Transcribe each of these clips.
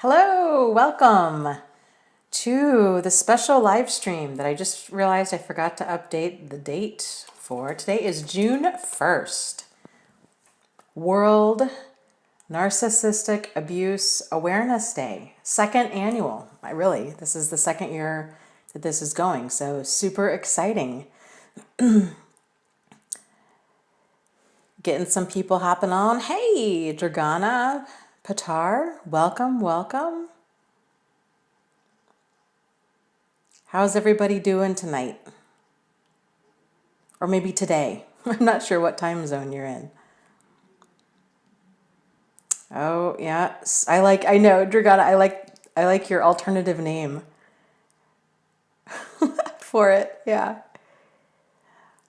Hello, welcome to the special live stream that I just realized I forgot to update the date for. Today is June 1st, World Narcissistic Abuse Awareness Day, second annual. This is the second year that this is going, so super exciting. Getting some people hopping on. Hey, Dragana Patar, welcome. How's everybody doing tonight? Or maybe today. I'm not sure what time zone you're in. Oh, yeah. I know, Dragana, I like your alternative name for it. Yeah.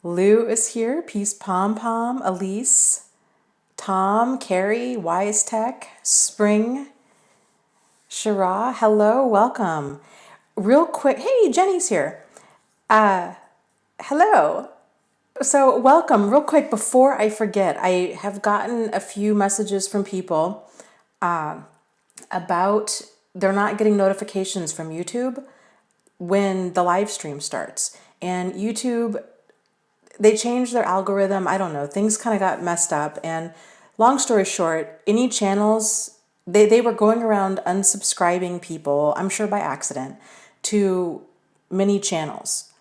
Lou is here. Peace Pom Pom, Elise, Tom, Carrie, Wise Tech, Spring, Shara. Hello, welcome. Real quick. Hey, Jenny's here. Hello. So welcome, real quick, before I forget, I have gotten a few messages from people about they're not getting notifications from YouTube when the live stream starts. And YouTube, they changed their algorithm. I don't know, things kind of got messed up. And long story short, any channels, they were going around unsubscribing people, I'm sure by accident, to many channels.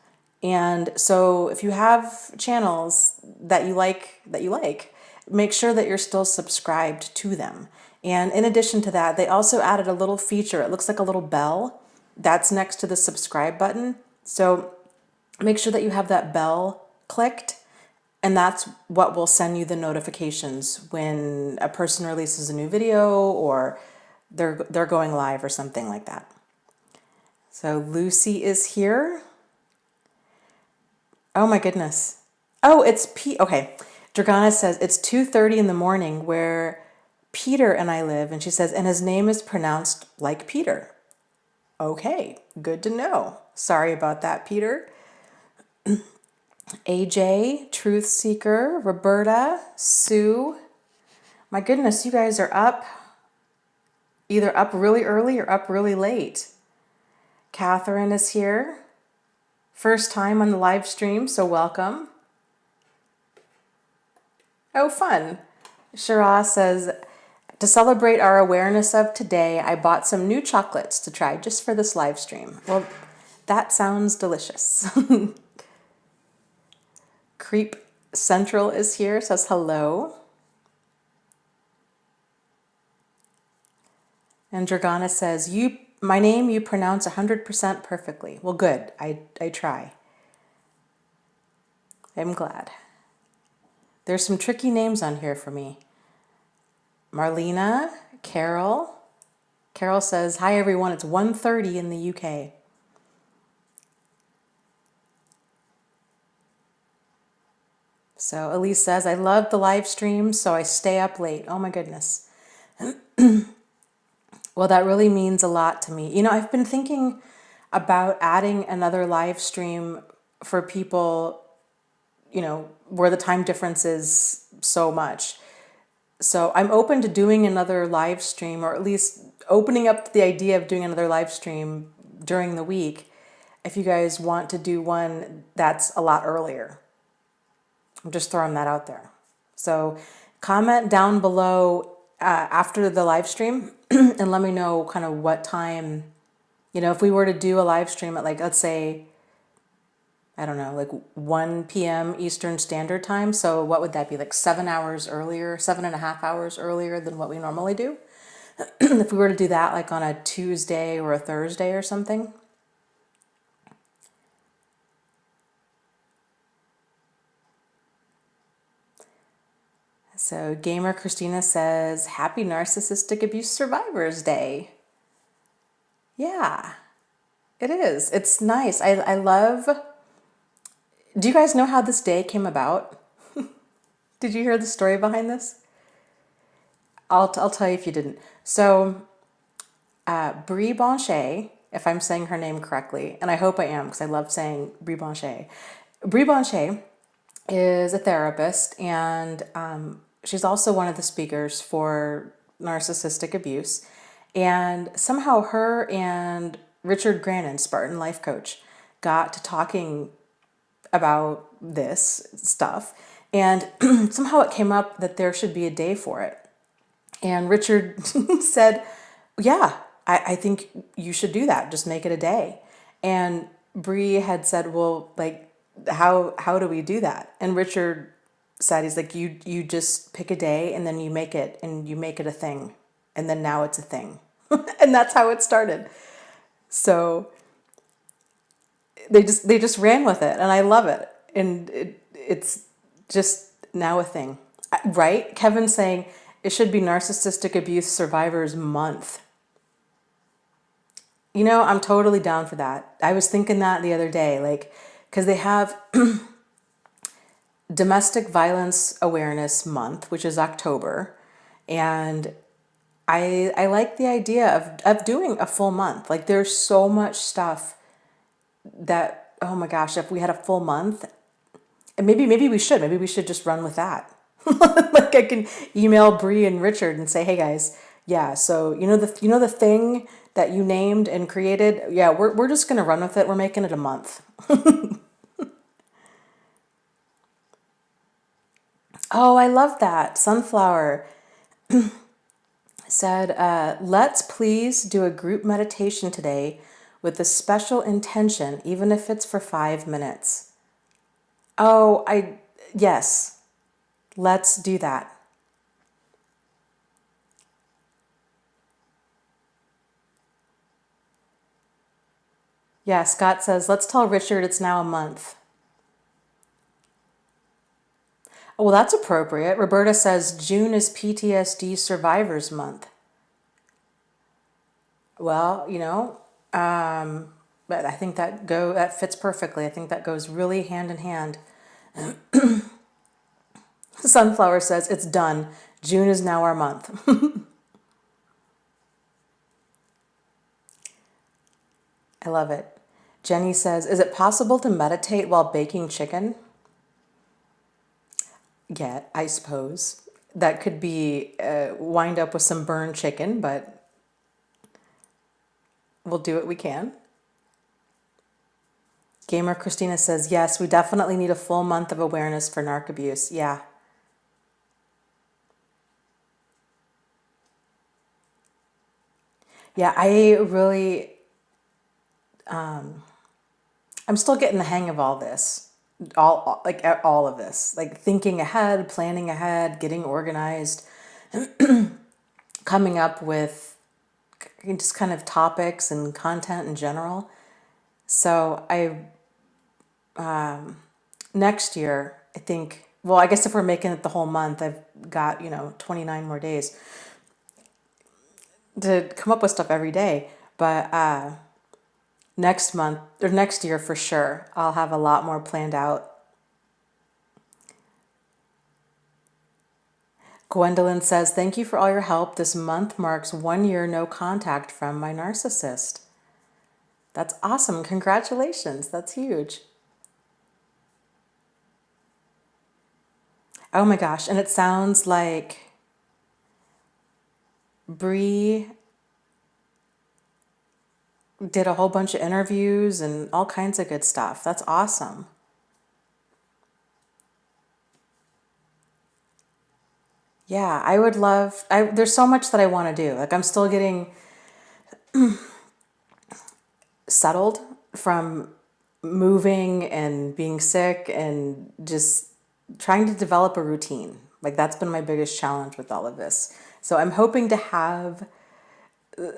And so if you have channels that you like, make sure that you're still subscribed to them. And in addition to that, they also added a little feature. It looks like a little bell that's next to the subscribe button. So make sure that you have that bell clicked, and that's what will send you the notifications when a person releases a new video or they're going live or something like that. So Lucy is here. Oh my goodness. Oh, it's okay. Dragana says it's 2:30 in the morning where Peter and I live, and she says, and his name is pronounced like Peter. Okay, good to know. Sorry about that, Peter. AJ, Truth Seeker, Roberta, Sue. My goodness, you guys are up. Either up really early or up really late. Catherine is here. First time on the live stream, so welcome. Oh, fun. Shara says, to celebrate our awareness of today, I bought some new chocolates to try just for this live stream. Well, that sounds delicious. Creep Central is here, says hello. And Dragana says, my name you pronounce 100% perfectly. Well, good. I try. I'm glad. There's some tricky names on here for me. Marlena, Carol. Carol says, hi everyone, it's 1:30 in the UK. So Elise says, I love the live stream, so I stay up late. Oh my goodness. Well, that really means a lot to me. You know, I've been thinking about adding another live stream for people, you know, where the time difference is so much. So I'm open to doing another live stream, or at least opening up to the idea of doing another live stream during the week if you guys want to do one that's a lot earlier. I'm just throwing that out there. So comment down below after the live stream and let me know kind of what time, you know, if we were to do a live stream at, like, let's say, I don't know, like 1 p.m. Eastern Standard Time. So what would that be, like 7 hours earlier, 7.5 hours earlier than what we normally do? If we were to do that like on a Tuesday or a Thursday or something. So Gamer Christina says, happy Narcissistic Abuse Survivors Day. Yeah, it is. It's nice. I love... Do you guys know how this day came about? Did you hear the story behind this? I'll tell you if you didn't. So Brie Blanchet, if I'm saying her name correctly, and I hope I am because I love saying Brie Blanchet. Brie Blanchet is a therapist, and she's also one of the speakers for narcissistic abuse. And somehow her and Richard Grannon, Spartan Life Coach, got to talking about this stuff. And somehow it came up that there should be a day for it. And Richard said, yeah, I think you should do that. Just make it a day. And Bree had said, well, like, how do we do that? And Richard said, he's like, you just pick a day and then you make it a thing. And then now it's a thing. And that's how it started. So they just ran with it, and I love it. And it's just now a thing. Right? Kevin's saying it should be Narcissistic Abuse Survivors Month. You know, I'm totally down for that. I was thinking that the other day, like, because they have Domestic Violence Awareness Month, which is October. And I like the idea of doing a full month. Like, there's so much stuff that, oh my gosh, if we had a full month, and maybe we should just run with that. Like, I can email Bree and Richard and say, hey guys, yeah, so you know the thing that you named and created, yeah, we're just gonna run with it. We're making it a month. Oh, I love that. Sunflower said, let's please do a group meditation today with a special intention, even if it's for 5 minutes. Oh, yes, let's do that. Yeah, Scott says, let's tell Richard it's now a month. Oh, well, that's appropriate. Roberta says June is PTSD Survivors Month. Well, you know, but I think that fits perfectly. I think that goes really hand in hand. Sunflower says it's done. June is now our month. I love it. Jenny says, is it possible to meditate while baking chicken? Yeah, I suppose. That could be wind up with some burned chicken, but we'll do what we can. Gamer Christina says, yes, we definitely need a full month of awareness for narc abuse. Yeah. Yeah, I really, I'm still getting the hang of all this. All of this. Like, thinking ahead, planning ahead, getting organized, coming up with just kind of topics and content in general. So next year, I think, well, I guess if we're making it the whole month, I've got, 29 more days to come up with stuff every day. But next month, or next year for sure, I'll have a lot more planned out. Gwendolyn says, thank you for all your help. This month marks 1 year no contact from my narcissist. That's awesome. Congratulations. That's huge. Oh my gosh. And it sounds like Bree did a whole bunch of interviews and all kinds of good stuff. That's awesome. Yeah, I would love, there's so much that I want to do. Like, I'm still getting settled from moving and being sick and just trying to develop a routine. Like, that's been my biggest challenge with all of this. So I'm hoping to have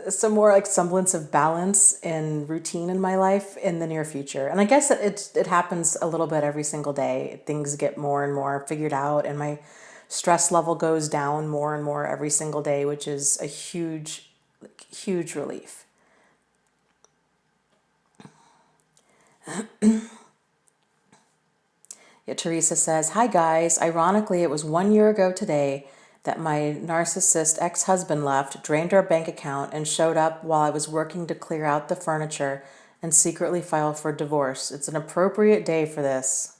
some more like semblance of balance and routine in my life in the near future. And I guess it happens a little bit every single day. Things get more and more figured out, and my stress level goes down more and more every single day, which is a huge, huge relief. Yeah, Teresa says, hi guys. Ironically, it was 1 year ago today that my narcissist ex-husband left, drained our bank account, and showed up while I was working to clear out the furniture and secretly file for divorce. It's an appropriate day for this.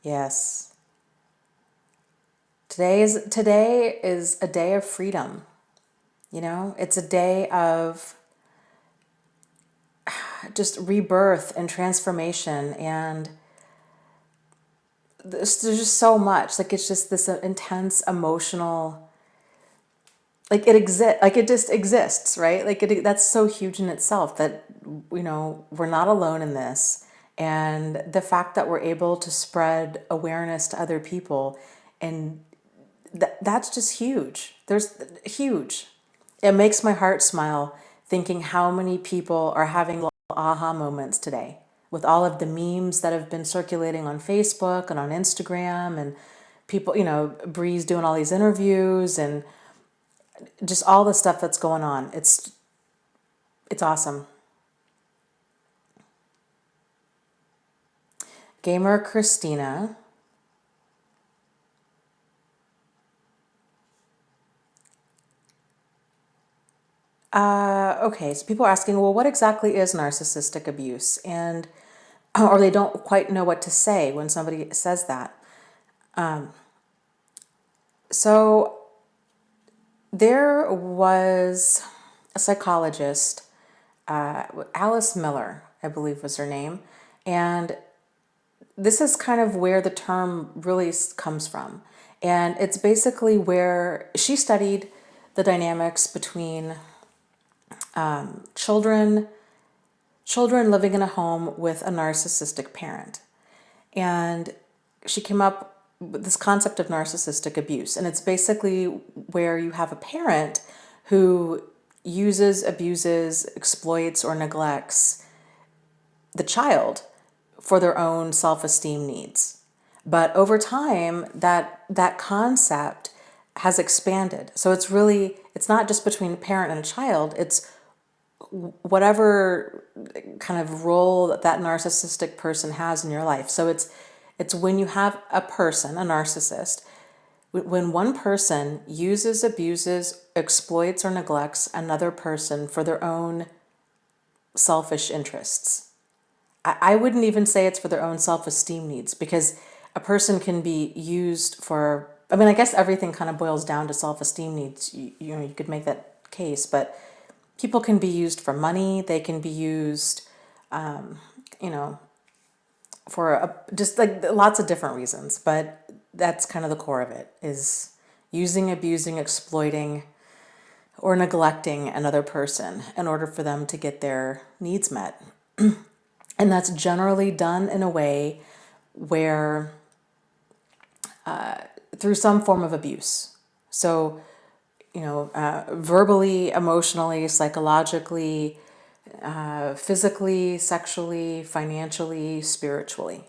Yes. Today is a day of freedom. You know, it's a day of just rebirth and transformation, and there's just so much. Like, it's just this intense emotional, like it just exists, right? Like, that's so huge in itself that, you know, we're not alone in this. And the fact that we're able to spread awareness to other people, and that's just huge. There's huge. It makes my heart smile thinking how many people are having little aha moments today with all of the memes that have been circulating on Facebook and on Instagram, and people, you know, Bree's doing all these interviews and just all the stuff that's going on. It's awesome. Gamer Christina. Okay, so people are asking, well, what exactly is narcissistic abuse? And, or they don't quite know what to say when somebody says that. So there was a psychologist, Alice Miller, I believe was her name. And this is kind of where the term really comes from. And it's basically where she studied the dynamics between children living in a home with a narcissistic parent. And she came up with this concept of narcissistic abuse. And it's basically where you have a parent who uses, abuses, exploits, or neglects the child for their own self-esteem needs. But over time, that concept has expanded. So it's not just between a parent and a child, it's whatever kind of role that narcissistic person has in your life. So it's when you have a person, a narcissist, when one person uses, abuses, exploits, or neglects another person for their own selfish interests. I wouldn't even say it's for their own self-esteem needs, because a person can be used for, I mean, I guess everything kind of boils down to self-esteem needs. You know, you could make that case, but people can be used for money. They can be used, you know, for just like lots of different reasons. But that's kind of the core of it, is using, abusing, exploiting, or neglecting another person in order for them to get their needs met. And that's generally done in a way where, through some form of abuse. So, you know, verbally, emotionally, psychologically, physically, sexually, financially, spiritually.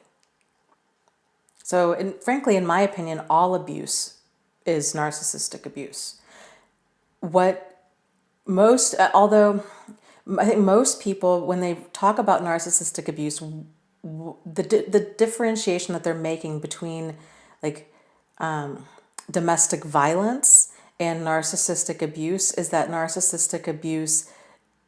So, frankly, in my opinion, all abuse is narcissistic abuse. Although I think most people, when they talk about narcissistic abuse, the differentiation that they're making between like domestic violence and narcissistic abuse is that narcissistic abuse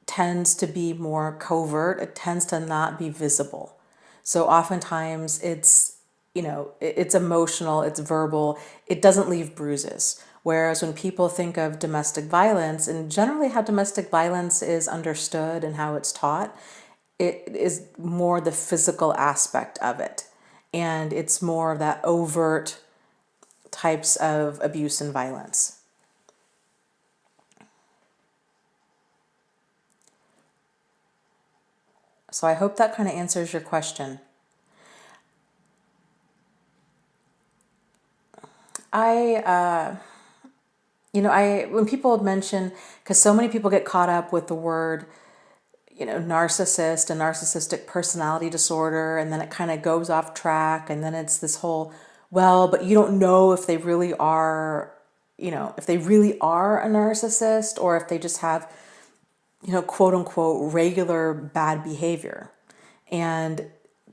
tends to be more covert. It tends to not be visible. So oftentimes it's, you know, it's emotional, it's verbal, it doesn't leave bruises. Whereas when people think of domestic violence, and generally how domestic violence is understood and how it's taught, it is more the physical aspect of it. And it's more of that overt types of abuse and violence. So I hope that kind of answers your question. When people mention, because so many people get caught up with the word, you know, narcissist and narcissistic personality disorder, and then it kind of goes off track, and then it's this whole, well, but you don't know if they really are, you know, if they really are a narcissist, or if they just have, you know, quote unquote, regular bad behavior. And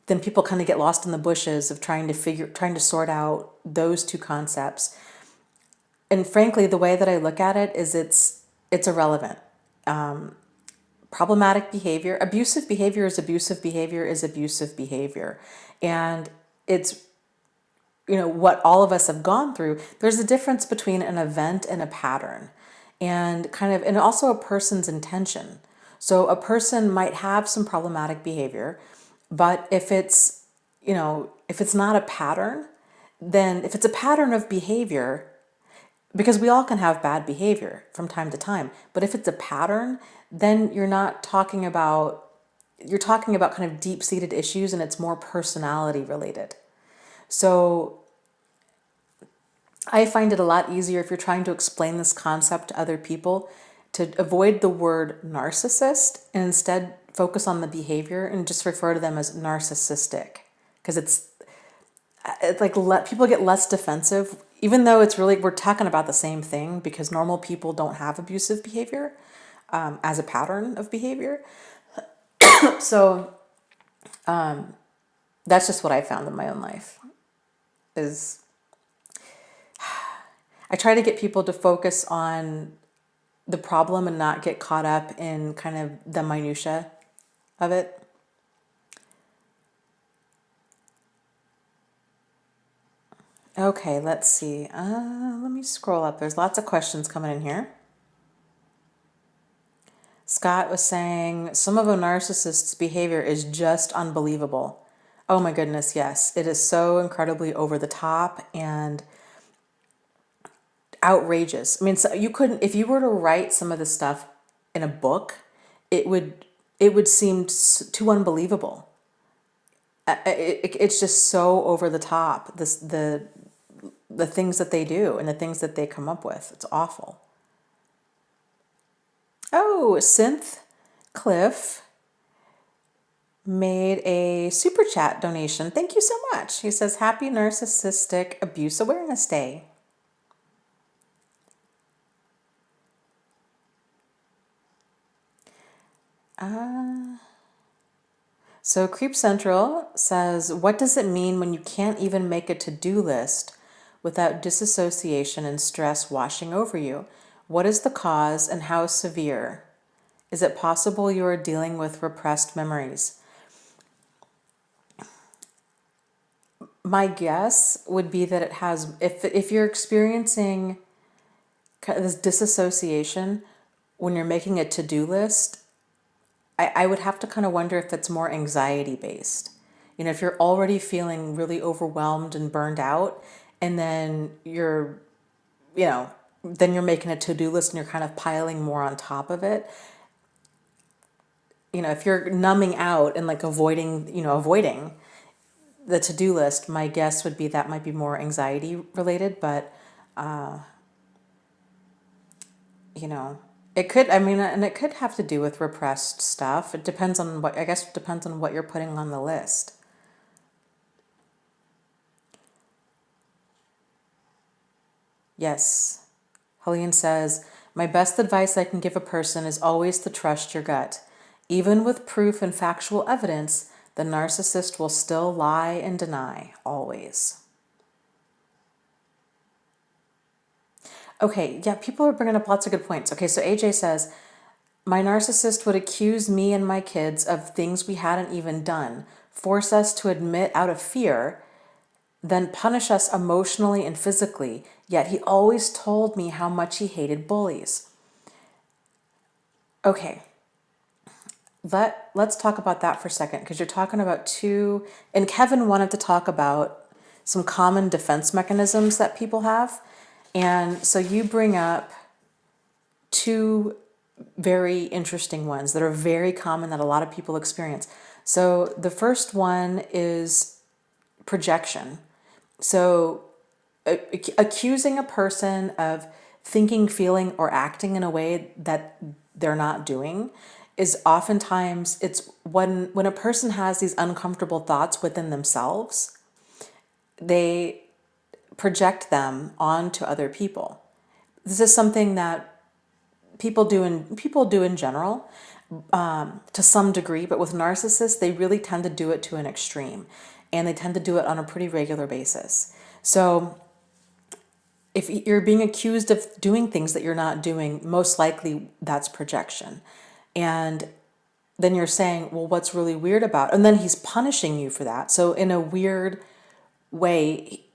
then people kind of get lost in the bushes of trying to sort out those two concepts. And frankly, the way that I look at it is it's irrelevant. Problematic behavior, abusive behavior is abusive behavior is abusive behavior. And it's, you know, what all of us have gone through. There's a difference between an event and a pattern. and and also a person's intention. So a person might have some problematic behavior, but if it's, if it's not a pattern, then if it's a pattern of behavior, because we all can have bad behavior from time to time, but if it's a pattern, then you're talking about kind of deep-seated issues, and it's more personality related. So I find it a lot easier, if you're trying to explain this concept to other people, to avoid the word narcissist and instead focus on the behavior and just refer to them as narcissistic, because it's like people get less defensive, even though it's really, we're talking about the same thing, because normal people don't have abusive behavior as a pattern of behavior. So that's just what I found in my own life, is I try to get people to focus on the problem and not get caught up in kind of the minutia of it. Okay, let's see. Let me scroll up. There's lots of questions coming in here. Scott was saying, some of a narcissist's behavior is just unbelievable. Oh my goodness, yes. It is so incredibly over the top and outrageous. I mean, so you couldn't, if you were to write some of the stuff in a book, it would seem too unbelievable. It's just so over the top. The things that they do and the things that they come up with. It's awful. Oh, Synth Cliff made a super chat donation. Thank you so much. He says, Happy Narcissistic Abuse Awareness Day. So Creep Central says, what does it mean when you can't even make a to-do list without disassociation and stress washing over you? What is the cause and how severe? Is it possible you are dealing with repressed memories? My guess would be that it has, if you're experiencing this disassociation when you're making a to-do list, I would have to kind of wonder if it's more anxiety based. If you're already feeling really overwhelmed and burned out, and then you're making a to-do list and you're kind of piling more on top of it. If you're numbing out and like avoiding the to-do list, my guess would be that might be more anxiety related, but it could, and it could have to do with repressed stuff. It depends on what you're putting on the list. Yes. Helene says, my best advice I can give a person is always to trust your gut. Even with proof and factual evidence, the narcissist will still lie and deny, always. Okay, yeah, people are bringing up lots of good points. Okay, so AJ says, my narcissist would accuse me and my kids of things we hadn't even done, force us to admit out of fear, then punish us emotionally and physically, yet he always told me how much he hated bullies. Okay, let's talk about that for a second, because you're talking about two, and Kevin wanted to talk about some common defense mechanisms that people have. And so you bring up two very interesting ones that are very common that a lot of people experience. So the first one is projection. So accusing a person of thinking, feeling, or acting in a way that they're not doing is oftentimes, it's when a person has these uncomfortable thoughts within themselves, they project them onto other people. This is something that people do in general, to some degree, but with narcissists, they really tend to do it to an extreme, and they tend to do it on a pretty regular basis. So if you're being accused of doing things that you're not doing, most likely that's projection. And then you're saying, well, what's really weird about it? And then he's punishing you for that. So in a weird way,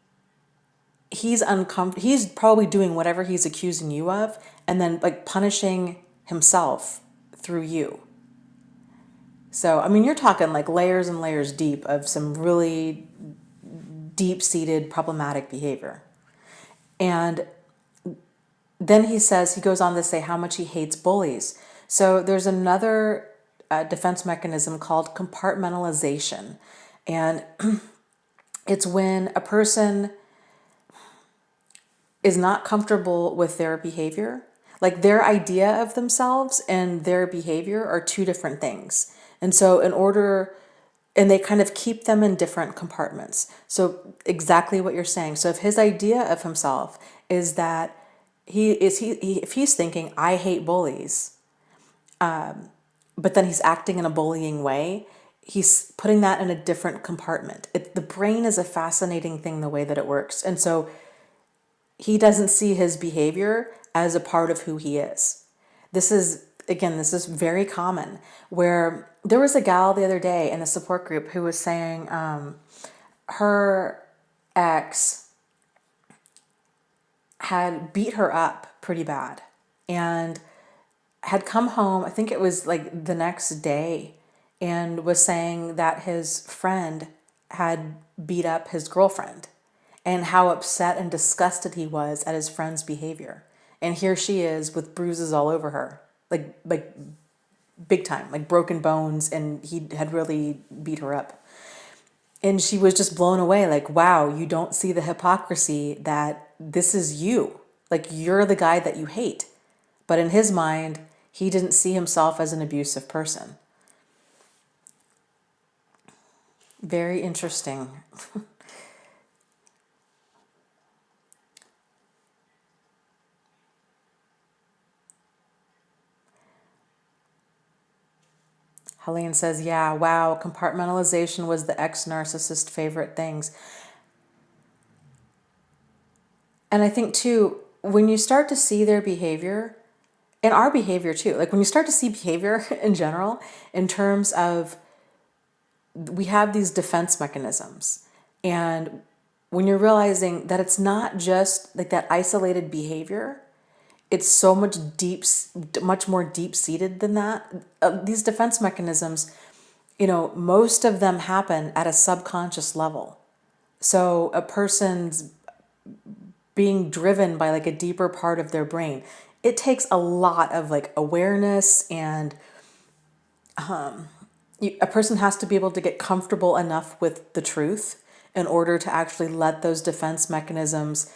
he's uncomfortable. He's probably doing whatever he's accusing you of, and then like punishing himself through you. So, I mean, you're talking like layers and layers deep of some really deep-seated problematic behavior. And then he goes on to say how much he hates bullies. So there's another defense mechanism called compartmentalization. And it's when a person is not comfortable with their behavior. Like their idea of themselves and their behavior are two different things. And so and they kind of keep them in different compartments. So exactly what you're saying. So if his idea of himself is that if he's thinking, I hate bullies, but then he's acting in a bullying way, he's putting that in a different compartment. The brain is a fascinating thing, the way that it works. And so he doesn't see his behavior as a part of who he is. This is very common, where there was a gal the other day in a support group who was saying her ex had beat her up pretty bad and had come home, I think it was like the next day, and was saying that his friend had beat up his girlfriend and how upset and disgusted he was at his friend's behavior. And here she is with bruises all over her, like big time, like broken bones, and he had really beat her up. And she was just blown away, like, wow, you don't see the hypocrisy that this is you. Like, you're the guy that you hate. But in his mind, he didn't see himself as an abusive person. Very interesting. Helene says, yeah, wow, compartmentalization was the ex-narcissist favorite things. And I think, too, when you start to see their behavior, and our behavior, too, like when you start to see behavior in general, in terms of we have these defense mechanisms. And when you're realizing that it's not just like that isolated behavior, it's so much more deep-seated than that. These defense mechanisms, most of them happen at a subconscious level. So a person's being driven by like a deeper part of their brain. It takes a lot of like awareness, and a person has to be able to get comfortable enough with the truth in order to actually let those defense mechanisms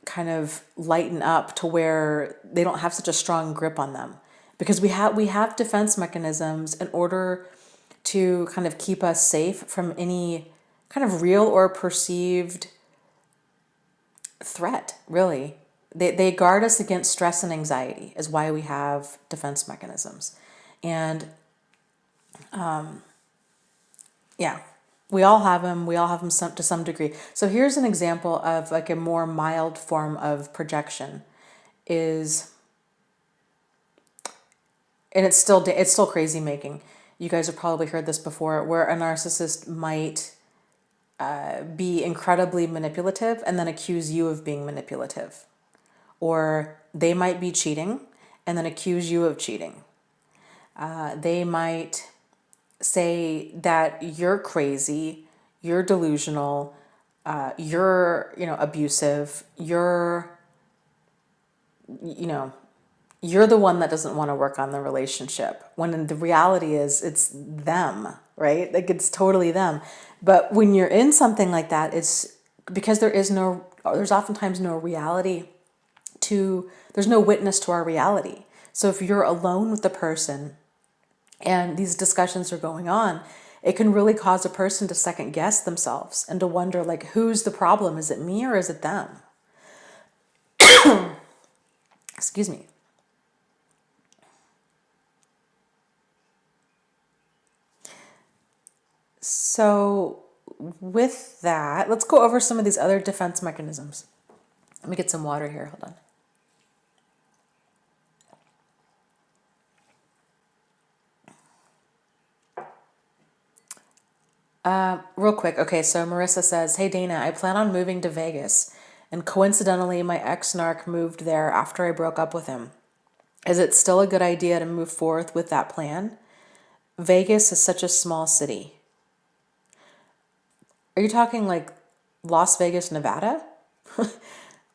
kind of lighten up to where they don't have such a strong grip on them. Because we have defense mechanisms in order to kind of keep us safe from any kind of real or perceived threat, really. They guard us against stress and anxiety, is why we have defense mechanisms. And yeah, we all have them. We all have them to some degree. So here's an example of like a more mild form of projection is, and it's still crazy making. You guys have probably heard this before, where a narcissist might be incredibly manipulative and then accuse you of being manipulative. Or they might be cheating and then accuse you of cheating. They might say that you're crazy, you're delusional, you're, abusive, you're the one that doesn't want to work on the relationship. When the reality is it's them, right? Like it's totally them. But when you're in something like that, it's because there's oftentimes no reality there's no witness to our reality. So if you're alone with the person and these discussions are going on, it can really cause a person to second guess themselves and to wonder, like, who's the problem? Is it me or is it them? Excuse me. So with that, let's go over some of these other defense mechanisms. Let me get some water here. Hold on. Real quick. Okay, so Marissa says, hey, Dana, I plan on moving to Vegas. and coincidentally my ex-narc moved there after I broke up with him. Is it still a good idea to move forth with that plan? Vegas is such a small city. Are you talking like Las Vegas, Nevada?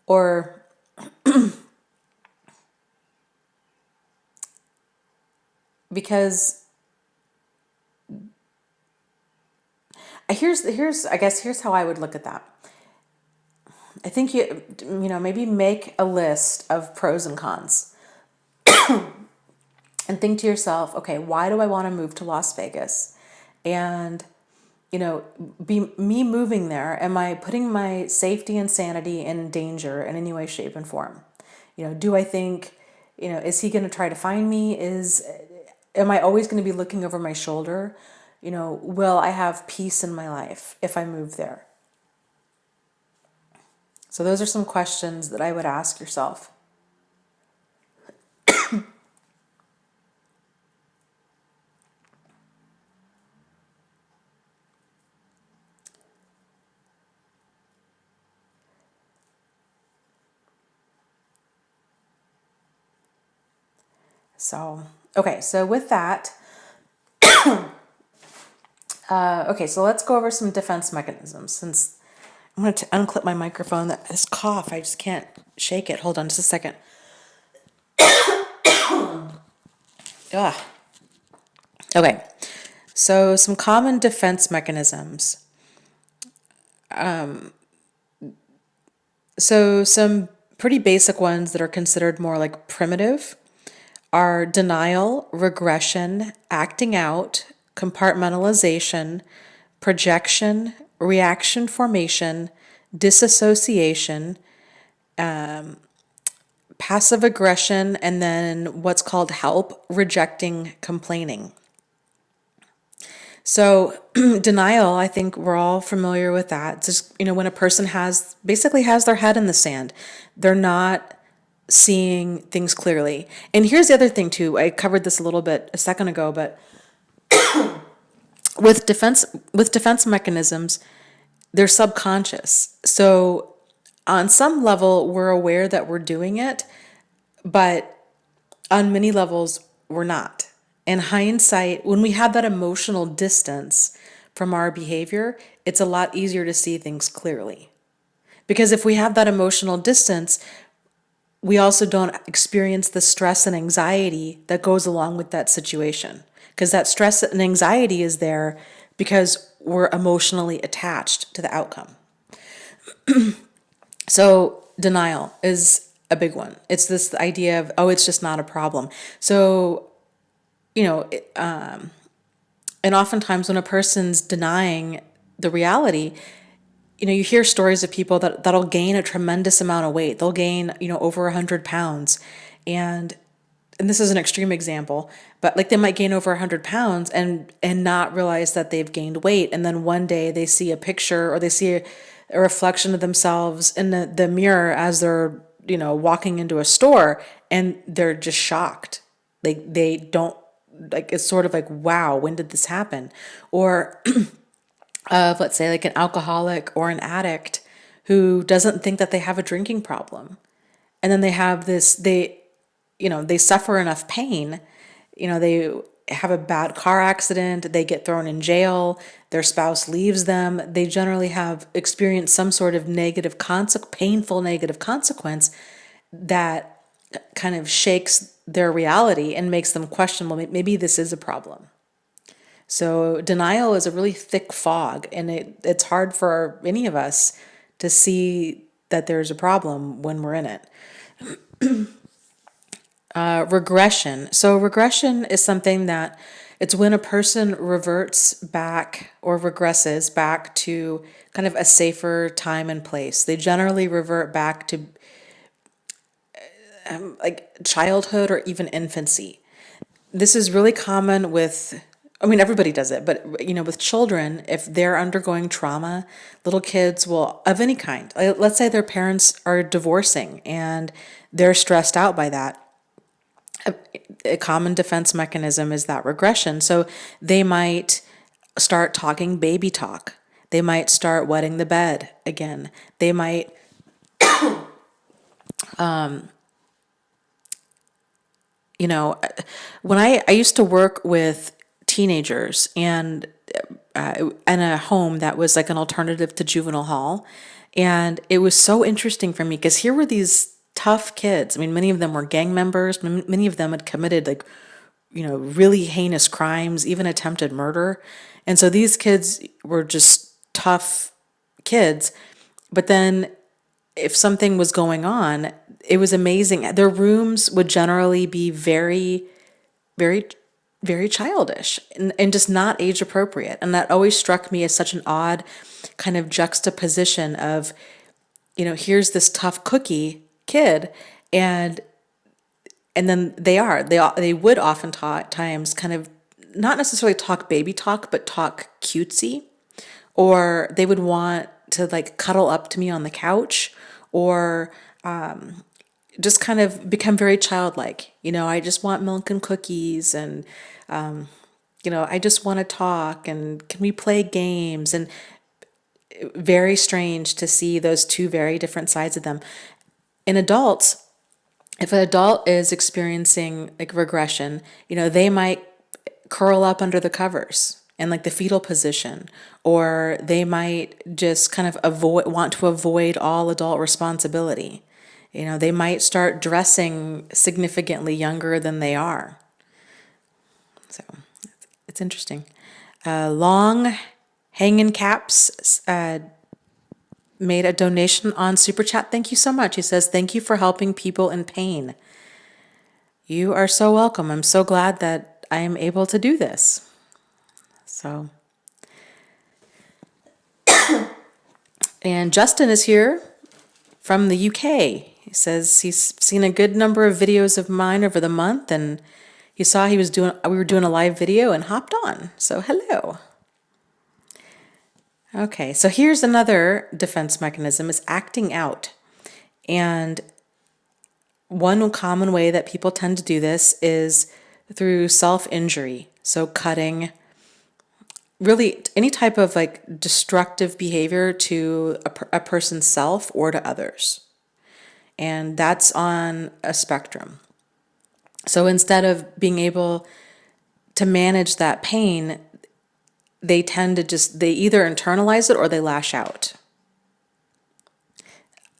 Or because here's how I would look at that. I think maybe make a list of pros and cons and think to yourself, okay, why do I want to move to Las Vegas? And be me moving there, am I putting my safety and sanity in danger in any way, shape, and form? Do I think, is he going to try to find me? Am I always going to be looking over my shoulder? Will I have peace in my life if I move there? So those are some questions that I would ask yourself. So, okay, so with that, okay, so let's go over some defense mechanisms. Since I'm going to unclip my microphone, this cough, I just can't shake it. Hold on just a second. Ugh. Okay, so some common defense mechanisms. So some pretty basic ones that are considered more like primitive are denial, regression, acting out, compartmentalization, projection, reaction formation, disassociation, passive aggression, and then what's called help, rejecting, complaining. So denial, I think we're all familiar with that. It's just, when a person basically has their head in the sand, they're not seeing things clearly. And here's the other thing too. I covered this a little bit a second ago, but with defense mechanisms, they're subconscious. So on some level, we're aware that we're doing it, but on many levels, we're not. In hindsight, when we have that emotional distance from our behavior, it's a lot easier to see things clearly. Because if we have that emotional distance, we also don't experience the stress and anxiety that goes along with that situation. Because that stress and anxiety is there because we're emotionally attached to the outcome. So denial is a big one. It's this idea of, oh, it's just not a problem. So, and oftentimes when a person's denying the reality, you hear stories of people that'll gain a tremendous amount of weight. They'll gain, over 100 pounds. And this is an extreme example, but like they might gain over 100 pounds and not realize that they've gained weight. And then one day they see a picture or they see a reflection of themselves in the mirror as they're, walking into a store, and they're just shocked. They don't, like, it's sort of like, wow, when did this happen? Or of, let's say, like an alcoholic or an addict who doesn't think that they have a drinking problem. And then they have this, they suffer enough pain, they have a bad car accident, they get thrown in jail, their spouse leaves them, they generally have experienced some sort of painful negative consequence that kind of shakes their reality and makes them question, well, maybe this is a problem. So denial is a really thick fog, and it's hard for any of us to see that there's a problem when we're in it. Regression. So regression is something that it's when a person reverts back or regresses back to kind of a safer time and place. They generally revert back to like childhood or even infancy. This is really common with, everybody does it, but with children, if they're undergoing trauma, little kids will, of any kind, let's say their parents are divorcing and they're stressed out by that. A common defense mechanism is that regression. So they might start talking baby talk. They might start wetting the bed again. They might You know, when I used to work with teenagers and in a home that was like an alternative to juvenile hall. And it was so interesting for me because here were these tough kids. I mean, many of them were gang members. Many of them had committed like, really heinous crimes, even attempted murder. And so these kids were just tough kids. But then if something was going on, it was amazing. Their rooms would generally be very, very, very childish and just not age appropriate. And that always struck me as such an odd kind of juxtaposition of, here's this tough cookie kid, and then they would oftentimes kind of not necessarily talk baby talk, but talk cutesy, or they would want to like cuddle up to me on the couch, or just kind of become very childlike. I just want milk and cookies, and I just want to talk, and can we play games? And very strange to see those two very different sides of them. In adults, if an adult is experiencing like regression, they might curl up under the covers in like the fetal position, or they might just kind of want to avoid all adult responsibility. They might start dressing significantly younger than they are. So it's interesting. Long Hanging Caps made a donation on Super Chat. Thank you so much. He says, thank you for helping people in pain. You are so welcome. I'm so glad that I am able to do this. So, and Justin is here from the UK. He says he's seen a good number of videos of mine over the month, and he saw we were doing a live video and hopped on. So hello. Okay, so here's another defense mechanism, is acting out. And one common way that people tend to do this is through self-injury. So cutting, really any type of like destructive behavior to a person's self or to others. And that's on a spectrum. So instead of being able to manage that pain, they tend to they either internalize it or they lash out.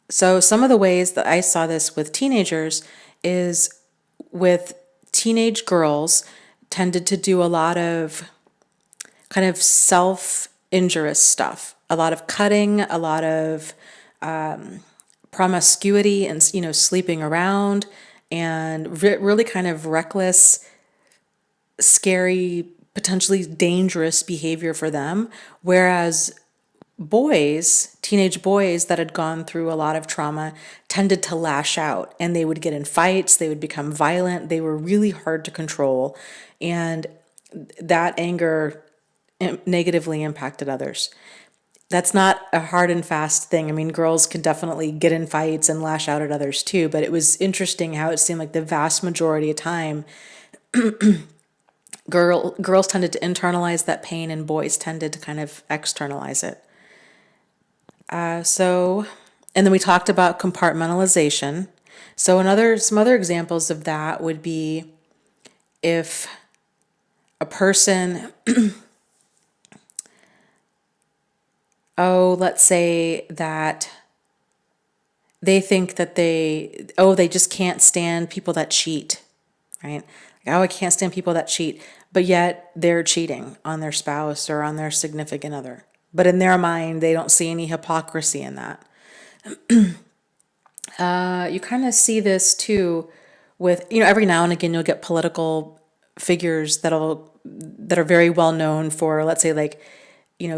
So some of the ways that I saw this with teenagers is with teenage girls tended to do a lot of kind of self-injurious stuff, a lot of cutting, a lot of promiscuity and, sleeping around, and really kind of reckless, scary, potentially dangerous behavior for them. Whereas teenage boys that had gone through a lot of trauma tended to lash out, and they would get in fights, they would become violent, they were really hard to control, and that anger negatively impacted others. That's not a hard and fast thing. I mean, girls can definitely get in fights and lash out at others too, but it was interesting how it seemed like the vast majority of time girls tended to internalize that pain and boys tended to kind of externalize it. And then we talked about compartmentalization. So some other examples of that would be if a person, let's say that they think that they just can't stand people that cheat, right? I can't stand people that cheat, but yet they're cheating on their spouse or on their significant other. But in their mind, they don't see any hypocrisy in that. You kind of see this too with, every now and again you'll get political figures that are very well known for, let's say, like,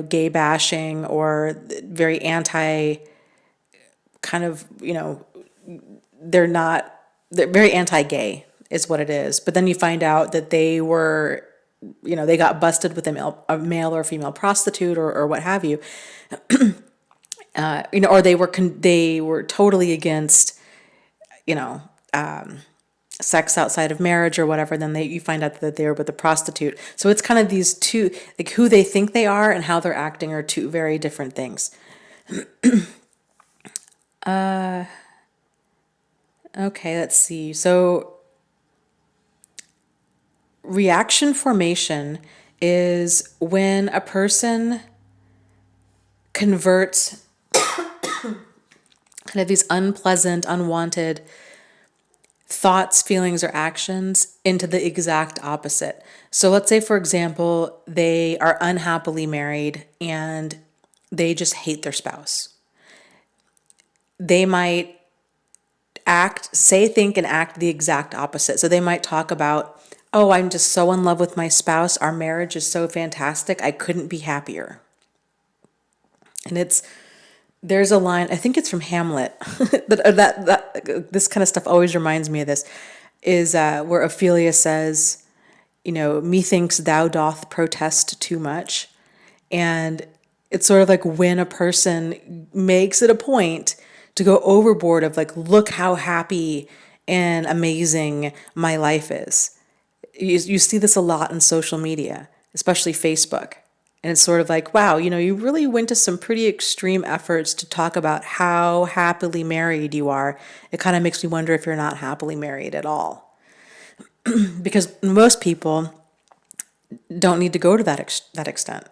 gay bashing or very anti kind of, they're very anti-gay is what it is. But then you find out that they were, they got busted with a male or female prostitute or what have you. Or they were totally against, sex outside of marriage or whatever. Then you find out that they were with a prostitute. So it's kind of these two, like who they think they are and how they're acting are two very different things. Okay, let's see. So reaction formation is when a person converts kind of these unpleasant, unwanted thoughts, feelings, or actions into the exact opposite. So let's say, for example, they are unhappily married and they just hate their spouse. They might say, think, and act the exact opposite. So they might talk about, oh, I'm just so in love with my spouse. Our marriage is so fantastic. I couldn't be happier. And there's a line, I think it's from Hamlet, that this kind of stuff always reminds me of this, is where Ophelia says, methinks thou doth protest too much. And it's sort of like when a person makes it a point to go overboard of like, look how happy and amazing my life is. You see this a lot in social media, especially Facebook. And it's sort of like, wow, you really went to some pretty extreme efforts to talk about how happily married you are. It kind of makes me wonder if you're not happily married at all. Because most people don't need to go to that extent.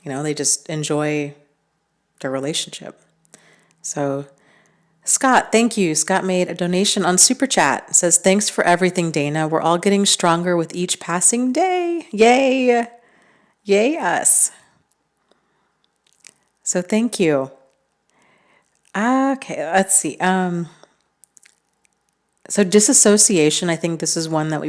They just enjoy their relationship. So, Scott, thank you. Scott made a donation on Super Chat. It says, thanks for everything, Dana. We're all getting stronger with each passing day. Yay. Yay us. So thank you. Okay, let's see. So disassociation, I think this is one that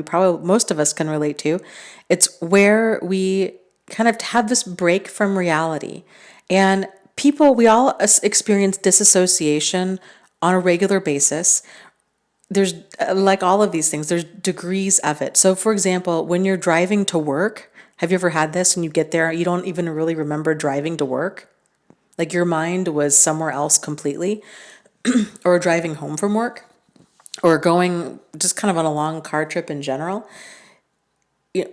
most of us can relate to. It's where we kind of have this break from reality. And we all experience disassociation on a regular basis. There's, like all of these things, there's degrees of it. So for example, when you're driving to work, have you ever had this and you get there, you don't even really remember driving to work? Like your mind was somewhere else completely, or driving home from work, or going just kind of on a long car trip in general.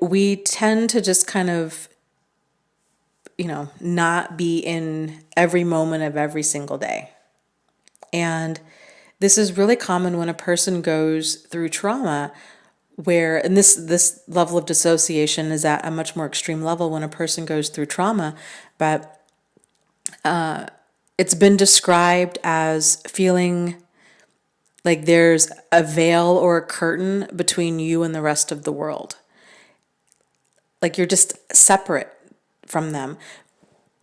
We tend to just kind of, not be in every moment of every single day. And this is really common when a person goes through trauma and this level of dissociation is at a much more extreme level when a person goes through trauma, but it's been described as feeling like there's a veil or a curtain between you and the rest of the world. Like you're just separate from them.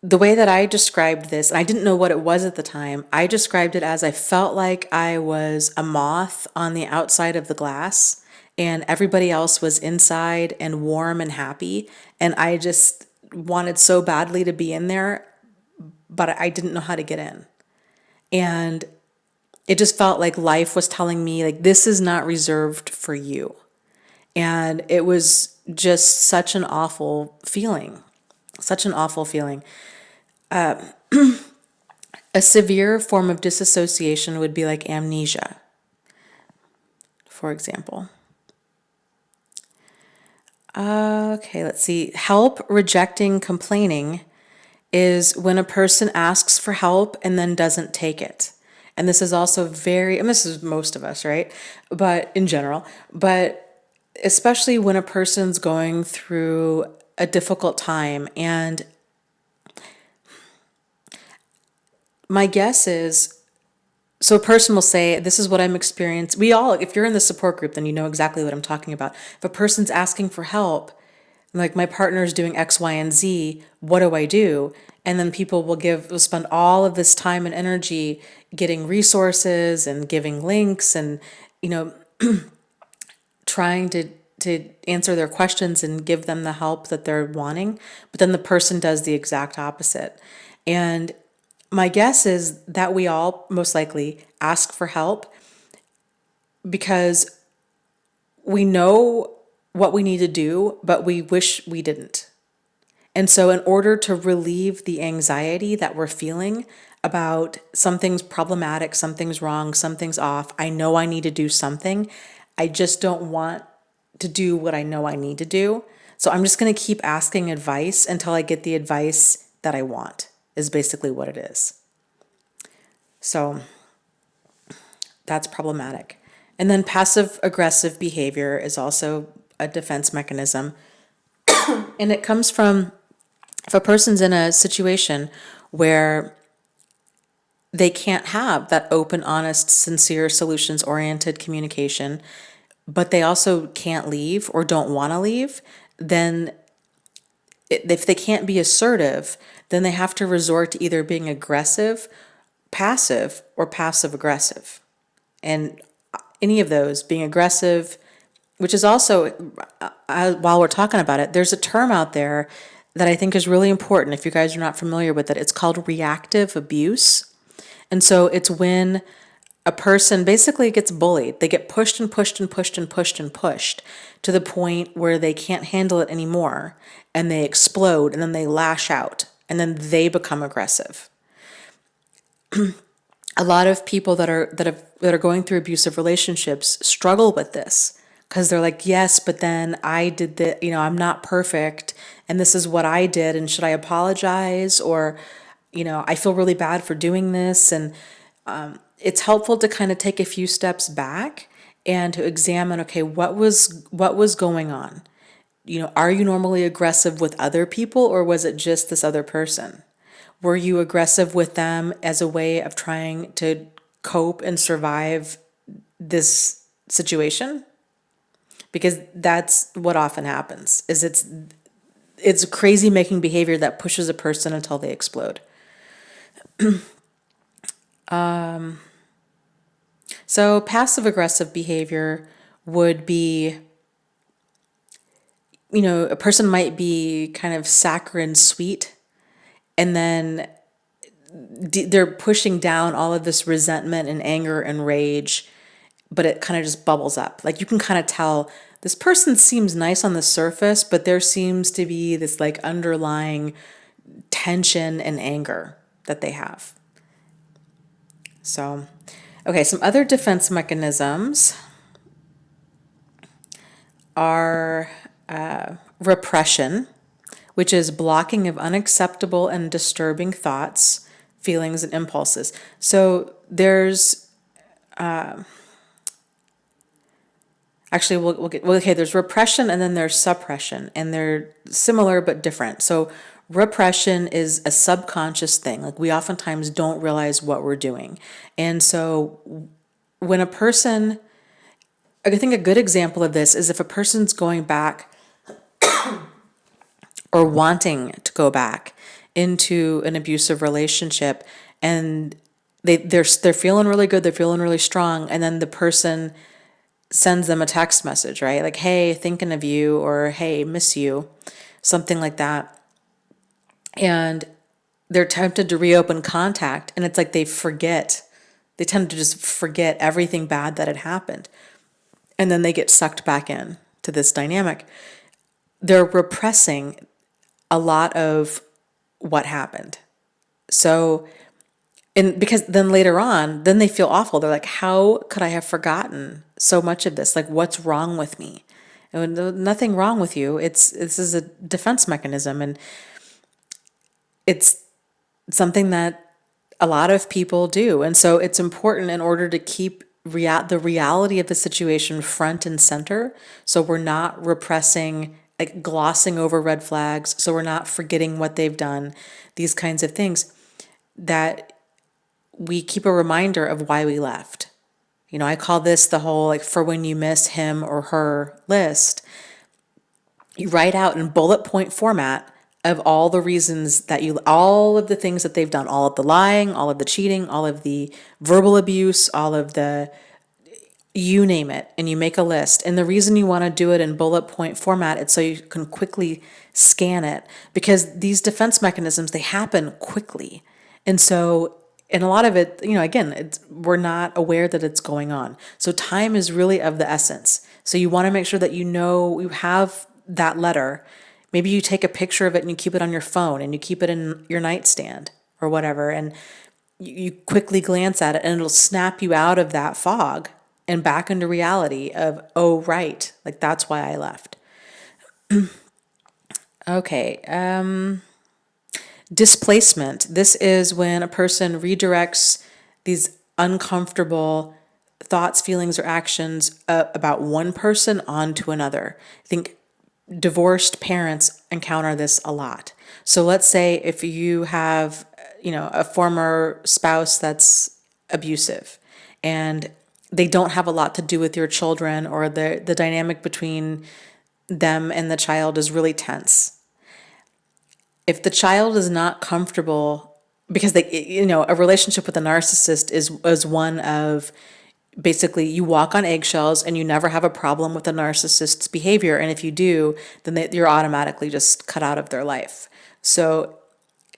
The way that I described this, and I didn't know what it was at the time, I described it as I felt like I was a moth on the outside of the glass and everybody else was inside and warm and happy. And I just wanted so badly to be in there, but I didn't know how to get in. And it just felt like life was telling me, like, this is not reserved for you. And it was just such an awful feeling. Such an awful feeling. A severe form of disassociation would be like amnesia, for example. Okay, let's see. Help, rejecting, complaining is when a person asks for help and then doesn't take it. And this is also and this is most of us, right? But in general, but especially when a person's going through a difficult time. And my guess is, so a person will say, this is what I'm experiencing. If you're in the support group, then you know exactly what I'm talking about. If a person's asking for help, like my partner's doing X, Y, and Z, what do I do? And then people will spend all of this time and energy getting resources and giving links and, trying to answer their questions and give them the help that they're wanting. But then the person does the exact opposite. And my guess is that we all most likely ask for help because we know what we need to do, but we wish we didn't. And so in order to relieve the anxiety that we're feeling about something's problematic, something's wrong, something's off, I know I need to do something. I just don't want to do what I know I need to do. So I'm just going to keep asking advice until I get the advice that I want, is basically what it is. So That's problematic. And then passive aggressive behavior is also a defense mechanism. And it comes from if a person's in a situation where they can't have that open, honest, sincere, solutions oriented communication, but they also can't leave or don't want to leave, then if they can't be assertive, then they have to resort to either being aggressive, passive, or passive aggressive. And any of those, being aggressive, which is also, while we're talking about it, there's a term out there that I think is really important. If you guys are not familiar with it, it's called reactive abuse. And so it's when a person basically gets bullied. They get pushed and pushed and pushed and pushed and pushed to the point where they can't handle it anymore, and they explode, and then they lash out, and then they become aggressive. A lot of people that are going through abusive relationships struggle with this because they're like, yes, but then I did the, I'm not perfect, and this is what I did, and should I apologize? Or, I feel really bad for doing this. And it's helpful to kind of take a few steps back and to examine, okay, what was going on? Are you normally aggressive with other people, or was it just this other person? Were you aggressive with them as a way of trying to cope and survive this situation? Because that's what often happens, is it's crazy making behavior that pushes a person until they explode. So passive aggressive behavior would be, a person might be kind of saccharine sweet, and then they're pushing down all of this resentment and anger and rage, but it kind of just bubbles up. Like you can kind of tell this person seems nice on the surface, but there seems to be this like underlying tension and anger that they have. So, okay, some other defense mechanisms are repression, which is blocking of unacceptable and disturbing thoughts, feelings, and impulses. So there's actually we'll get okay. There's repression and then there's suppression, and they're similar but different. So repression is a subconscious thing. Like we oftentimes don't realize what we're doing, and so when a person, I think a good example of this is if a person's going back or wanting to go back into an abusive relationship, and they're feeling really good, they're feeling really strong, and then the person sends them a text message, right? Like, hey, thinking of you, or hey, miss you, something like that. And they're tempted to reopen contact, and it's like they tend to just forget everything bad that had happened. And then they get sucked back in to this dynamic. They're repressing a lot of what happened. So, and because then later on, then they feel awful. They're like, how could I have forgotten so much of this? Like, what's wrong with me? And nothing wrong with you. This is a defense mechanism, and it's something that a lot of people do. And so it's important in order to keep the reality of the situation front and center. So we're not repressing, like glossing over red flags. So we're not forgetting what they've done, these kinds of things, that we keep a reminder of why we left. I call this the whole, like, for when you miss him or her list. You write out in bullet point format of all the reasons all of the things that they've done, all of the lying, all of the cheating, all of the verbal abuse, all of the, you name it, and you make a list. And the reason you want to do it in bullet point format is so you can quickly scan it, because these defense mechanisms, they happen quickly. And so, and a lot of it, again, we're not aware that it's going on. So time is really of the essence. So you want to make sure that you have that letter. Maybe you take a picture of it and you keep it on your phone, and you keep it in your nightstand or whatever, and you quickly glance at it, and it'll snap you out of that fog and back into reality of, oh, right, like that's why I left. Okay. Displacement. This is when a person redirects these uncomfortable thoughts, feelings, or actions about one person onto another. I think divorced parents encounter this a lot. So let's say if you have, a former spouse that's abusive and they don't have a lot to do with your children, or the dynamic between them and the child is really tense. If the child is not comfortable, because a relationship with a narcissist is one of, basically, you walk on eggshells and you never have a problem with a narcissist's behavior. And if you do, then you're automatically just cut out of their life. So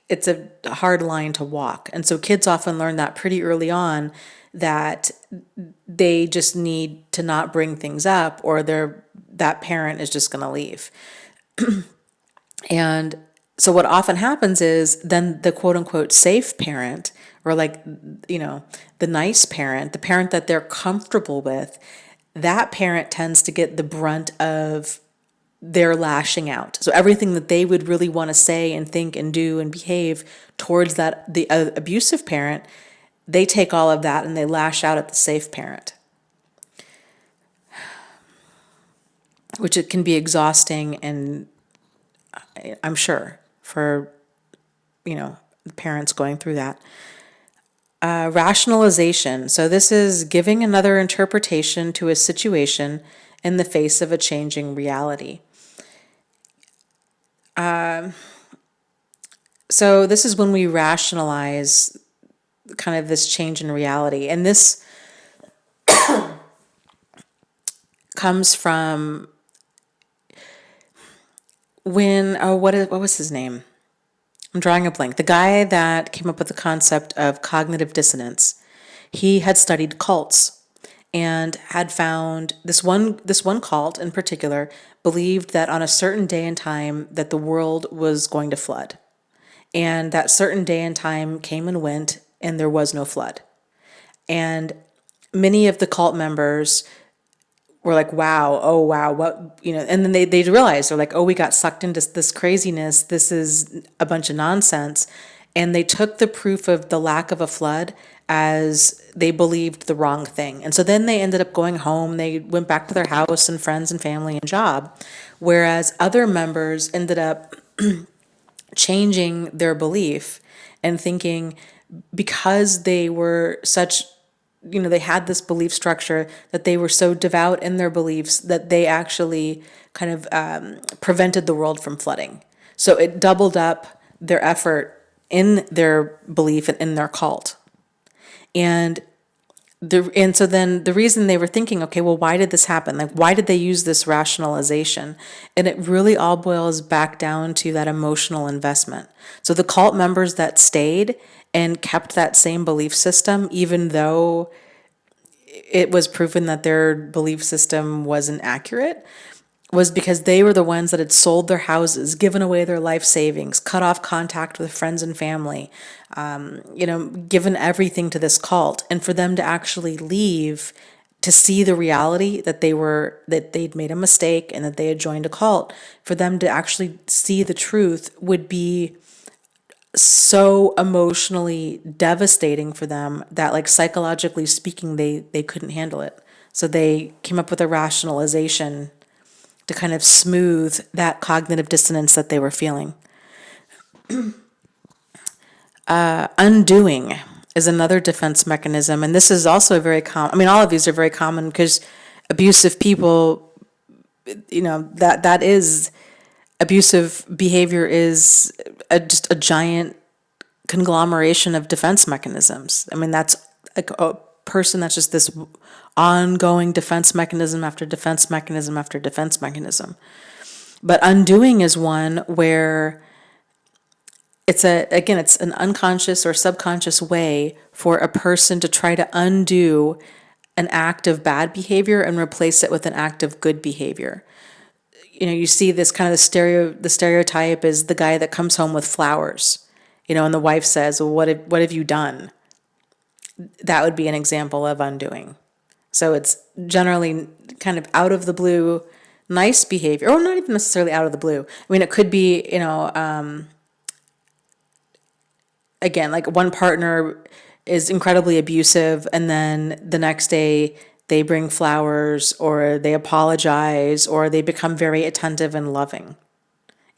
it's a hard line to walk. And so kids often learn that pretty early on, that they just need to not bring things up, or that parent is just going to leave. And so what often happens is then the quote unquote safe parent, or the nice parent, the parent that they're comfortable with, that parent tends to get the brunt of their lashing out. So everything that they would really want to say and think and do and behave towards the abusive parent, they take all of that and they lash out at the safe parent, which it can be exhausting, and I'm sure for parents going through that. Rationalization. So this is giving another interpretation to a situation in the face of a changing reality. So this is when we rationalize kind of this change in reality. And this comes from when, what was his name? I'm drawing a blank. The guy that came up with the concept of cognitive dissonance. He had studied cults and had found this one cult in particular believed that on a certain day and time that the world was going to flood. And that certain day and time came and went, and there was no flood. And many of the cult members were like, wow, what, and then they realized, they're like, oh, we got sucked into this craziness. This is a bunch of nonsense. And they took the proof of the lack of a flood as they believed the wrong thing. And so then they ended up going home. They went back to their house and friends and family and job. Whereas other members ended up changing their belief and thinking, because they were such, they had this belief structure, that they were so devout in their beliefs that they actually kind of prevented the world from flooding. So it doubled up their effort in their belief and in their cult. And so then the reason they were thinking, okay, well, why did this happen? Like, why did they use this rationalization? And it really all boils back down to that emotional investment. So the cult members that stayed and kept that same belief system, even though it was proven that their belief system wasn't accurate, was because they were the ones that had sold their houses, given away their life savings, cut off contact with friends and family, given everything to this cult. And for them to actually leave to see the reality that they'd made a mistake and that they had joined a cult, for them to actually see the truth would be so emotionally devastating for them that, like, psychologically speaking, they couldn't handle it. So they came up with a rationalization to kind of smooth that cognitive dissonance that they were feeling. Undoing is another defense mechanism. And this is also very common. I mean, all of these are very common because abusive people, that is, abusive behavior is just a giant conglomeration of defense mechanisms. I mean, that's like a person that's just this ongoing defense mechanism after defense mechanism after defense mechanism. But undoing is one where it's an unconscious or subconscious way for a person to try to undo an act of bad behavior and replace it with an act of good behavior. You see this kind of the stereotype is the guy that comes home with flowers, and the wife says, well, what have you done? That would be an example of undoing. So it's generally kind of out of the blue, nice behavior, or not even necessarily out of the blue. I mean, it could be, again, like one partner is incredibly abusive, and then the next day they bring flowers or they apologize or they become very attentive and loving.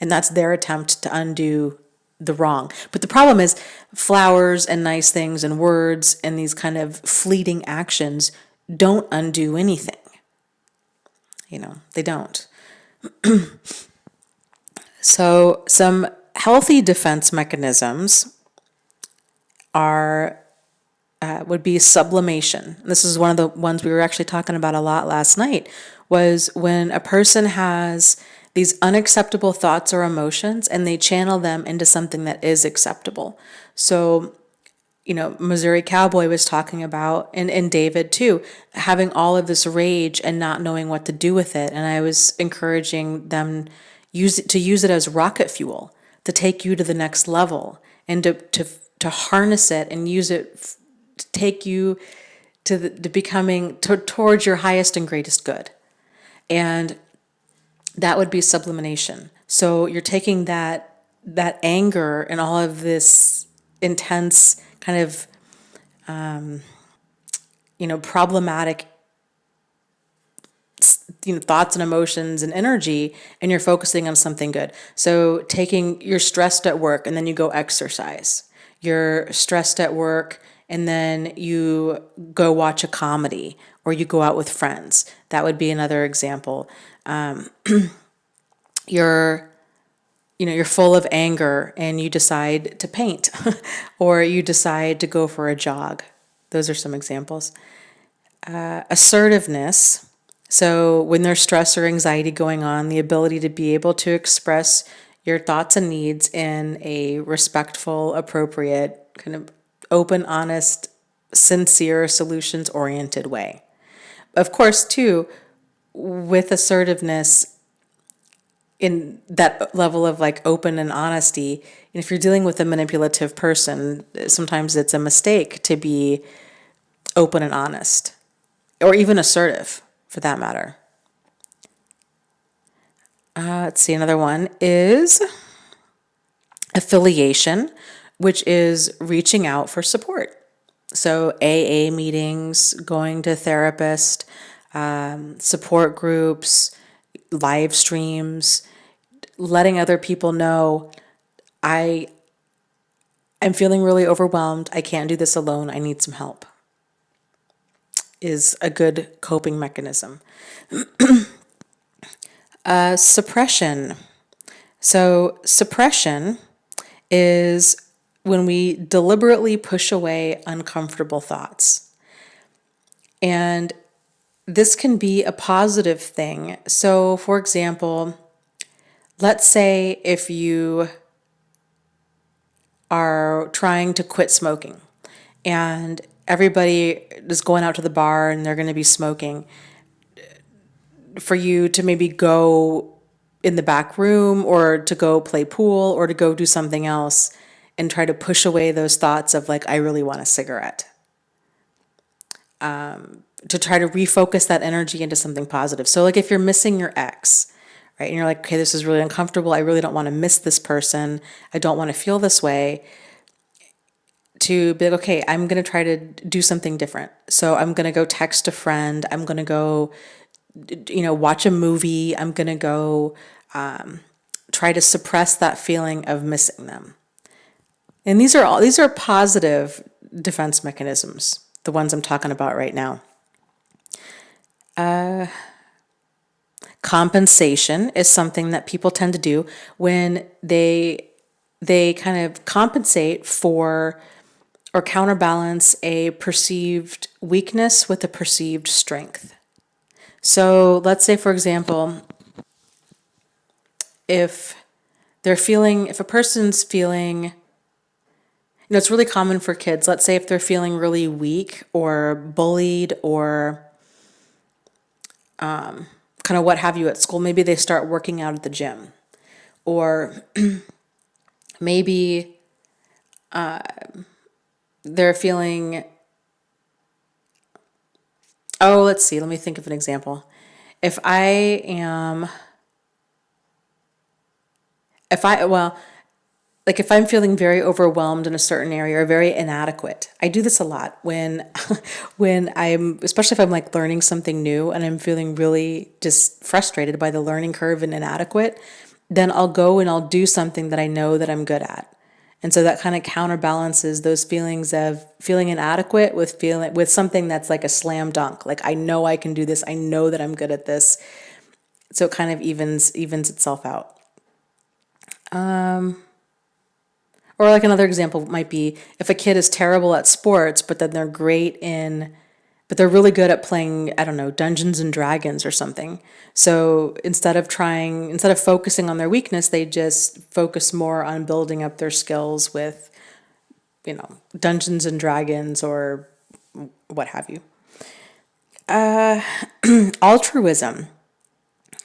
And that's their attempt to undo the wrong. But the problem is flowers and nice things and words and these kind of fleeting actions don't undo anything. They don't. So some healthy defense mechanisms would be sublimation. This is one of the ones we were actually talking about a lot last night, was when a person has these unacceptable thoughts or emotions and they channel them into something that is acceptable. So, Missouri Cowboy was talking about, and David too, having all of this rage and not knowing what to do with it. And I was encouraging them to use it as rocket fuel to take you to the next level and to harness it and use it to take you to becoming towards your highest and greatest good. And that would be sublimation. So you're taking that anger and all of this intense kind of problematic thoughts and emotions and energy, and you're focusing on something good. So you're stressed at work and then you go exercise. You're stressed at work and then you go watch a comedy or you go out with friends. That would be another example. You're full of anger and you decide to paint or you decide to go for a jog. Those are some examples. Assertiveness. So when there's stress or anxiety going on, the ability to be able to express your thoughts and needs in a respectful, appropriate, kind of open, honest, sincere, solutions-oriented way. Of course, too, with assertiveness, in that level of like open and honesty, and if you're dealing with a manipulative person, sometimes it's a mistake to be open and honest, or even assertive for that matter. Let's see, another one is affiliation, which is reaching out for support. So AA meetings, going to therapist, support groups, live streams, letting other people know, I'm feeling really overwhelmed. I can't do this alone. I need some help, is a good coping mechanism. Suppression. So suppression is when we deliberately push away uncomfortable thoughts. And this can be a positive thing. So, for example, let's say if you are trying to quit smoking and everybody is going out to the bar and they're going to be smoking, for you to maybe go in the back room or to go play pool or to go do something else and try to push away those thoughts of like, I really want a cigarette. To try to refocus that energy into something positive. So like if you're missing your ex, right, and you're like, okay, this is really uncomfortable. I really don't want to miss this person. I don't want to feel this way. To be like, okay, I'm going to try to do something different. So I'm going to go text a friend. I'm going to go, watch a movie. I'm going to go try to suppress that feeling of missing them. And these are positive defense mechanisms, the ones I'm talking about right now. Compensation is something that people tend to do when they kind of compensate for or counterbalance a perceived weakness with a perceived strength. So let's say, for example, if a person's feeling, it's really common for kids, let's say if they're feeling really weak or bullied or kind of what have you at school, maybe they start working out at the gym. Or maybe they're feeling, let's see, let me think of an example. like if I'm feeling very overwhelmed in a certain area or very inadequate, I do this a lot when when I'm, especially if I'm like learning something new and I'm feeling really just frustrated by the learning curve and inadequate, then I'll go and I'll do something that I know that I'm good at. And so that kind of counterbalances those feelings of feeling inadequate with something that's like a slam dunk. Like I know I can do this. I know that I'm good at this. So it kind of evens itself out. Or like another example might be if a kid is terrible at sports, but then but they're really good at playing, I don't know, Dungeons and Dragons or something. So instead of focusing on their weakness, they just focus more on building up their skills with, Dungeons and Dragons or what have you. Altruism.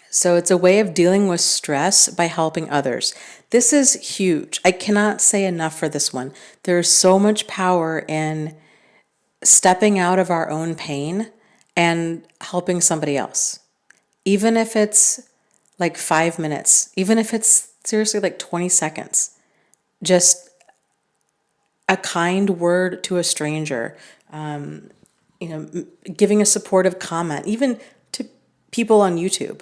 So it's a way of dealing with stress by helping others. This is huge. I cannot say enough for this one. There's so much power in stepping out of our own pain and helping somebody else. Even if it's like 5 minutes, even if it's seriously like 20 seconds, just a kind word to a stranger, giving a supportive comment, even to people on YouTube.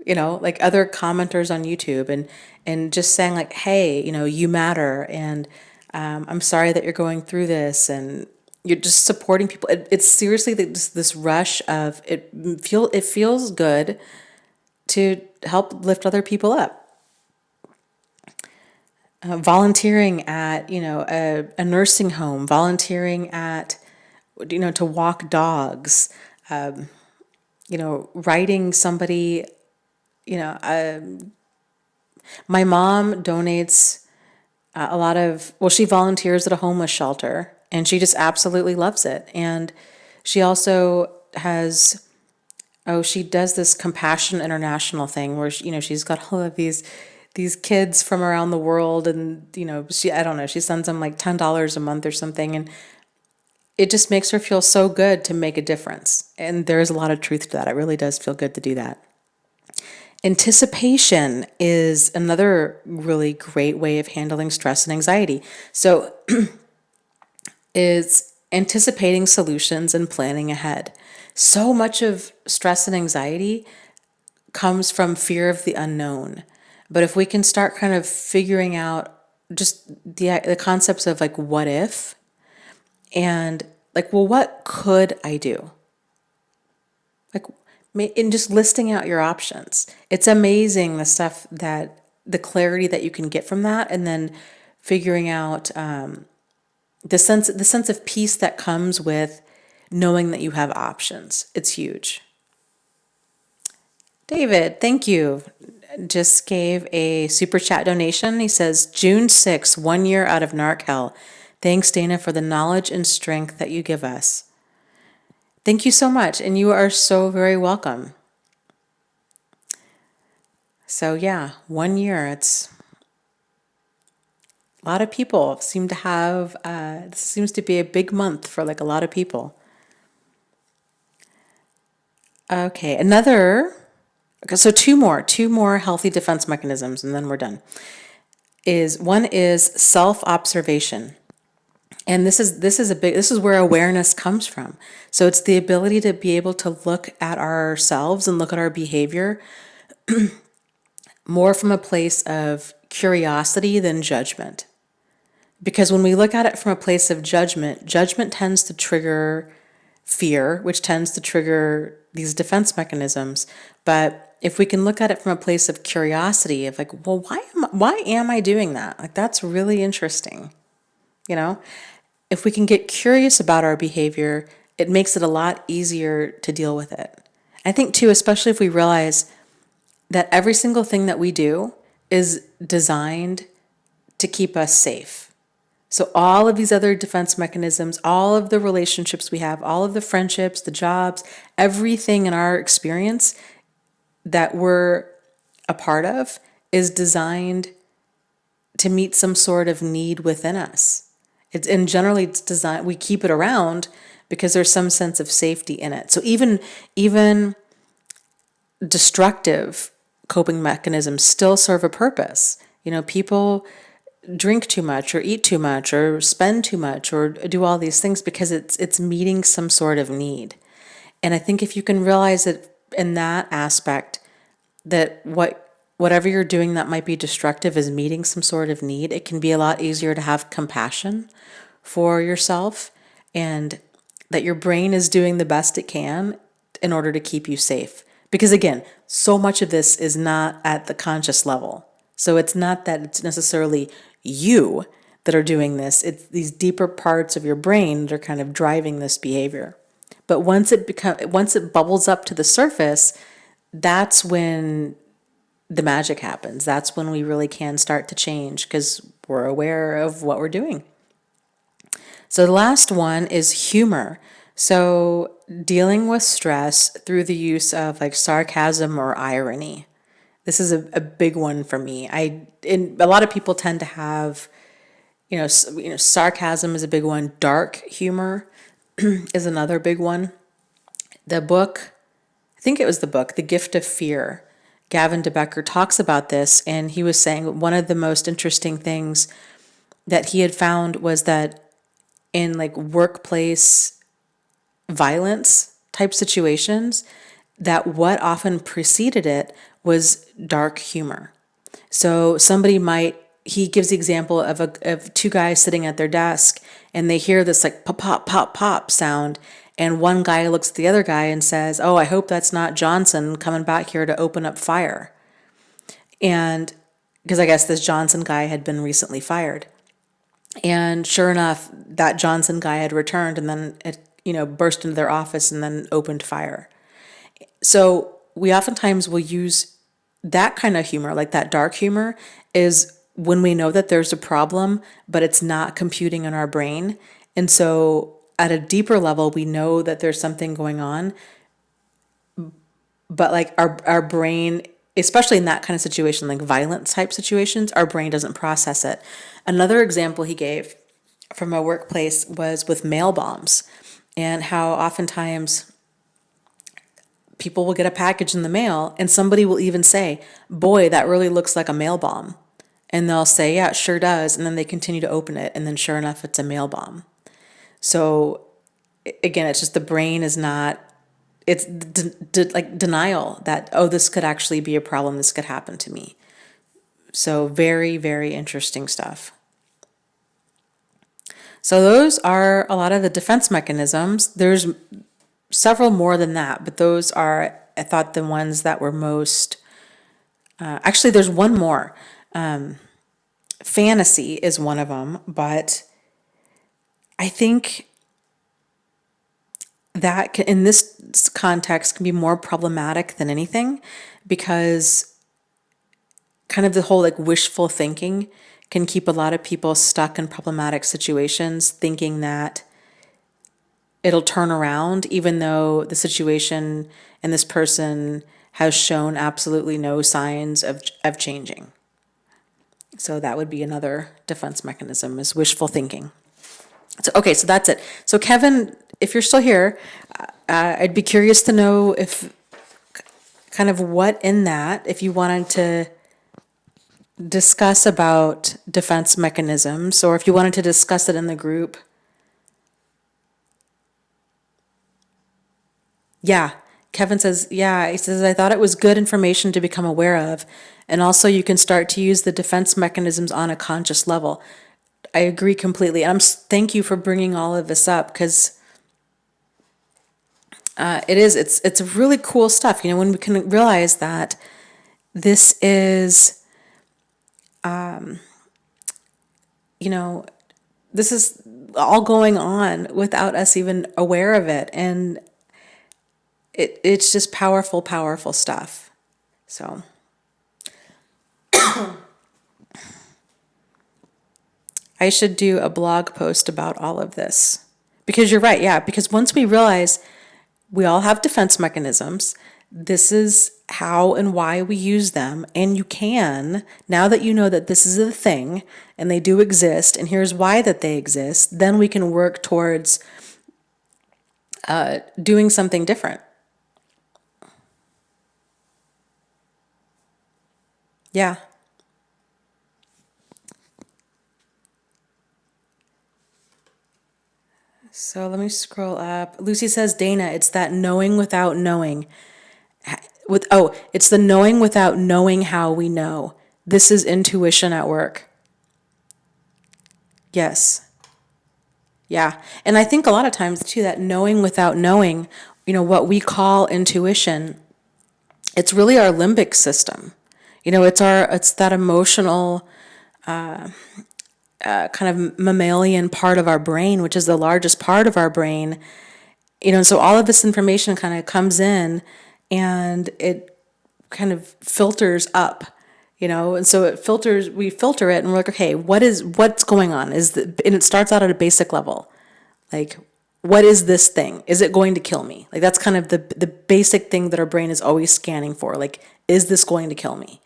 Like other commenters on YouTube and just saying like, hey, you matter. And I'm sorry that you're going through this. And you're just supporting people. It's seriously this rush of it feels good to help lift other people up. Volunteering at, a nursing home, volunteering at, to walk dogs, writing somebody. My mom donates she volunteers at a homeless shelter and she just absolutely loves it. And she also she does this Compassion International thing where, she's got all of these kids from around the world and, I don't know, she sends them like $10 a month or something. And it just makes her feel so good to make a difference. And there is a lot of truth to that. It really does feel good to do that. Anticipation is another really great way of handling stress and anxiety. So is anticipating solutions and planning ahead. So much of stress and anxiety comes from fear of the unknown. But if we can start kind of figuring out just the concepts of like what if and like, well, what could I do? Like, in just listing out your options. It's amazing the clarity that you can get from that, and then figuring out the sense of peace that comes with knowing that you have options. It's huge. David, thank you. Just gave a super chat donation. He says, June 6th, 1 year out of narc hell. Thanks, Dana, for the knowledge and strength that you give us. Thank you so much, and you are so very welcome. So yeah, 1 year, it's a lot of people seem to have, this seems to be a big month for like a lot of people. Okay, so two more healthy defense mechanisms, and then we're done. One is self-observation. And this is where awareness comes from. So it's the ability to be able to look at ourselves and look at our behavior more from a place of curiosity than judgment. Because when we look at it from a place of judgment tends to trigger fear, which tends to trigger these defense mechanisms. But if we can look at it from a place of curiosity, of like, well, why am I doing that? Like, that's really interesting. If we can get curious about our behavior, it makes it a lot easier to deal with it. I think too, especially if we realize that every single thing that we do is designed to keep us safe. So all of these other defense mechanisms, all of the relationships we have, all of the friendships, the jobs, everything in our experience that we're a part of is designed to meet some sort of need within us. Generally it's designed, we keep it around because there's some sense of safety in it. So even destructive coping mechanisms still serve a purpose. People drink too much or eat too much or spend too much or do all these things because it's meeting some sort of need. And I think if you can realize it in that aspect, that whatever you're doing that might be destructive is meeting some sort of need, it can be a lot easier to have compassion for yourself, and that your brain is doing the best it can in order to keep you safe. Because again, so much of this is not at the conscious level. So it's not that it's necessarily you that are doing this. It's these deeper parts of your brain that are kind of driving this behavior. But once it bubbles up to the surface, that's when the magic happens. That's when we really can start to change because we're aware of what we're doing. So the last one is humor. So dealing with stress through the use of like sarcasm or irony. This is a big one for me. A lot of people tend to have, sarcasm is a big one. Dark humor is another big one. The book, I think it was the book, The Gift of Fear. Gavin DeBecker talks about this, and he was saying one of the most interesting things that he had found was that in like workplace violence type situations, that what often preceded it was dark humor. So he gives the example of two guys sitting at their desk, and they hear this like pop, pop, pop, pop sound. And one guy looks at the other guy and says, "Oh, I hope that's not Johnson coming back here to open up fire." And because I guess this Johnson guy had been recently fired. And sure enough, that Johnson guy had returned and then it, burst into their office and then opened fire. So we oftentimes will use that kind of humor, like that dark humor, is when we know that there's a problem, but it's not computing in our brain. And so at a deeper level, we know that there's something going on, but like our brain, especially in that kind of situation, like violent type situations, our brain doesn't process it. Another example he gave from a workplace was with mail bombs, and how oftentimes people will get a package in the mail and somebody will even say, "Boy, that really looks like a mail bomb." And they'll say, "Yeah, it sure does." And then they continue to open it, and then sure enough, it's a mail bomb. So again, it's just the brain is not, it's like denial that, oh, this could actually be a problem. This could happen to me. So very, very interesting stuff. So those are a lot of the defense mechanisms. There's several more than that, but those are, I thought, the ones that were most, actually there's one more. Fantasy is one of them, but I think that in this context can be more problematic than anything, because kind of the whole like wishful thinking can keep a lot of people stuck in problematic situations, thinking that it'll turn around, even though the situation and this person has shown absolutely no signs of changing. So that would be another defense mechanism, is wishful thinking. So, okay, so that's it. So Kevin, if you're still here, I'd be curious to know if kind of what in that, if you wanted to discuss about defense mechanisms, or if you wanted to discuss it in the group. Yeah, Kevin says, yeah, he says, I thought it was good information to become aware of. And also you can start to use the defense mechanisms on a conscious level. I agree completely. And thank you for bringing all of this up, because it's really cool stuff. When we can realize that this is, this is all going on without us even aware of it. And it's just powerful, powerful stuff. So I should do a blog post about all of this, because you're right. Yeah. Because once we realize we all have defense mechanisms, this is how and why we use them. And you can, now that you know that this is a thing and they do exist, and here's why that they exist, then we can work towards doing something different. Yeah. So let me scroll up. Lucy says, Dana, it's that knowing without knowing. It's the knowing without knowing how we know. This is intuition at work. Yes. Yeah. And I think a lot of times too, that knowing without knowing, what we call intuition, it's really our limbic system. It's that emotional, kind of mammalian part of our brain, which is the largest part of our brain. So all of this information kind of comes in and it kind of filters up, and so we filter it and we're like, okay, what's going on? And it starts out at a basic level. Like, what is this thing? Is it going to kill me? Like, that's kind of the basic thing that our brain is always scanning for. Like, is this going to kill me?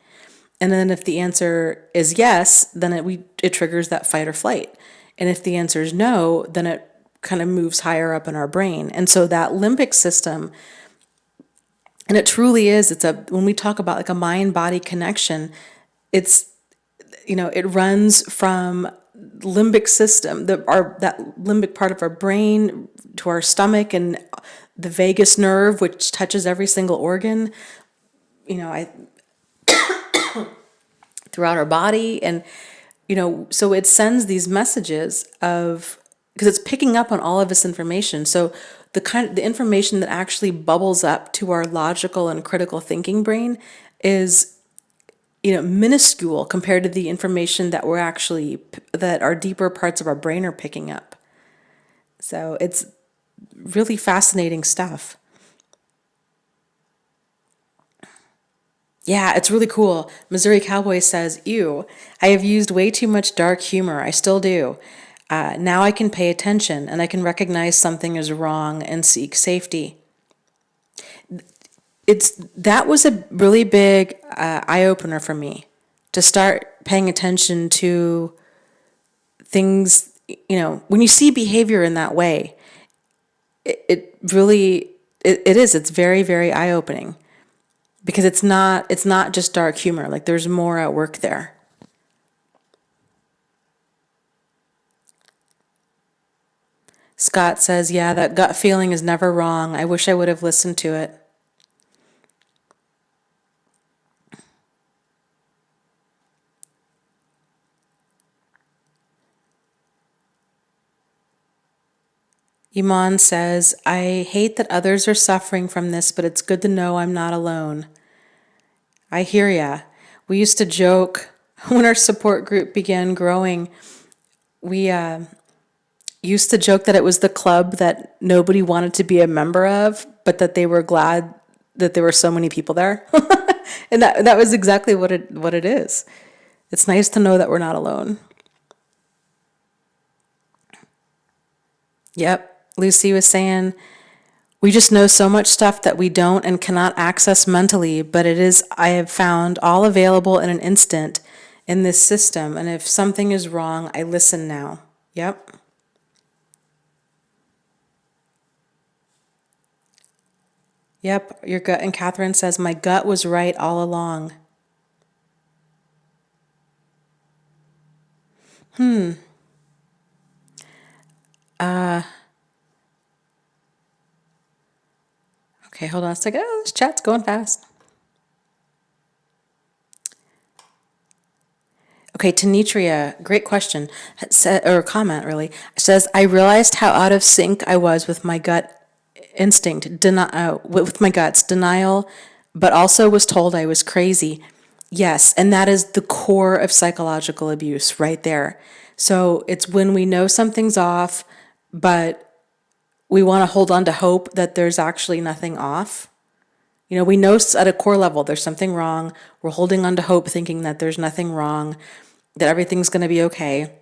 And then if the answer is yes, then it triggers that fight or flight. And if the answer is no, then it kind of moves higher up in our brain. And so that limbic system, and it truly is, when we talk about like a mind-body connection, it runs from limbic system, that limbic part of our brain to our stomach and the vagus nerve, which touches every single organ, throughout our body. And, so it sends these messages because it's picking up on all of this information. So the information that actually bubbles up to our logical and critical thinking brain is, minuscule compared to the information that that our deeper parts of our brain are picking up. So it's really fascinating stuff. Yeah, it's really cool. Missouri Cowboy says, ew, I have used way too much dark humor. I still do. Now I can pay attention and I can recognize something is wrong and seek safety. That was a really big eye-opener for me, to start paying attention to things, when you see behavior in that way, it really, it's very, very eye-opening, because it's not just dark humor. Like, there's more at work there. Scott says, yeah, that gut feeling is never wrong. I wish I would have listened to it. Iman says, I hate that others are suffering from this, but it's good to know I'm not alone. I hear ya. We used to joke when our support group began growing. We used to joke that it was the club that nobody wanted to be a member of, but that they were glad that there were so many people there. And that was exactly what it is. It's nice to know that we're not alone. Yep. Lucy was saying, we just know so much stuff that we don't and cannot access mentally, but I have found all available in an instant in this system. And if something is wrong, I listen now. Yep. Yep, your gut. And Catherine says, my gut was right all along. Okay, hold on a second. Oh, this chat's going fast. Okay, Tanitria, great question, or comment really, says, I realized how out of sync I was with my gut instinct, with my guts, denial, but also was told I was crazy. Yes, and that is the core of psychological abuse right there. So it's when we know something's off, but we want to hold on to hope that there's actually nothing off. We know at a core level there's something wrong. We're holding on to hope, thinking that there's nothing wrong, that everything's going to be okay.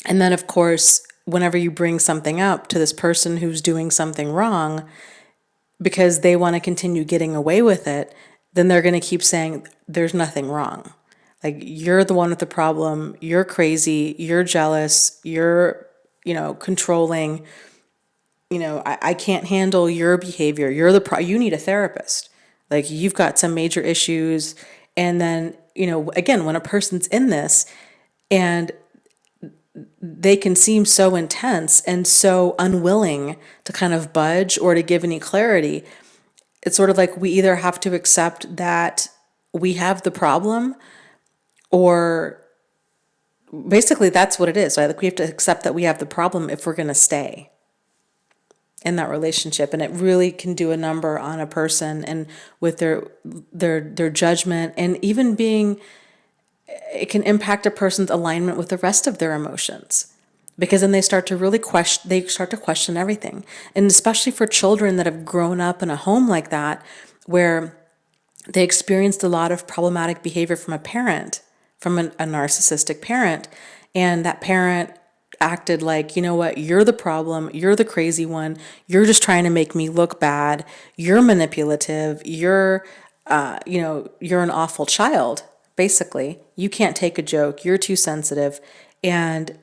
And then, of course, whenever you bring something up to this person who's doing something wrong, because they want to continue getting away with it, then they're going to keep saying there's nothing wrong. Like, you're the one with the problem. You're crazy. You're jealous. You're, controlling. I can't handle your behavior. You need a therapist. Like, you've got some major issues. And then, again, when a person's in this and they can seem so intense and so unwilling to kind of budge or to give any clarity. It's sort of like we either have to accept that we have the problem, or basically that's what it is, right? Like we have to accept that we have the problem if we're going to stay in that relationship. And it really can do a number on a person and with their judgment, and even it can impact a person's alignment with the rest of their emotions, because then they start to really question everything. And especially for children that have grown up in a home like that, where they experienced a lot of problematic behavior from a parent, from a narcissistic parent, and that parent acted like, you know what, you're the problem, you're the crazy one, you're just trying to make me look bad, you're manipulative, you're you're an awful child. Basically, you can't take a joke, you're too sensitive. And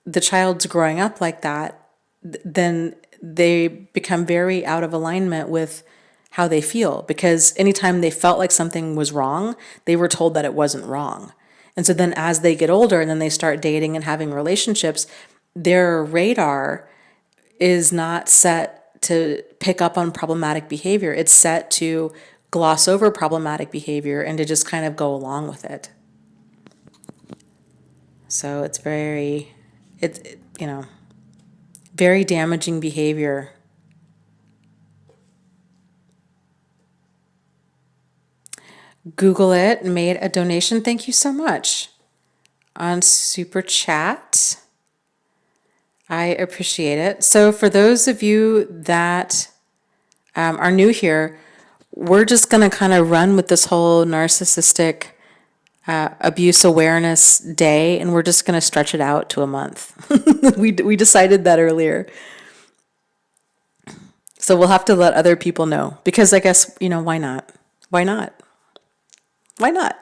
the child's growing up like that, then they become very out of alignment with how they feel, because anytime they felt like something was wrong, they were told that it wasn't wrong. And so then as they get older and then they start dating and having relationships, their radar is not set to pick up on problematic behavior. It's set to gloss over problematic behavior and to just kind of go along with it. So it's very damaging behavior. Google it, made a donation. Thank you so much on Super Chat. I appreciate it. So for those of you that are new here, we're just going to kind of run with this whole narcissistic abuse awareness day, and we're just going to stretch it out to a month. We decided that earlier. So we'll have to let other people know, because I guess, why not? Why not? Why not?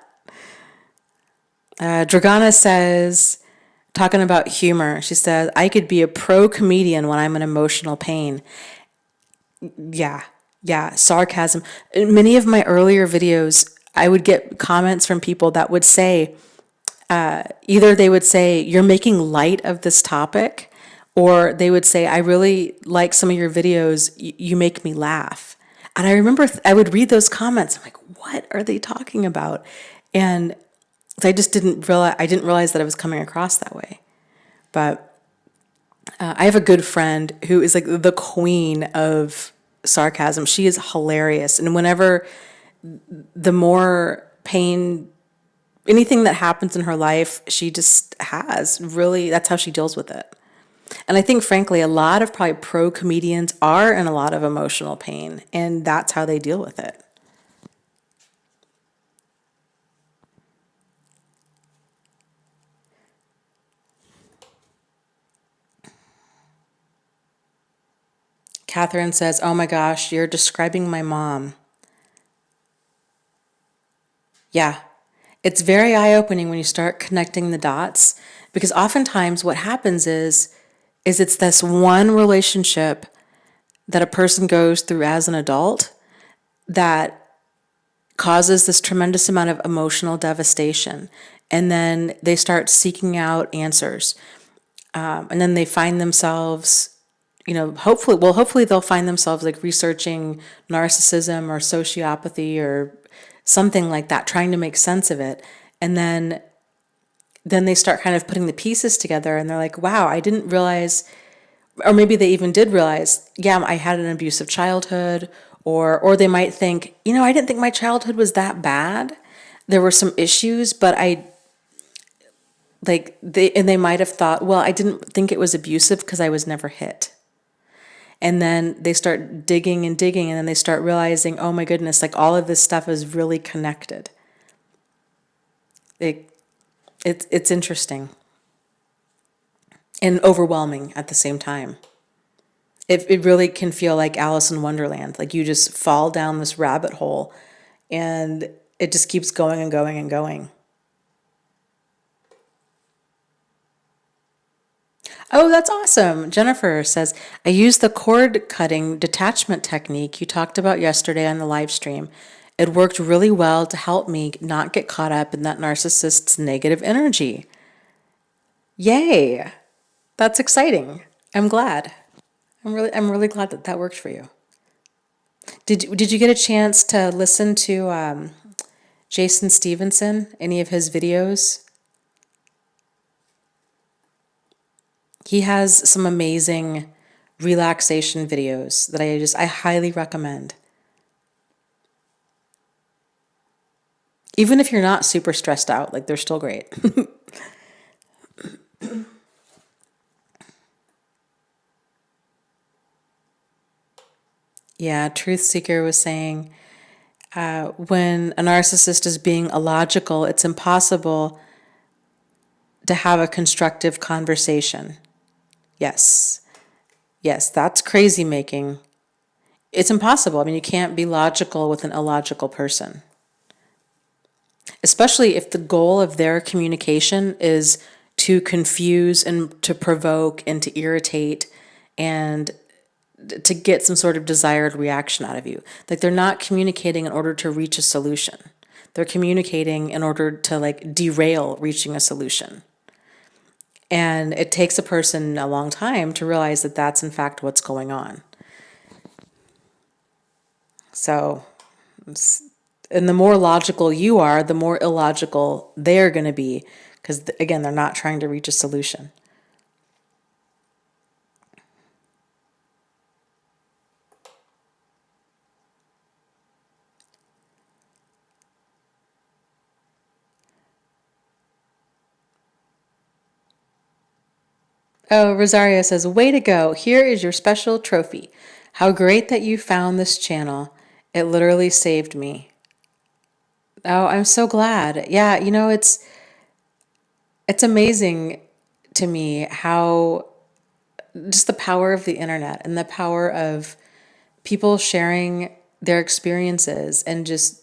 Dragana says, talking about humor, she says, I could be a pro comedian when I'm in emotional pain. Yeah, sarcasm. In many of my earlier videos, I would get comments from people that would say, either they would say, you're making light of this topic, or they would say, I really like some of your videos, you make me laugh. And I remember I would read those comments. I'm like, what are they talking about? And I just didn't realize that I was coming across that way. But I have a good friend who is like the queen of sarcasm. She is hilarious. And whenever the more pain, anything that happens in her life, she just has really, that's how she deals with it. And I think, frankly, a lot of probably pro comedians are in a lot of emotional pain, and that's how they deal with it. Catherine says, oh my gosh, you're describing my mom. Yeah, it's very eye-opening when you start connecting the dots, because oftentimes what happens is it's this one relationship that a person goes through as an adult that causes this tremendous amount of emotional devastation. And then they start seeking out answers. And then they find themselves, hopefully they'll find themselves like researching narcissism or sociopathy or something like that, trying to make sense of it. And then they start kind of putting the pieces together, and they're like, wow, I didn't realize, or maybe they even did realize, yeah, I had an abusive childhood, or they might think, I didn't think my childhood was that bad. There were some issues, but they might have thought, well, I didn't think it was abusive because I was never hit. And then they start digging and digging, and then they start realizing, oh my goodness, like all of this stuff is really connected. It's interesting and overwhelming at the same time. It really can feel like Alice in Wonderland. Like you just fall down this rabbit hole and it just keeps going and going and going. Oh, that's awesome. Jennifer says, I used the cord cutting detachment technique you talked about yesterday on the live stream. It worked really well to help me not get caught up in that narcissist's negative energy. Yay. That's exciting. I'm glad. I'm really glad that that worked for you. Did you get a chance to listen to Jason Stevenson, any of his videos? He has some amazing relaxation videos that I highly recommend. Even if you're not super stressed out, like they're still great. Yeah, Truth Seeker was saying when a narcissist is being illogical, it's impossible to have a constructive conversation. Yes. Yes, that's crazy making. It's impossible. I mean, you can't be logical with an illogical person. Especially if the goal of their communication is to confuse and to provoke and to irritate and to get some sort of desired reaction out of you. Like they're not communicating in order to reach a solution. They're communicating in order to like derail reaching a solution. And it takes a person a long time to realize that that's in fact what's going on. So, and the more logical you are, the more illogical they're going to be. Because again, they're not trying to reach a solution. Oh, Rosario says, way to go. Here is your special trophy. How great that you found this channel. It literally saved me. Oh, I'm so glad. Yeah, it's amazing to me how just the power of the internet and the power of people sharing their experiences and just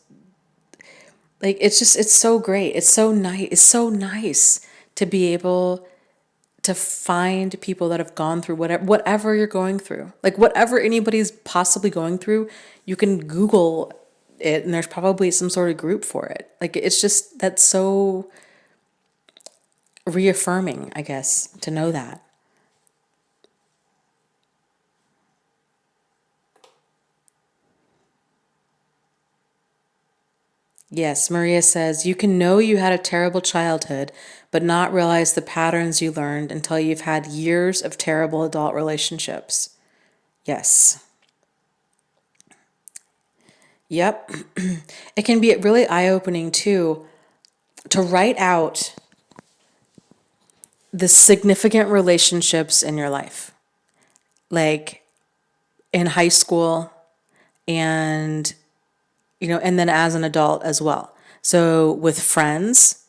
like it's so great. It's so nice. It's so nice to be able to find people that have gone through whatever you're going through. Like whatever anybody's possibly going through, you can Google it and there's probably some sort of group for it. Like it's just that's so reaffirming, I guess, to know that. Yes, Maria says, you can know you had a terrible childhood, but not realize the patterns you learned until you've had years of terrible adult relationships. Yes. Yep. It can be really eye-opening too to write out the significant relationships in your life. Like in high school and and then as an adult as well. So with friends,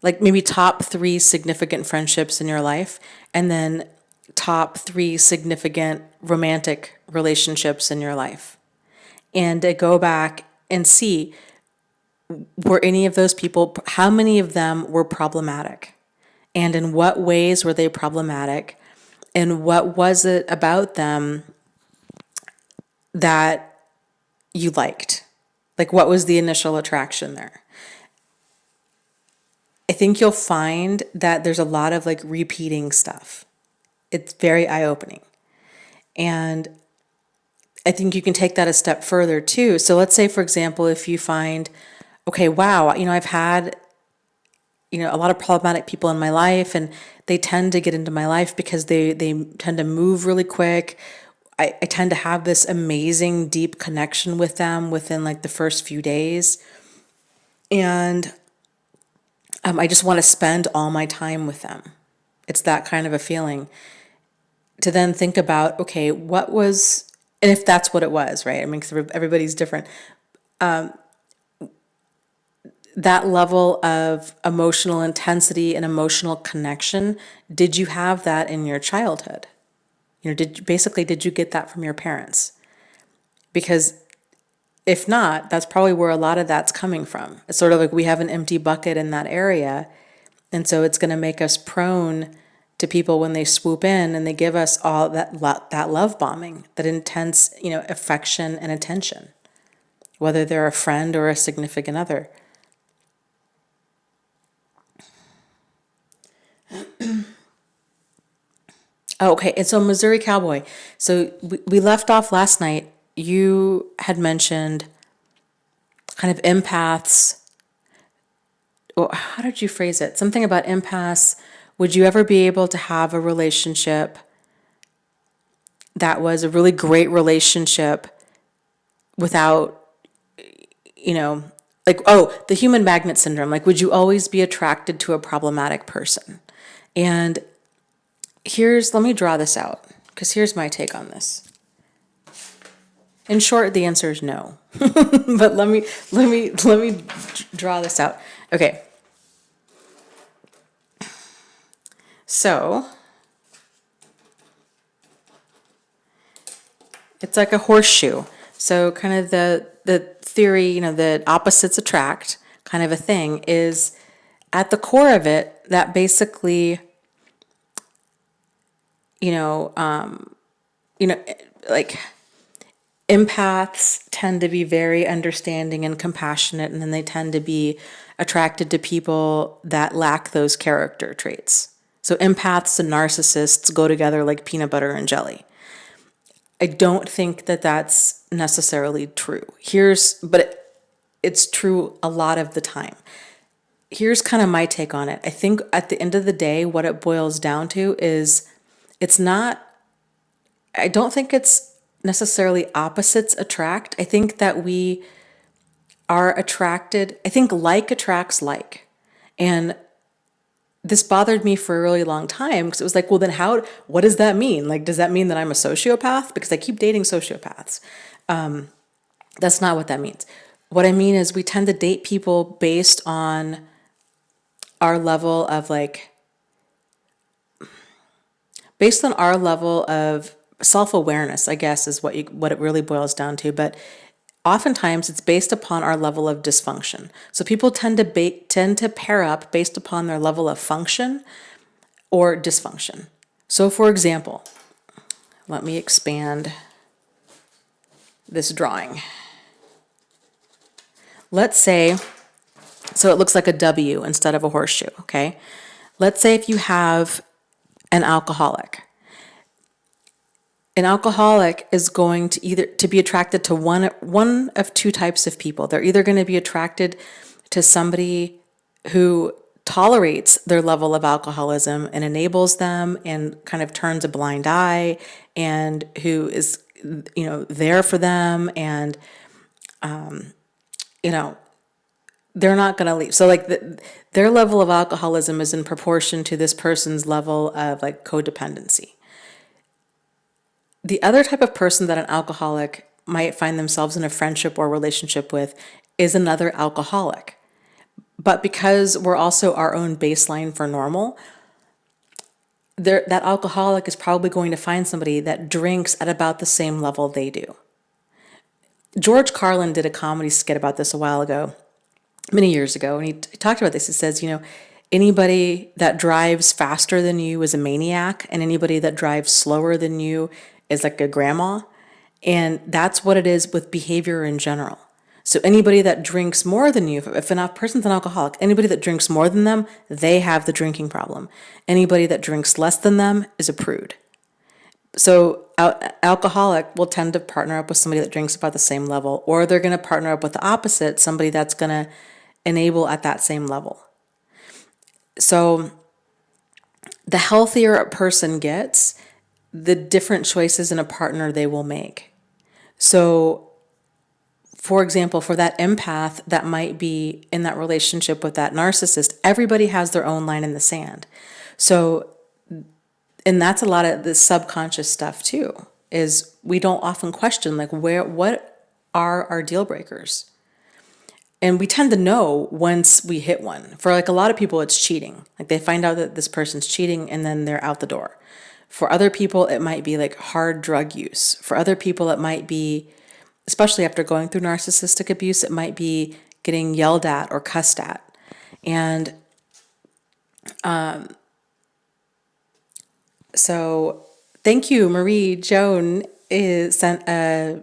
like maybe top 3 significant friendships in your life, and then top 3 significant romantic relationships in your life. And to go back and see, were any of those people, how many of them were problematic? And in what ways were they problematic? And what was it about them that you liked? Like, what was the initial attraction there? I think you'll find that there's a lot of like repeating stuff. It's very eye-opening. And I think you can take that a step further too. So let's say, for example, if you find, okay, wow, I've had, a lot of problematic people in my life and they tend to get into my life because they tend to move really quick. I tend to have this amazing deep connection with them within like the first few days. And I just want to spend all my time with them. It's that kind of a feeling. To then think about, okay, what was, and if that's what it was, right? I mean, because everybody's different. That level of emotional intensity and emotional connection, did you have that in your childhood? Did you get that from your parents? Because if not, that's probably where a lot of that's coming from. It's sort of like we have an empty bucket in that area. And so it's going to make us prone to people when they swoop in and they give us all that love bombing, that intense, affection and attention, whether they're a friend or a significant other. Oh, okay. And so Missouri Cowboy. So we left off last night. You had mentioned kind of empaths. Or how did you phrase it? Something about empaths. Would you ever be able to have a relationship that was a really great relationship without, you know, like, oh, the human magnet syndrome. Like, would you always be attracted to a problematic person? And let me draw this out, because here's my take on this. In short, the answer is no. But let me draw this out. Okay. So it's like a horseshoe. So kind of the theory, the opposites attract kind of a thing is at the core of it that basically, like empaths tend to be very understanding and compassionate, and then they tend to be attracted to people that lack those character traits. So empaths and narcissists go together like peanut butter and jelly. I don't think that that's necessarily true. But it's true a lot of the time. Here's kind of my take on it. I think at the end of the day, what it boils down to is I don't think it's necessarily opposites attract. I think that we are attracted. I think like attracts like. And this bothered me for a really long time because it was like, well, then what does that mean? Like, does that mean that I'm a sociopath? Because I keep dating sociopaths. That's not what that means. What I mean is we tend to date people based on our level of self-awareness, I guess, is what it really boils down to. But oftentimes it's based upon our level of dysfunction. So people tend to pair up based upon their level of function or dysfunction. So for example, let me expand this drawing. Let's say, so it looks like a W instead of a horseshoe, okay? Let's say if you have an alcoholic. An alcoholic is going to be attracted to one of two types of people. They're either going to be attracted to somebody who tolerates their level of alcoholism and enables them and kind of turns a blind eye, and who is, there for them, and, they're not going to leave. So like their level of alcoholism is in proportion to this person's level of like codependency. The other type of person that an alcoholic might find themselves in a friendship or relationship with is another alcoholic. But because we're also our own baseline for normal, that alcoholic is probably going to find somebody that drinks at about the same level they do. George Carlin did a comedy skit about this a while ago, many years ago, and he talked about this. He says, anybody that drives faster than you is a maniac, and anybody that drives slower than you is like a grandma. And that's what it is with behavior in general. So anybody that drinks more than you, if a person's an alcoholic, anybody that drinks more than them, they have the drinking problem. Anybody that drinks less than them is a prude. So alcoholic will tend to partner up with somebody that drinks about the same level, or they're going to partner up with the opposite, somebody that's going to enable at that same level. So the healthier a person gets, the different choices in a partner they will make. So, for example, for that empath that might be in that relationship with that narcissist, everybody has their own line in the sand. So, and that's a lot of the subconscious stuff too, is we don't often question like what are our deal breakers? And we tend to know once we hit one. For like a lot of people, it's cheating. Like they find out that this person's cheating and then they're out the door. For other people, it might be like hard drug use. For other people, it might be, especially after going through narcissistic abuse, it might be getting yelled at or cussed at. And so thank you, Marie Joan sent a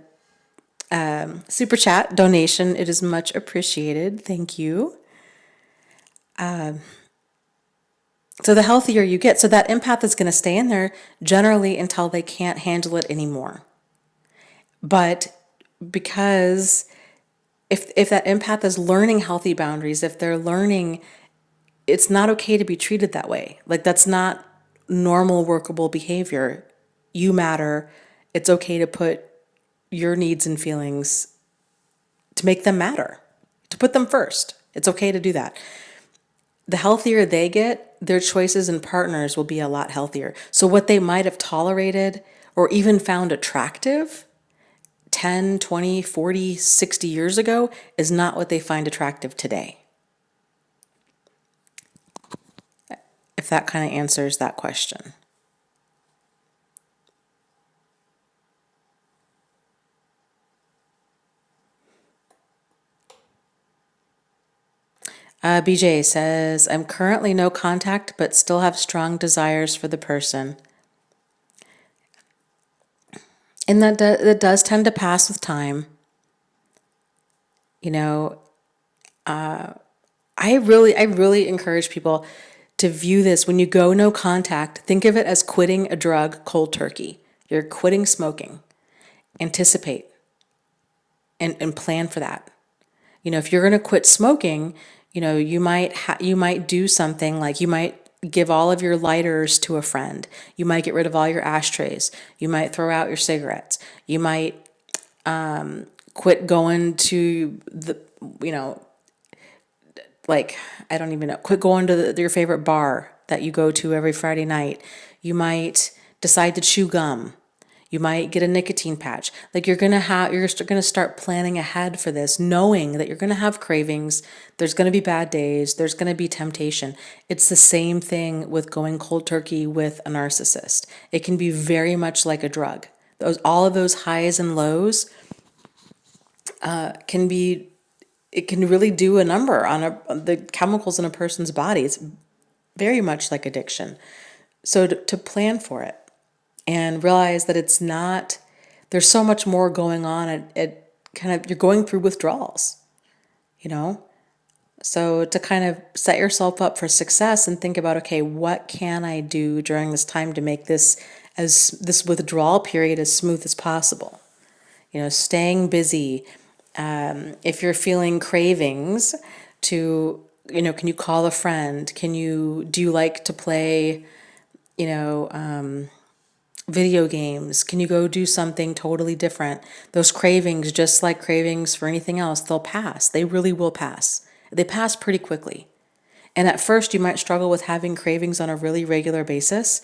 super chat donation. It is much appreciated. Thank you. So the healthier you get, so that empath is going to stay in there generally until they can't handle it anymore. But because if that empath is learning healthy boundaries, if they're learning it's not okay to be treated that way. Like that's not normal workable behavior. You matter. It's okay to put your needs and feelings to make them matter, to put them first. It's okay to do that. The healthier they get, their choices and partners will be a lot healthier. So what they might have tolerated or even found attractive 10, 20, 40, 60 years ago is not what they find attractive today. If that kind of answers that question. BJ says, I'm currently no contact, but still have strong desires for the person. And that does tend to pass with time. You know, I really encourage people to view this when you go no contact. Think of it as quitting a drug cold turkey. You're quitting smoking. Anticipate and plan for that. You know, if you're going to quit smoking, you know, you might do something like you might give all of your lighters to a friend. You might get rid of all your ashtrays. You might throw out your cigarettes. You might quit going to the, you know, like, I don't even know, quit going to your favorite bar that you go to every Friday night. You might decide to chew gum. You might get a nicotine patch. Like you're going to start planning ahead for this, knowing that you're going to have cravings. There's going to be bad days. There's going to be temptation. It's the same thing with going cold turkey with a narcissist. It can be very much like a drug. All of those highs and lows it can really do a number on the chemicals in a person's body. It's very much like addiction. So to plan for it and realize that it's not, there's so much more going on. It kind of, you're going through withdrawals, you know? So to kind of set yourself up for success and think about, okay, what can I do during this time to make this withdrawal period as smooth as possible? You know, staying busy. If you're feeling cravings to, you know, can you call a friend? Do you like to play, you know, video games? Can you go do something totally different? Those cravings, just like cravings for anything else, they'll pass. They really will pass. They pass pretty quickly. And at first you might struggle with having cravings on a really regular basis.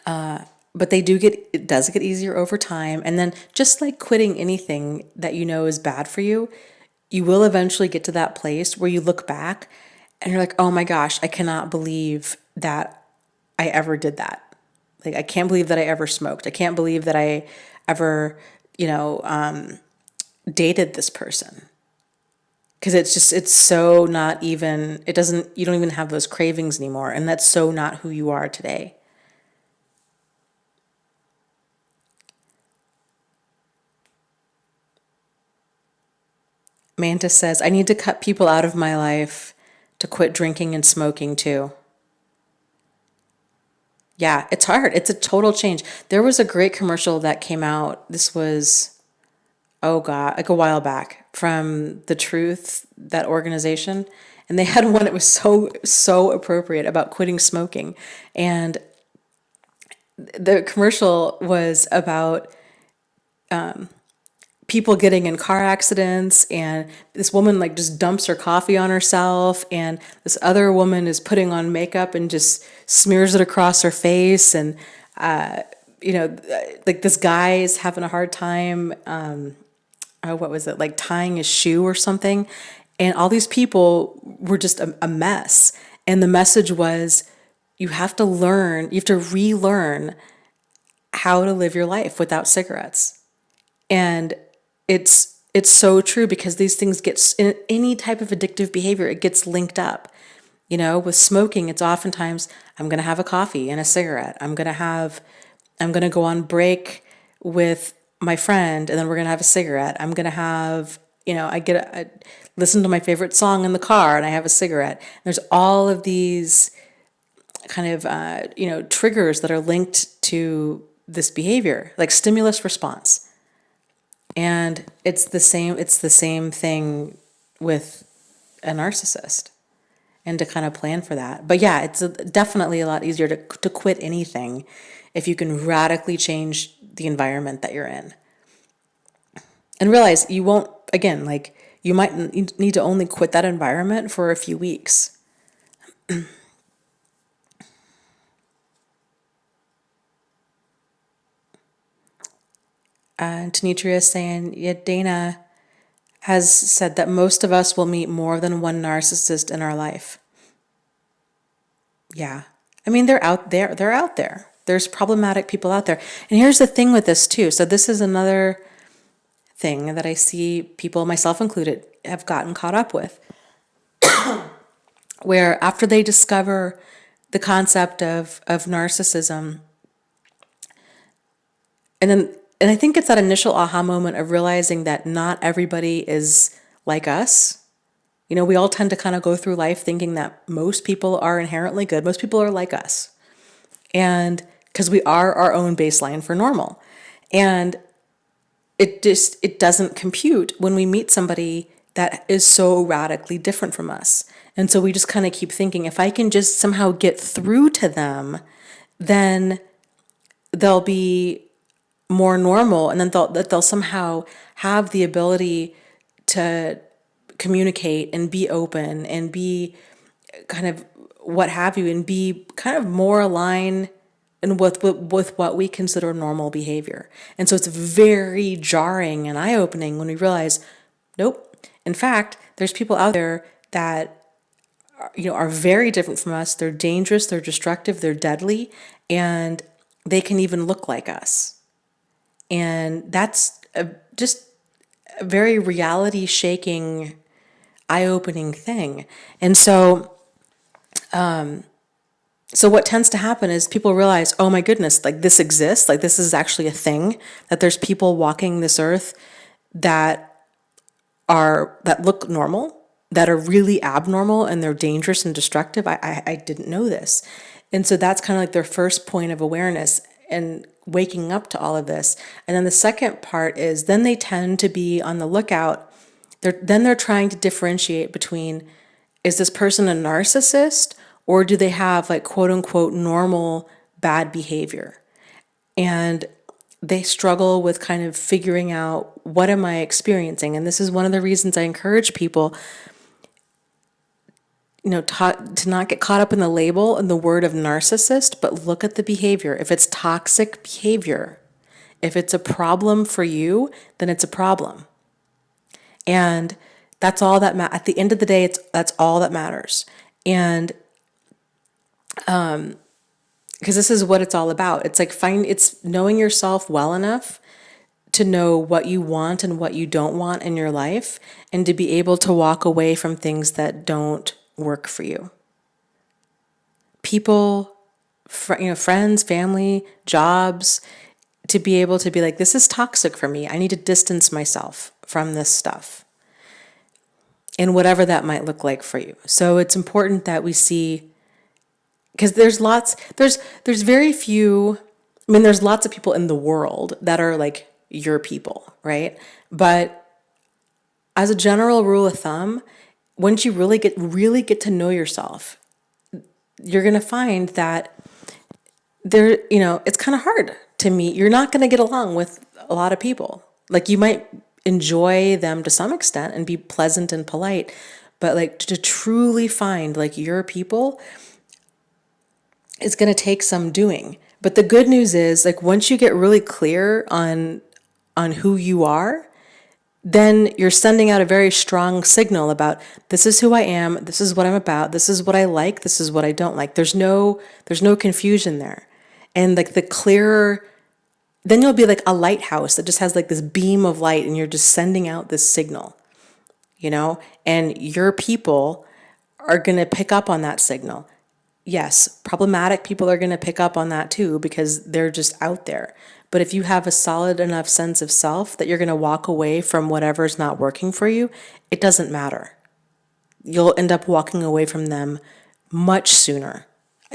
But it does get easier over time. And then just like quitting anything that you know is bad for you, you will eventually get to that place where you look back and you're like, oh my gosh, I cannot believe that I ever did that. Like, I can't believe that I ever smoked. I can't believe that I ever, you know, dated this person. Because it's so not even, you don't even have those cravings anymore. And that's so not who you are today. Mantis says, I need to cut people out of my life to quit drinking and smoking too. Yeah, it's hard. It's a total change. There was a great commercial that came out. This was, oh God, like a while back from The Truth, that organization. And they had one that was so appropriate about quitting smoking. And the commercial was about people getting in car accidents, and this woman like just dumps her coffee on herself, and this other woman is putting on makeup and just smears it across her face, and you know, like this guy is having a hard time what was it, like tying his shoe or something, and all these people were just a mess. And the message was, you have to relearn how to live your life without cigarettes. And it's so true, because these things in any type of addictive behavior, it gets linked up. You know, with smoking, it's oftentimes, I'm going to have a coffee and a cigarette. I'm going to go on break with my friend, and then we're going to have a cigarette. I'm going to have, you know, I listen to my favorite song in the car and I have a cigarette. There's all of these kind of, triggers that are linked to this behavior, like stimulus response. And it's the same thing with a narcissist, and to kind of plan for that. But yeah, it's definitely a lot easier to quit anything if you can radically change the environment that you're in. And realize you won't, again, like you might need to only quit that environment for a few weeks. Tanitria is saying, yeah, Dana has said that most of us will meet more than one narcissist in our life. Yeah. I mean, they're out there. They're out there. There's problematic people out there. And here's the thing with this too. So this is another thing that I see people, myself included, have gotten caught up with. Where after they discover the concept of narcissism, and I think it's that initial aha moment of realizing that not everybody is like us. You know, we all tend to kind of go through life thinking that most people are inherently good. Most people are like us. And because we are our own baseline for normal. And it doesn't compute when we meet somebody that is so radically different from us. And so we just kind of keep thinking, if I can just somehow get through to them, then they'll be more normal, and then they'll somehow have the ability to communicate and be open and be kind of what have you, and be kind of more aligned and with what we consider normal behavior. And so it's very jarring and eye-opening when we realize, nope. In fact, there's people out there that are very different from us. They're dangerous, they're destructive, they're deadly, and they can even look like us. And that's just a very reality-shaking, eye-opening thing. And so what tends to happen is people realize, oh my goodness, like this exists, like this is actually a thing, that there's people walking this earth that look normal, that are really abnormal, and they're dangerous and destructive. I didn't know this. And so that's kind of like their first point of awareness and waking up to all of this. And then the second part is then they tend to be on the lookout. They're trying to differentiate between, is this person a narcissist, or do they have like quote unquote normal bad behavior? And they struggle with kind of figuring out, what am I experiencing? And this is one of the reasons I encourage people, to not get caught up in the label and the word of narcissist, but look at the behavior. If it's toxic behavior, if it's a problem for you, then it's a problem. And that's all that at the end of the day, that's all that matters. And because this is what it's all about. It's like it's knowing yourself well enough to know what you want and what you don't want in your life, and to be able to walk away from things that don't work for you. People, friends, family, jobs, to be able to be like, this is toxic for me. I need to distance myself from this stuff. And whatever that might look like for you. So it's important that we see, because there's very few, there's lots of people in the world that are like your people, right? But as a general rule of thumb, once you really get to know yourself, you're going to find that it's kind of hard to meet. You're not going to get along with a lot of people. Like, you might enjoy them to some extent and be pleasant and polite, but like to truly find like your people, it's going to take some doing. But the good news is, like, once you get really clear on who you are, then you're sending out a very strong signal about, this is who I am, this is what I'm about, this is what I like, this is what I don't like. There's no confusion there. And like the clearer, then you'll be like a lighthouse that just has like this beam of light, and you're just sending out this signal, and your people are going to pick up on that signal. Yes, problematic people are going to pick up on that too, because they're just out there. But if you have a solid enough sense of self that you're going to walk away from whatever's not working for you, it doesn't matter. You'll end up walking away from them much sooner.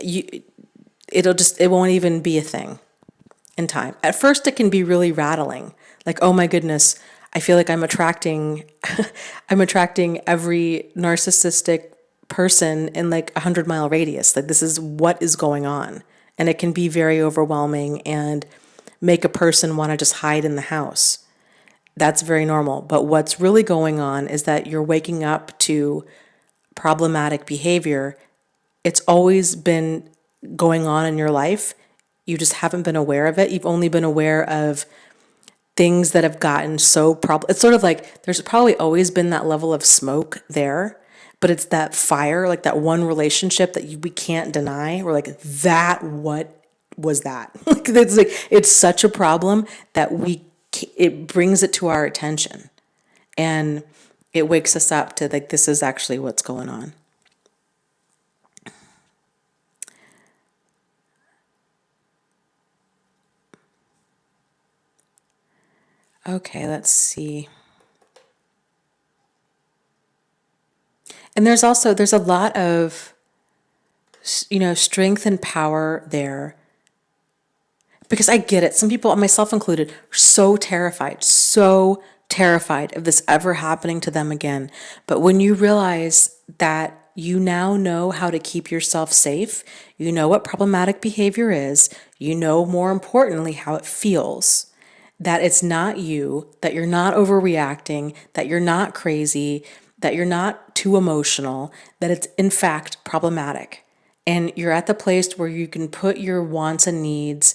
it won't even be a thing in time. At first it can be really rattling. Like, oh my goodness, I feel like I'm attracting I'm attracting every narcissistic person in like 100-mile radius. Like, this is what is going on. And it can be very overwhelming and make a person want to just hide in the house. That's very normal. But what's really going on is that you're waking up to problematic behavior. It's always been going on in your life. You just haven't been aware of it. You've only been aware of things that have gotten so it's sort of like there's probably always been that level of smoke there, but it's that fire, like that one relationship that we can't deny. We're like, that, what was that? Like, it's such a problem that it brings it to our attention, and it wakes us up to like, this is actually what's going on. Okay, let's see. And there's a lot of, strength and power there. Because I get it. Some people, myself included, are so terrified of this ever happening to them again. But when you realize that you now know how to keep yourself safe, you know what problematic behavior is, you know, more importantly, how it feels, that it's not you, that you're not overreacting, that you're not crazy, that you're not too emotional, that it's in fact problematic. And you're at the place where you can put your wants and needs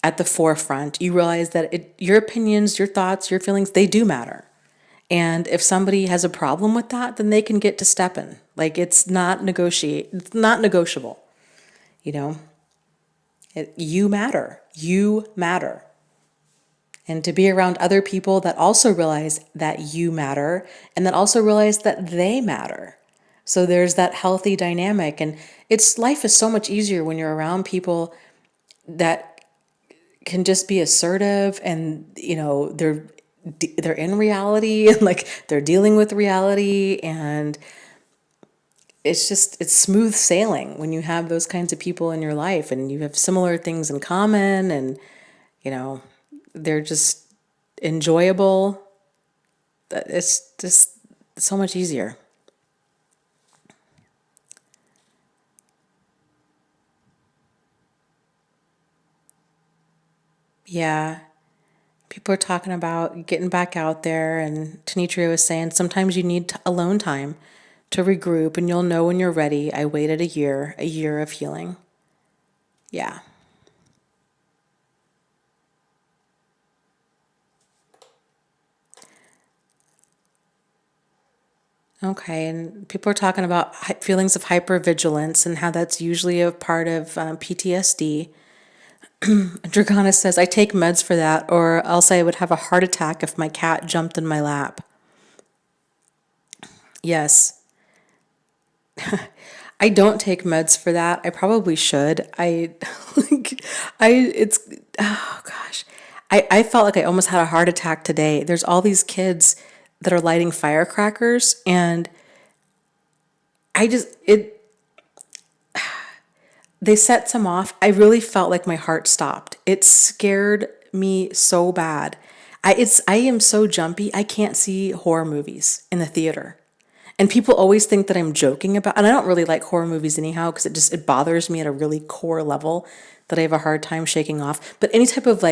at the forefront. You realize that your opinions, your thoughts, your feelings, they do matter. And if somebody has a problem with that, then they can get to stepping. Like, it's not negotiable. You matter. You matter. And to be around other people that also realize that you matter and that also realize that they matter. So there's that healthy dynamic. And life is so much easier when you're around people that can just be assertive and, they're in reality and like they're dealing with reality, and it's smooth sailing when you have those kinds of people in your life and you have similar things in common, and they're just enjoyable. It's just so much easier. Yeah. People are talking about getting back out there, and Tanitria was saying sometimes you need alone time to regroup, and you'll know when you're ready. I waited a year of healing. Yeah. Okay, and people are talking about feelings of hypervigilance and how that's usually a part of PTSD. Dragana says, I take meds for that, or else I would have a heart attack if my cat jumped in my lap. Yes. I don't take meds for that. I probably should. It's, oh gosh. I felt like I almost had a heart attack today. There's all these kids that are lighting firecrackers, and they set some off. I really felt like my heart stopped. It scared me so bad. I am so jumpy. I can't see horror movies in the theater. And people always think that I'm joking about, and I don't really like horror movies anyhow, because it bothers me at a really core level that I have a hard time shaking off. But any type of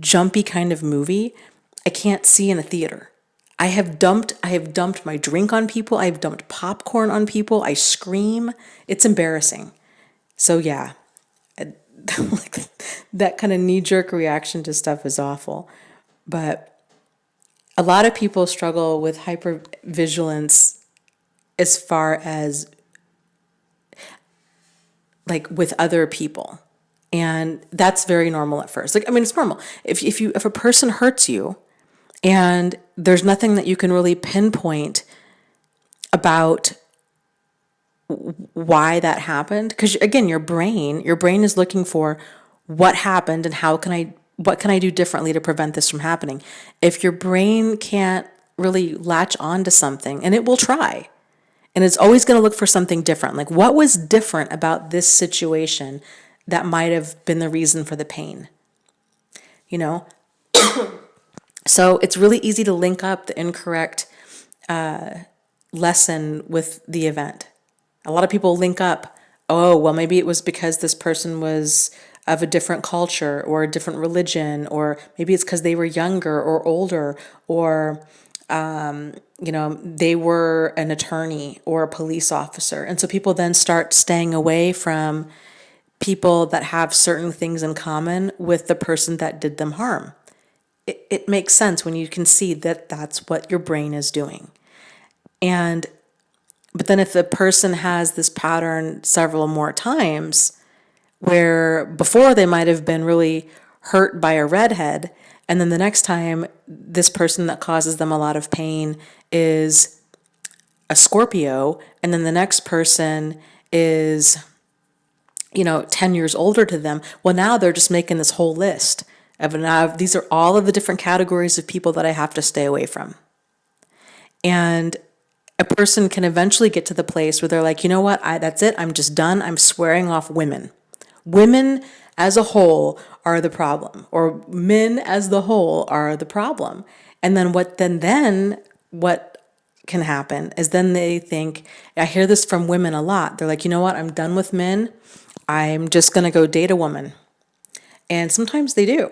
jumpy kind of movie, I can't see in a theater. I have dumped my drink on people. I have dumped popcorn on people. I scream. It's embarrassing. So yeah, like that kind of knee-jerk reaction to stuff is awful. But a lot of people struggle with hypervigilance as far as like with other people. And that's very normal at first. It's normal. If a person hurts you and there's nothing that you can really pinpoint about why that happened, because again, your brain is looking for what happened and what can I do differently to prevent this from happening. If your brain can't really latch on to something, and it will try, And it's always going to look for something different. Like, what was different about this situation that might have been the reason for the pain? You know? So it's really easy to link up the incorrect lesson with the event. A lot of people link up, oh, well, maybe it was because this person was of a different culture or a different religion, or maybe it's because they were younger or older, or they were an attorney or a police officer. And so people then start staying away from people that have certain things in common with the person that did them harm. It makes sense when you can see that that's what your brain is doing. But then if the person has this pattern several more times, where before they might have been really hurt by a redhead, and then the next time this person that causes them a lot of pain is a Scorpio, and then the next person is, 10 years older to them, well, now they're just making this whole list of, now these are all of the different categories of people that I have to stay away from. And a person can eventually get to the place where they're like, you know what, that's it, I'm just done, I'm swearing off women. Women as a whole are the problem, or men as the whole are the problem. And then what can happen is then they think, I hear this from women a lot, they're like, you know what, I'm done with men, I'm just going to go date a woman. And sometimes they do.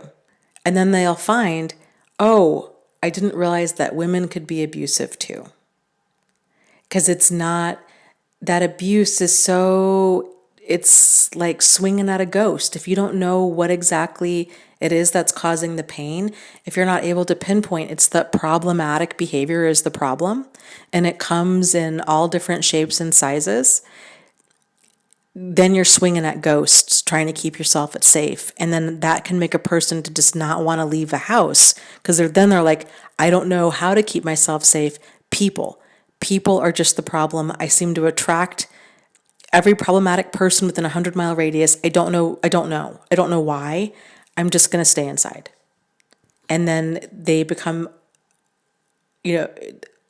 And then they'll find, oh, I didn't realize that women could be abusive too. Because it's not, that abuse is so, it's like swinging at a ghost. If you don't know what exactly it is that's causing the pain, if you're not able to pinpoint, it's that problematic behavior is the problem, and it comes in all different shapes and sizes, then you're swinging at ghosts, trying to keep yourself safe. And then that can make a person to just not want to leave the house, because they're like, I don't know how to keep myself safe. People are just the problem. I seem to attract every problematic person within a 100-mile radius. I don't know why. I'm just going to stay inside. And then they become,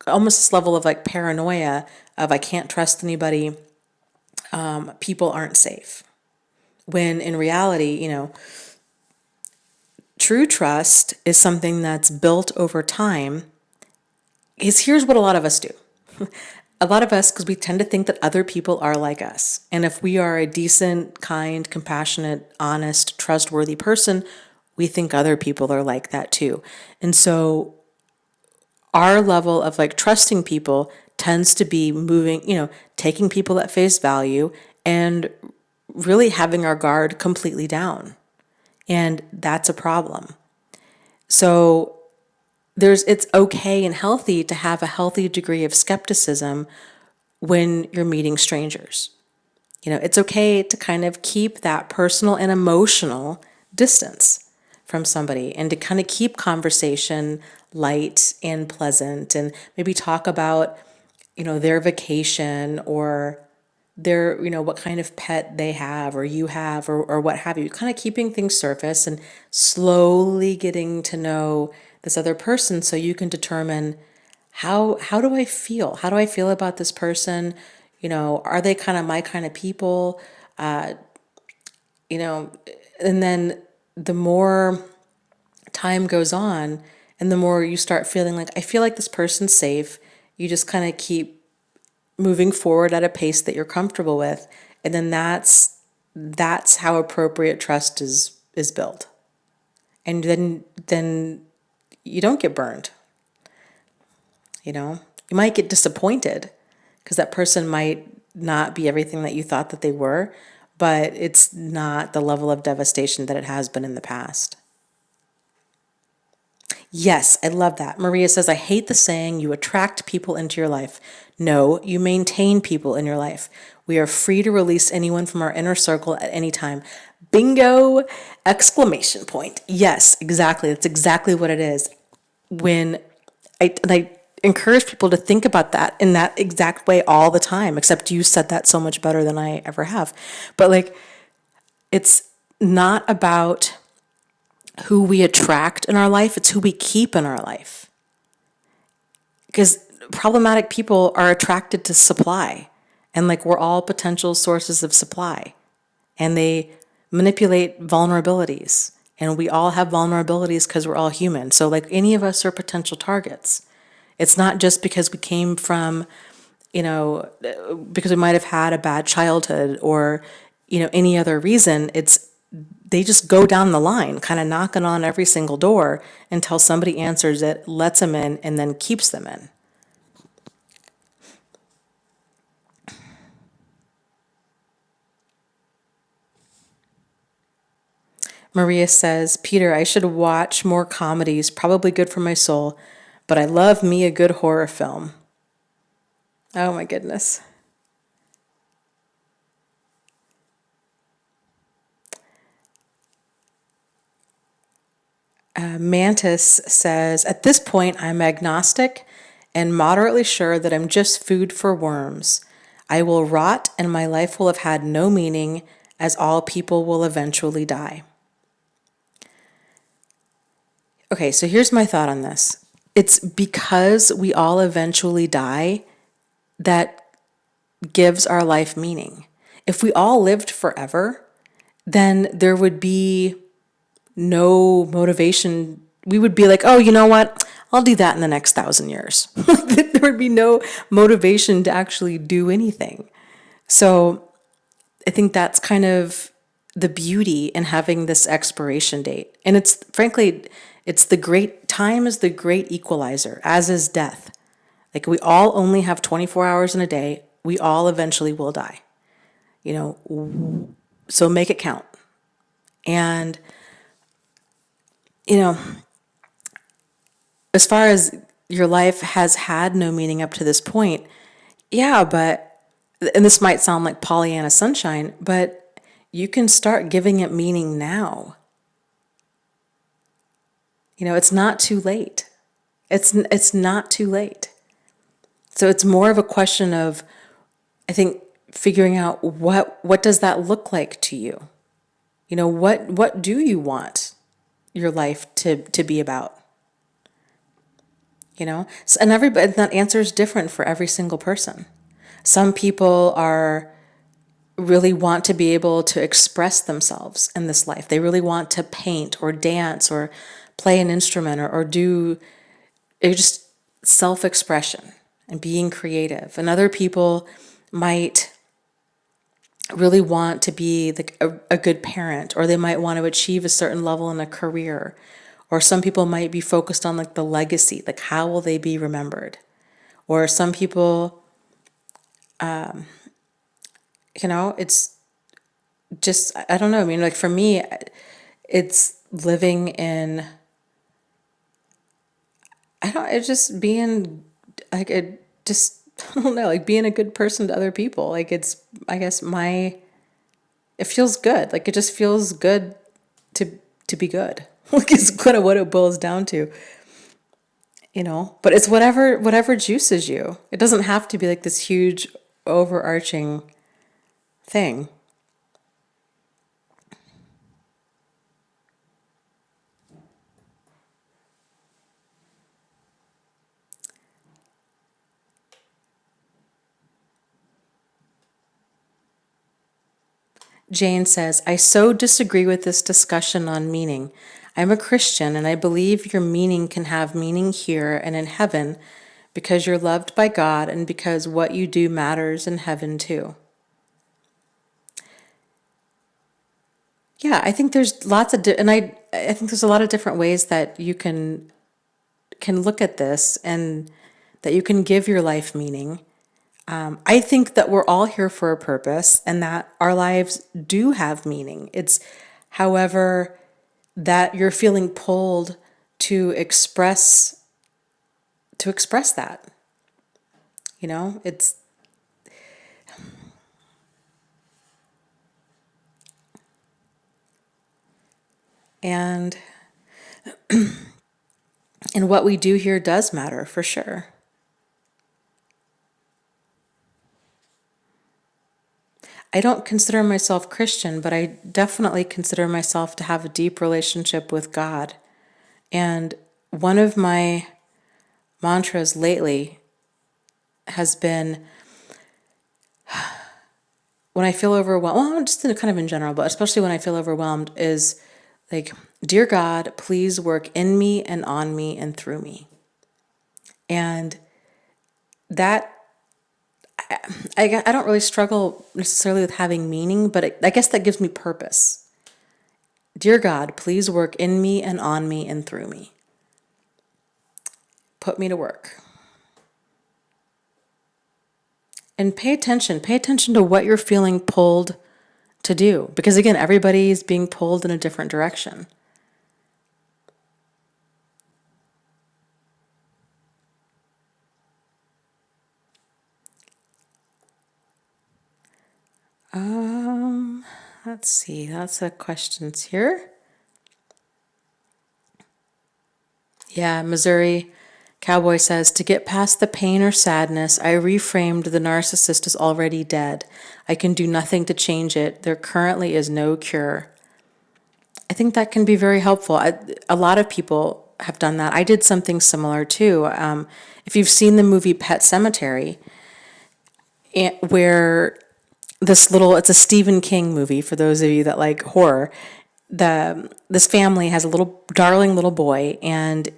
almost this level of like paranoia of, I can't trust anybody. People aren't safe. When in reality, true trust is something that's built over time. Here's what a lot of us do. A lot of us, because we tend to think that other people are like us. And if we are a decent, kind, compassionate, honest, trustworthy person, we think other people are like that too. And so our level of like trusting people tends to be moving, taking people at face value and really having our guard completely down. And that's a problem. So it's okay and healthy to have a healthy degree of skepticism when you're meeting strangers. It's okay to kind of keep that personal and emotional distance from somebody, and to kind of keep conversation light and pleasant, and maybe talk about, their vacation, or their, what kind of pet they have or you have, or what have you, kind of keeping things surface and slowly getting to know this other person, so you can determine how do I feel? How do I feel about this person? Are they kind of my kind of people? And then the more time goes on and the more you start feeling like, I feel like this person's safe, you just kind of keep moving forward at a pace that you're comfortable with. And then that's how appropriate trust is built. And then you don't get burned. You might get disappointed because that person might not be everything that you thought that they were, but it's not the level of devastation that it has been in the past. Yes, I love that. Maria says, I hate the saying, you attract people into your life. No, you maintain people in your life. We are free to release anyone from our inner circle at any time. Bingo! Exclamation point. Yes, exactly. That's exactly what it is. When I encourage people to think about that in that exact way all the time, except you said that so much better than I ever have. But it's not about who we attract in our life, it's who we keep in our life. Because problematic people are attracted to supply, and like we're all potential sources of supply, and they manipulate vulnerabilities, and we all have vulnerabilities because we're all human. So like any of us are potential targets. It's not just because we came from, because we might have had a bad childhood or, any other reason. They just go down the line, kind of knocking on every single door until somebody answers it, lets them in, and then keeps them in. Maria says, Peter, I should watch more comedies, probably good for my soul, but I love me a good horror film. Oh my goodness. Mantis says, at this point, I'm agnostic and moderately sure that I'm just food for worms. I will rot and my life will have had no meaning, as all people will eventually die. Okay, so here's my thought on this. It's because we all eventually die that gives our life meaning. If we all lived forever, then there would be no motivation. We would be like, oh, you know what? I'll do that in the next 1,000 years. There would be no motivation to actually do anything. So I think that's kind of the beauty in having this expiration date. And it's frankly, time is the great equalizer, as is death. Like we all only have 24 hours in a day. We all eventually will die. So make it count. And as far as your life has had no meaning up to this point, yeah, and this might sound like Pollyanna sunshine, but you can start giving it meaning now. It's not too late. It's not too late. So it's more of a question of, I think, figuring out what does that look like to you? What do you want your life to be about? And that answer is different for every single person. Some people really want to be able to express themselves in this life. They really want to paint or dance or play an instrument or do just self-expression and being creative. And other people might really want to be a good parent, or they might want to achieve a certain level in a career. Or some people might be focused on the legacy, how will they be remembered? Or some people, it's just, I don't know. I mean, for me, it's living in, it's just being I don't know, being a good person to other people. I guess it feels good. It just feels good to be good. It's kind of what it boils down to, but it's whatever juices you. It doesn't have to be this huge overarching thing. Jane says, I so disagree with this discussion on meaning. I'm a Christian and I believe your meaning can have meaning here and in heaven because you're loved by God and because what you do matters in heaven too. Yeah, I think there's lots of, and I think there's a lot of different ways that you can look at this and that you can give your life meaning. I think that we're all here for a purpose and that our lives do have meaning. It's however that you're feeling pulled to express that. It's and and what we do here does matter for sure. I don't consider myself Christian, but I definitely consider myself to have a deep relationship with God. And one of my mantras lately has been when I feel overwhelmed, well, just kind of in general, but especially when I feel overwhelmed, is like, dear God, please work in me and on me and through me. And that, I don't really struggle necessarily with having meaning, but I guess that gives me purpose. Dear God, please work in me and on me and through me. Put me to work. And pay attention. Pay attention to what you're feeling pulled to do. Because again, everybody's being pulled in a different direction. Let's see. Lots of questions here. Yeah, Missouri Cowboy says, to get past the pain or sadness, I reframed the narcissist is already dead. I can do nothing to change it. There currently is no cure. I think that can be very helpful. A lot of people have done that. I did something similar too. If you've seen the movie Pet Sematary, where it's a Stephen King movie for those of you that like horror. This family has a little darling little boy, and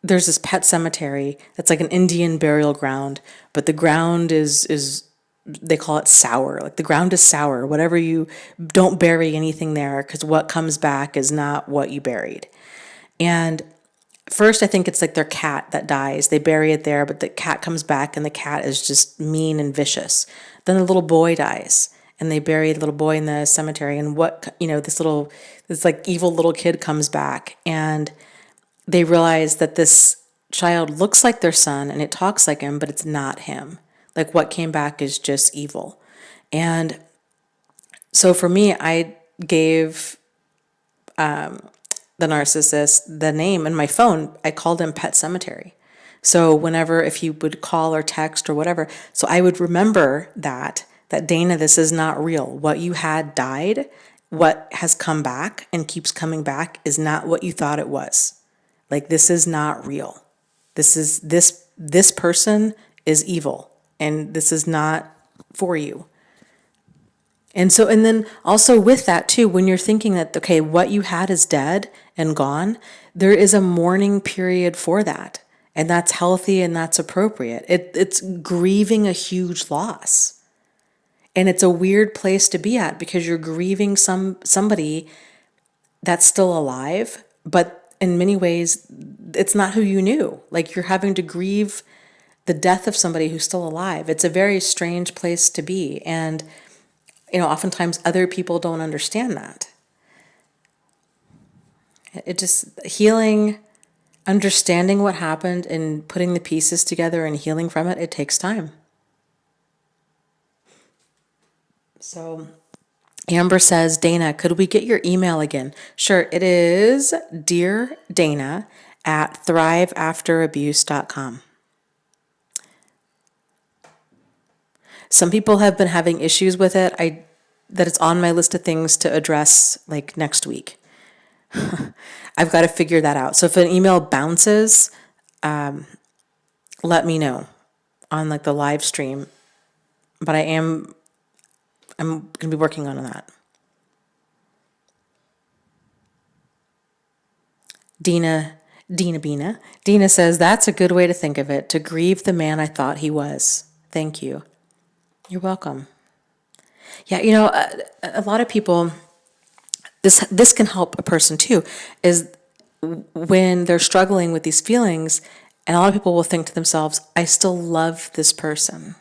there's this pet cemetery that's like an Indian burial ground, but the ground is they call it sour. Like the ground is sour. Whatever you don't bury anything there, because what comes back is not what you buried. And first, I think it's like their cat that dies. They bury it there, but the cat comes back and the cat is just mean and vicious. Then the little boy dies and they bury the little boy in the cemetery. And this like evil little kid comes back and they realize that this child looks like their son and it talks like him, but it's not him. Like what came back is just evil. And so for me, I gave the narcissist the name in my phone. I called him Pet Cemetery. So whenever, if he would call or text or whatever, so I would remember that Dana, this is not real. What you had died. What has come back and keeps coming back is not what you thought it was. Like, this is not real. This person is evil, and this is not for you. And then also with that too, when you're thinking that, okay, what you had is dead and gone, there is a mourning period for that. And that's healthy and that's appropriate. It's grieving a huge loss. And it's a weird place to be at because you're grieving somebody that's still alive, but in many ways, it's not who you knew. Like, you're having to grieve the death of somebody who's still alive. It's a very strange place to be. And oftentimes other people don't understand that. It just, healing, understanding what happened and putting the pieces together and healing from it takes time. So Amber says, Dana, could we get your email again? Sure, it is deardana@thriveafterabuse.com. Some people have been having issues with it. That it's on my list of things to address like next week. I've got to figure that out. So if an email bounces, let me know on like the live stream. But I'm going to be working on that. Dina says, that's a good way to think of it, to grieve the man I thought he was. Thank you. You're welcome. Yeah, a lot of people, this can help a person too, is when they're struggling with these feelings, and a lot of people will think to themselves, I still love this person.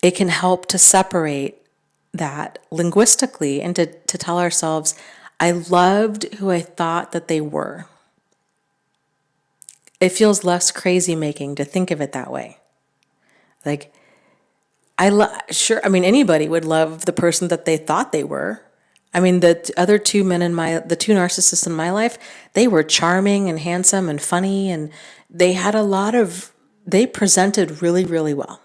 It can help to separate that linguistically and to tell ourselves, I loved who I thought that they were. It feels less crazy making to think of it that way. Like, anybody would love the person that they thought they were. I mean, the other two narcissists in my life, they were charming and handsome and funny, and they presented really, really well.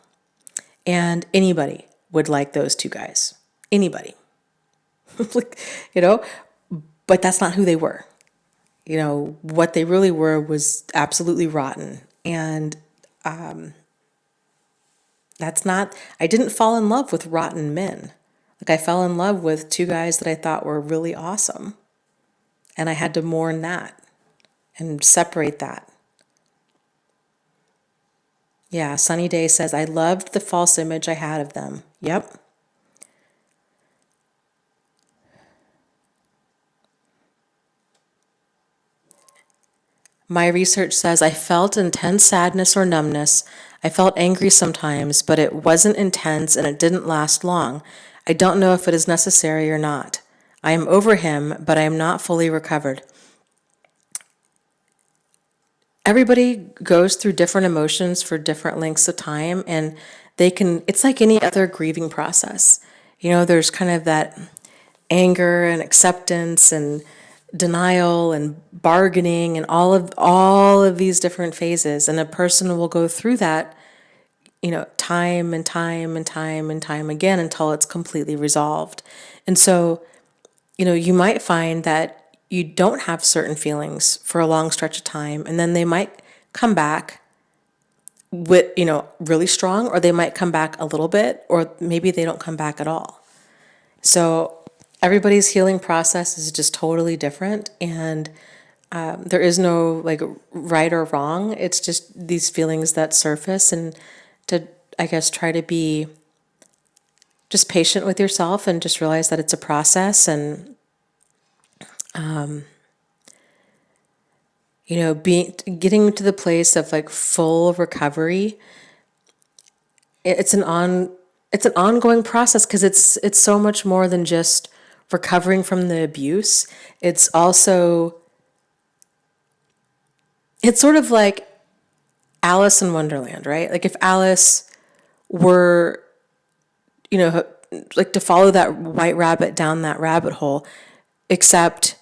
And anybody would like those two guys. Anybody. But that's not who they were. What they really were was absolutely rotten. And I didn't fall in love with rotten men. Like, I fell in love with two guys that I thought were really awesome. And I had to mourn that and separate that. Yeah, Sunny Day says, I loved the false image I had of them. Yep. My research says I felt intense sadness or numbness. I felt angry sometimes, but it wasn't intense and it didn't last long. I don't know if it is necessary or not. I am over him, but I am not fully recovered. Everybody goes through different emotions for different lengths of time, and it's like any other grieving process. There's kind of that anger and acceptance and denial and bargaining and all of these different phases, and a person will go through that time and time and time and time again until it's completely resolved. And so you might find that you don't have certain feelings for a long stretch of time, and then they might come back with really strong, or they might come back a little bit, or maybe they don't come back at all. So everybody's healing process is just totally different, and there is no like right or wrong. It's just these feelings that surface, and to, I guess, try to be just patient with yourself and just realize that it's a process. And getting to the place of like full recovery, it's an ongoing process, because it's so much more than just recovering from the abuse. It's sort of like Alice in Wonderland, right? Like, if Alice were, like, to follow that white rabbit down that rabbit hole, except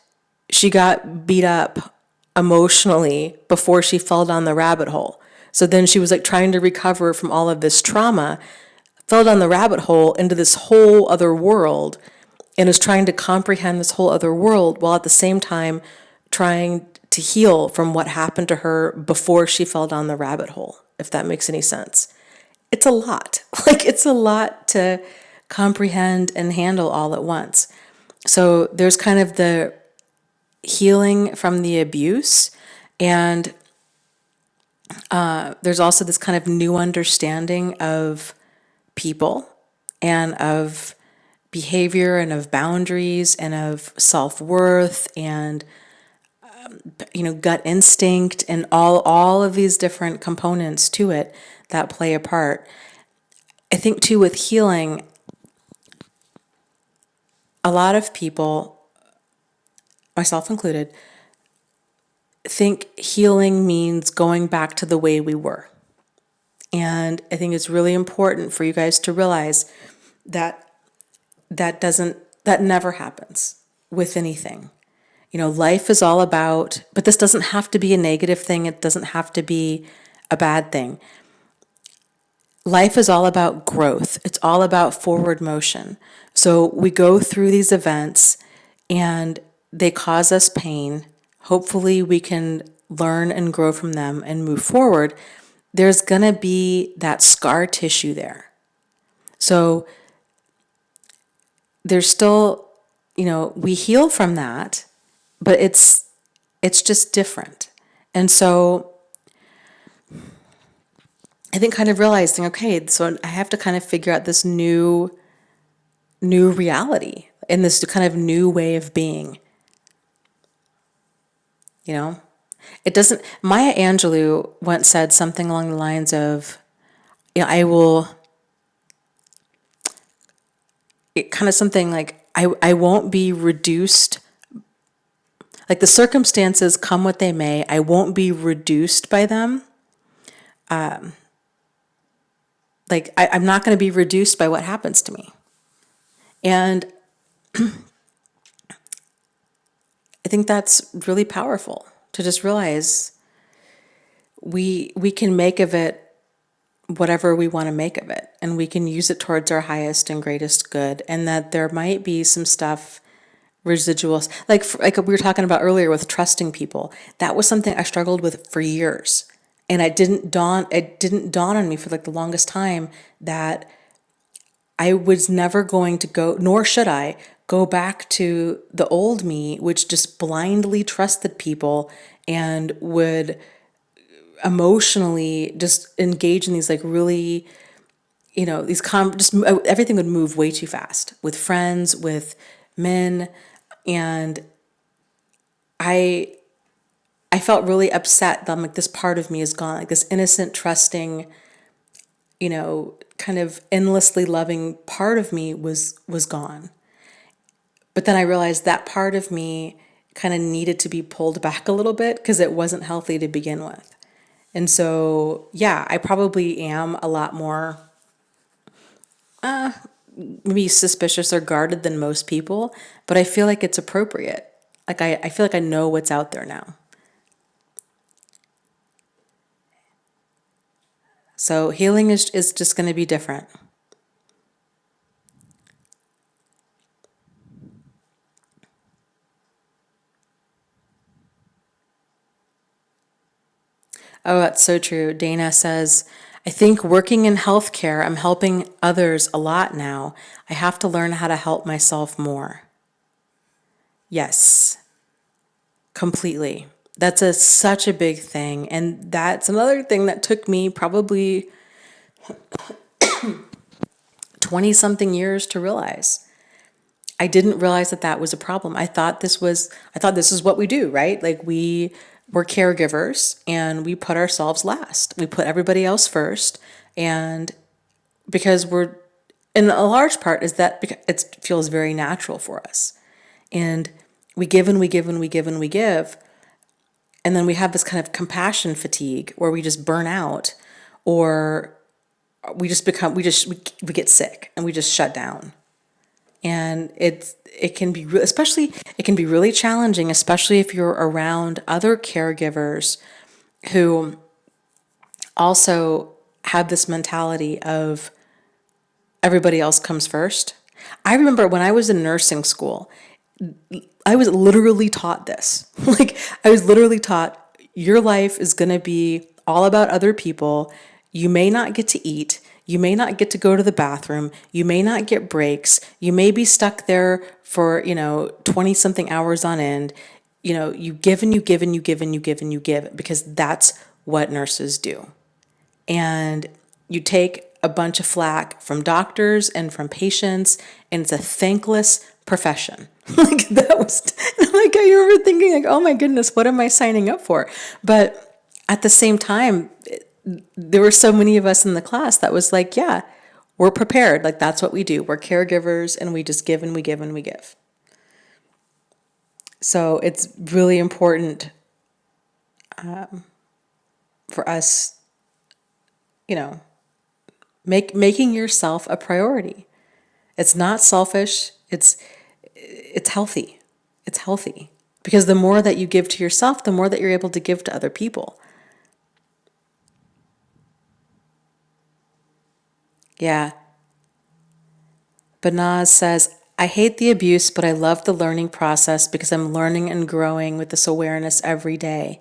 she got beat up emotionally before she fell down the rabbit hole. So then she was like trying to recover from all of this trauma, fell down the rabbit hole into this whole other world, and is trying to comprehend this whole other world while at the same time trying to heal from what happened to her before she fell down the rabbit hole, if that makes any sense. It's a lot. Like, it's a lot to comprehend and handle all at once. So there's kind of the healing from the abuse, and there's also this kind of new understanding of people and of behavior and of boundaries and of self-worth and gut instinct, and all of these different components to it that play a part. I think too, with healing, a lot of people, myself included, think healing means going back to the way we were. And I think it's really important for you guys to realize that that never happens with anything. Life is all about, but this doesn't have to be a negative thing. It doesn't have to be a bad thing. Life is all about growth. It's all about forward motion. So we go through these events and they cause us pain. Hopefully we can learn and grow from them and move forward. There's going to be that scar tissue there. So there's still, we heal from that, but it's just different. And so I think kind of realizing, okay, so I have to kind of figure out this new reality and this kind of new way of being. It doesn't, Maya Angelou once said something along the lines of, kind of something like, I won't be reduced, like the circumstances come what they may, I won't be reduced by them. I'm not going to be reduced by what happens to me. And I think that's really powerful to just realize we can make of it whatever we want to make of it, and we can use it towards our highest and greatest good, and that there might be some stuff, residuals, like we were talking about earlier with trusting people. That was something I struggled with for years, And it didn't dawn on me for like the longest time that I was never going to go, nor should I go back to the old me, which just blindly trusted people and would emotionally just engage in these like really, just everything would move way too fast with friends, with men. And I I felt really upset that I'm like, this part of me is gone. Like this innocent, trusting, kind of endlessly loving part of me was gone. But then I realized that part of me kind of needed to be pulled back a little bit because it wasn't healthy to begin with. And so, yeah, I probably am a lot more maybe suspicious or guarded than most people, but I feel like it's appropriate. Like I feel like I know what's out there now. So healing is just going to be different. Oh, that's so true. Dana says, I think working in healthcare, I'm helping others a lot now. I have to learn how to help myself more. Yes, completely. That's such a big thing. And that's another thing that took me probably 20 something years to realize. I didn't realize that that was a problem. I thought this is what we do, right? Like we're caregivers and we put ourselves last. We put everybody else first. And because and a large part is that it feels very natural for us. And we give and we give and we give and we give. And then we have this kind of compassion fatigue where we just burn out, or we get sick and we just shut down. And it can be it can be really challenging, especially if you're around other caregivers who also have this mentality of everybody else comes first. I remember when I was in nursing school, I was literally taught this. Like I was literally taught your life is going to be all about other people. You may not get to eat. You may not get to go to the bathroom. You may not get breaks. You may be stuck there for, 20 something hours on end. You give and you give and you give and you give and you give because that's what nurses do. And you take a bunch of flack from doctors and from patients, and it's a thankless profession. Like that was, like I remember thinking like, oh my goodness, what am I signing up for? But at the same time, there were so many of us in the class that was like, yeah, we're prepared. Like that's what we do. We're caregivers and we just give and we give and we give. So it's really important for us, making yourself a priority. It's not selfish. It's healthy. It's healthy because the more that you give to yourself, the more that you're able to give to other people. Yeah. Banaz says, I hate the abuse, but I love the learning process because I'm learning and growing with this awareness every day.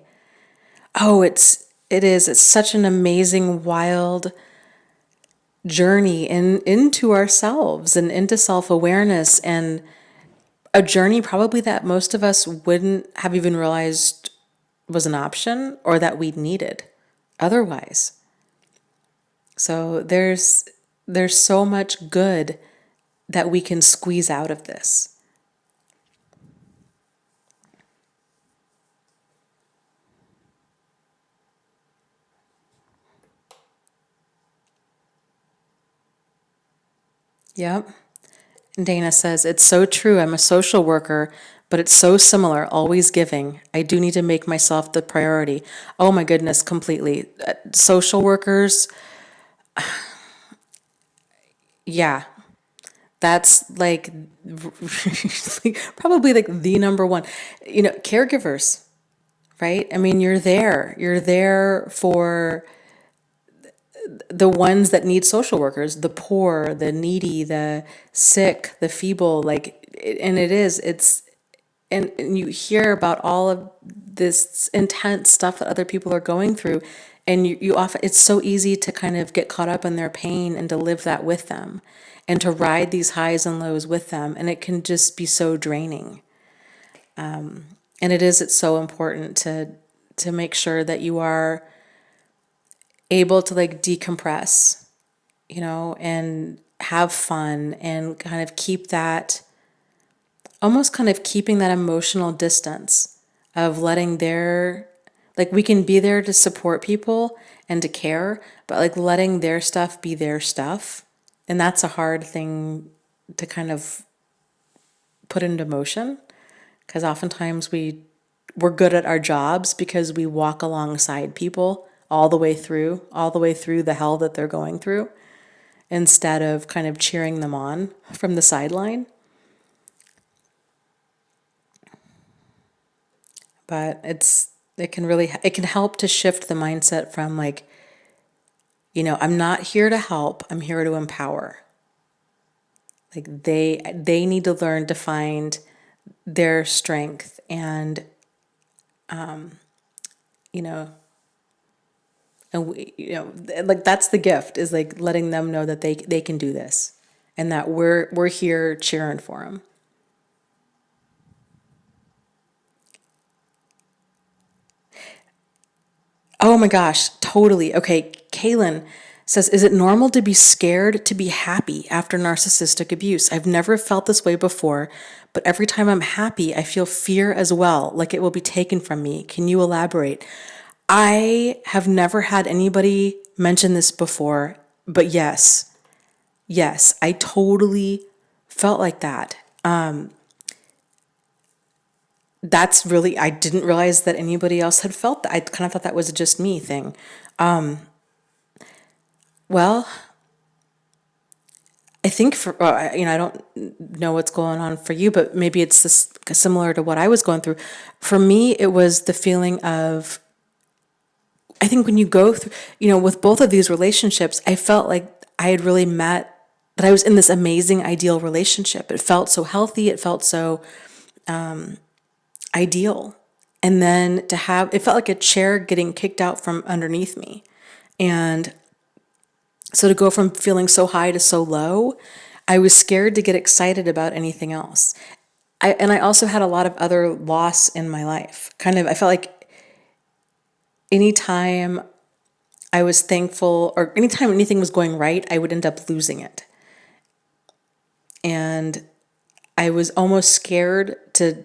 Oh, it is. It's such an amazing, wild journey into ourselves and into self-awareness, and a journey probably that most of us wouldn't have even realized was an option or that we needed otherwise. So there's so much good that we can squeeze out of this. Yep. And Dana says, it's so true. I'm a social worker, but it's so similar, always giving. I do need to make myself the priority. Oh my goodness, completely. Social workers, yeah, that's like probably like the number one, caregivers, right? I mean, you're there for the ones that need social workers, the poor, the needy, the sick, the feeble, like, and and you hear about all of this intense stuff that other people are going through, and you often, it's so easy to kind of get caught up in their pain and to live that with them and to ride these highs and lows with them, and it can just be so draining. And it's so important to make sure that you are able to like decompress, and have fun and kind of keep that, almost kind of keeping that emotional distance of letting their, like we can be there to support people and to care, but like letting their stuff be their stuff. And that's a hard thing to kind of put into motion, because oftentimes we're good at our jobs because we walk alongside people all the way through the hell that they're going through, instead of kind of cheering them on from the sideline. But it can help to shift the mindset from like, I'm not here to help, I'm here to empower. Like they need to learn to find their strength, and you know and like that's the gift, is like letting them know that they can do this, and that we're here cheering for them. Oh my gosh, totally. Okay, Kaylin says, is it normal to be scared to be happy after narcissistic abuse? I've never felt this way before, but every time I'm happy, I feel fear as well, like it will be taken from me. Can you elaborate? I have never had anybody mention this before, but yes, I totally felt like that. That's really, I didn't realize that anybody else had felt that. I kind of thought that was a just me thing. Well, I think I don't know what's going on for you, but maybe it's this similar to what I was going through. For me, it was the feeling of, I think when you go through, with both of these relationships, I felt like I had really met, that I was in this amazing, ideal relationship. It felt so healthy. It felt so ideal. And then it felt like a chair getting kicked out from underneath me. And so to go from feeling so high to so low, I was scared to get excited about anything else. And I also had a lot of other loss in my life. I felt like anytime I was thankful, or anytime anything was going right, I would end up losing it. And I was almost scared to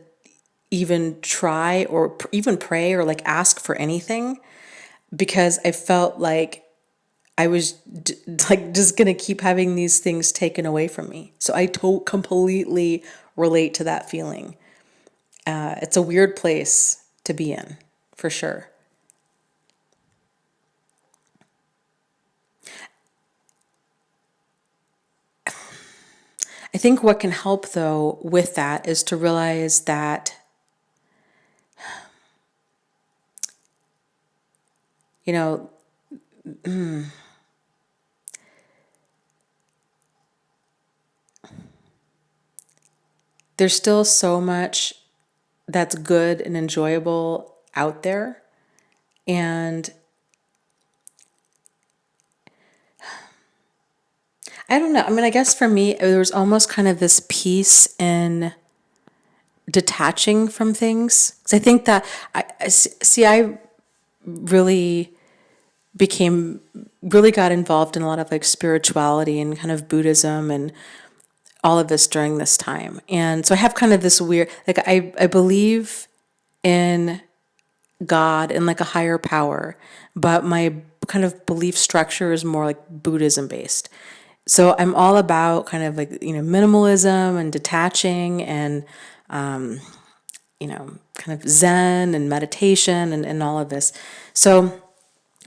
even try or even pray or like ask for anything, because I felt like I was like just going to keep having these things taken away from me. So I completely relate to that feeling. It's a weird place to be in, for sure. I think what can help though with that is to realize that, there's still so much that's good and enjoyable out there. And I don't know. I mean, I guess for me, there was almost kind of this peace in detaching from things. Because I think that I really really got involved in a lot of like spirituality and kind of Buddhism and all of this during this time. And so I have kind of this weird, like I believe in God and like a higher power, but my kind of belief structure is more like Buddhism based. So I'm all about kind of like, minimalism and detaching and, kind of Zen and meditation and all of this. So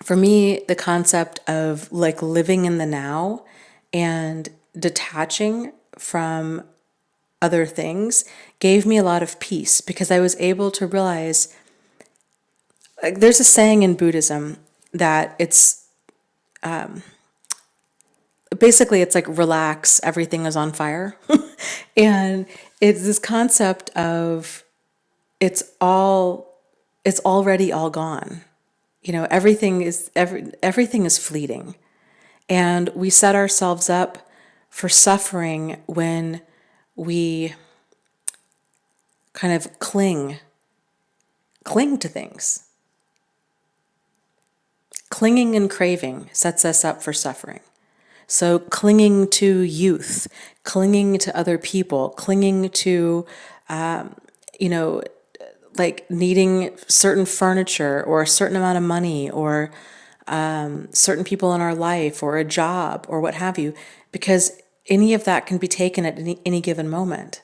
for me, the concept of like living in the now and detaching from other things gave me a lot of peace, because I was able to realize, like, there's a saying in Buddhism that it's basically it's like relax, everything is on fire. And it's this concept of it's all, it's already all gone. You know, everything is fleeting. And we set ourselves up for suffering when we kind of cling to things. Clinging and craving sets us up for suffering. So clinging to youth, clinging to other people, clinging to, you know, like needing certain furniture or a certain amount of money or certain people in our life or a job or what have you, because any of that can be taken at any given moment.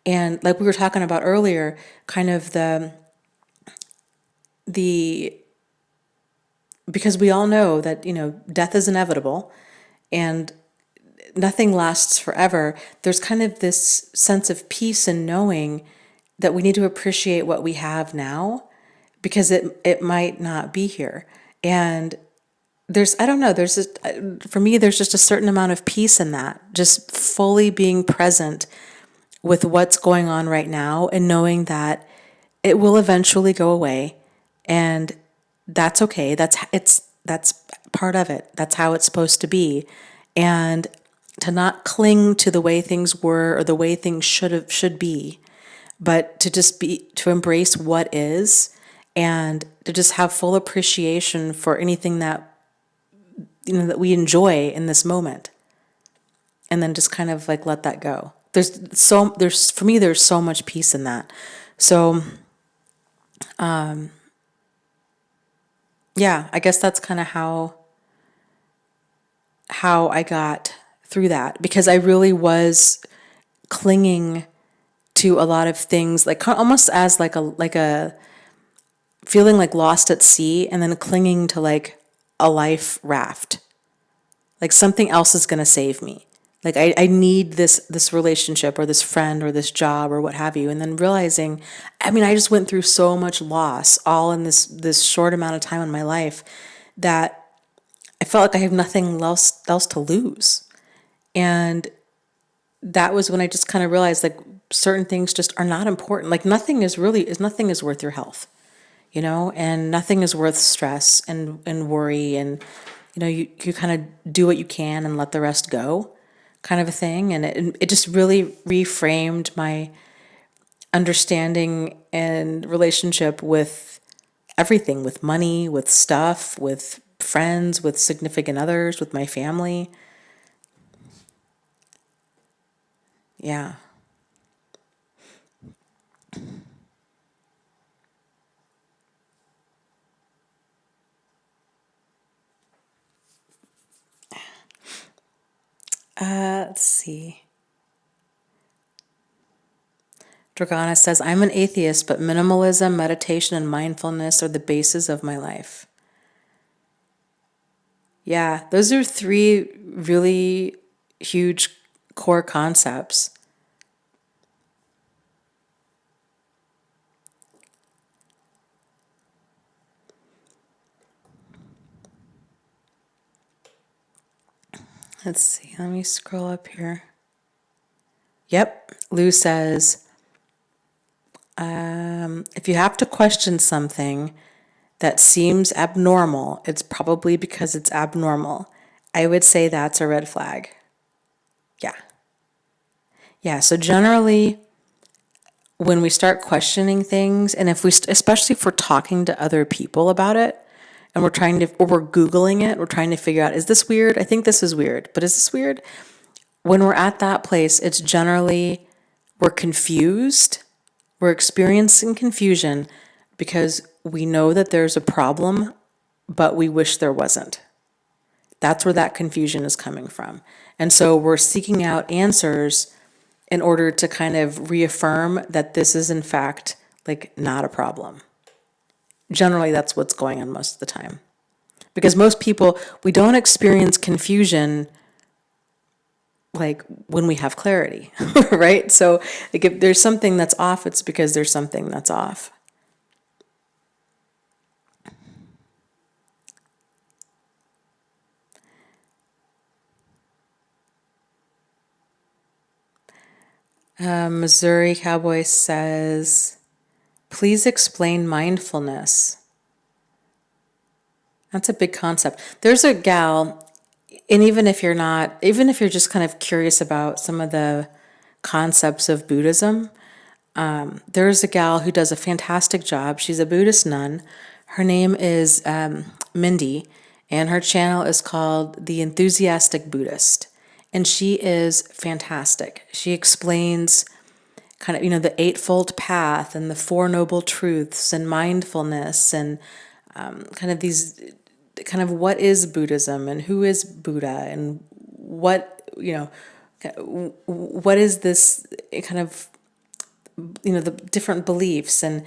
And like we were talking about earlier, kind of the because we all know that, you know, death is inevitable and nothing lasts forever. There's kind of this sense of peace in knowing that we need to appreciate what we have now because it might not be here. And there's, I don't know, there's just, for me, there's just a certain amount of peace in that, just fully being present with what's going on right now and knowing that it will eventually go away and that's okay. That's part of it. That's how it's supposed to be. And to not cling to the way things were or the way things should be, but to just be, to embrace what is and to just have full appreciation for anything that, you know, that we enjoy in this moment. And then just kind of like let that go. There's for me there's so much peace in that. So yeah, I guess that's kind of how I got through that, because I really was clinging to a lot of things, like almost as like a feeling like lost at sea, and then clinging to like a life raft, like something else is going to save me. Like I need this relationship or this friend or this job or what have you. And then realizing, I mean, I just went through so much loss all in this short amount of time in my life that I felt like I have nothing else to lose. And that was when I just kind of realized like certain things just are not important. Like nothing is worth your health, you know, and nothing is worth stress and worry. And, you know, you kind of do what you can and let the rest go, kind of a thing. And it just really reframed my understanding and relationship with everything, with money, with stuff, with friends, with significant others, with my family. Yeah. Let's see. Dragana says, I'm an atheist, but minimalism, meditation, and mindfulness are the basis of my life. Yeah, those are three really huge core concepts. Let's see, let me scroll up here. Yep, Lou says, if you have to question something that seems abnormal, it's probably because it's abnormal. I would say that's a red flag. Yeah. Yeah, so generally, when we start questioning things, and if we, especially if we're talking to other people about it, and we're trying to, or we're Googling it, we're trying to figure out, is this weird? I think this is weird, but is this weird? When we're at that place, it's generally, we're confused, we're experiencing confusion because we know that there's a problem, but we wish there wasn't. That's where that confusion is coming from. And so we're seeking out answers in order to kind of reaffirm that this is in fact like not a problem. Generally, that's what's going on most of the time. Because most people, we don't experience confusion like when we have clarity, right? So like if there's something that's off, it's because there's something that's off. Missouri Cowboy says, Please explain mindfulness. That's a big concept. There's a gal, and even if you're not, even if you're just kind of curious about some of the concepts of Buddhism, there's a gal who does a fantastic job. She's a Buddhist nun. Her name is Mindy, and her channel is called The Enthusiastic Buddhist. And she is fantastic. She explains kind of, the Eightfold Path and the Four Noble Truths and mindfulness and kind of these, kind of what is Buddhism and who is Buddha and what, what is this kind of, the different beliefs. And,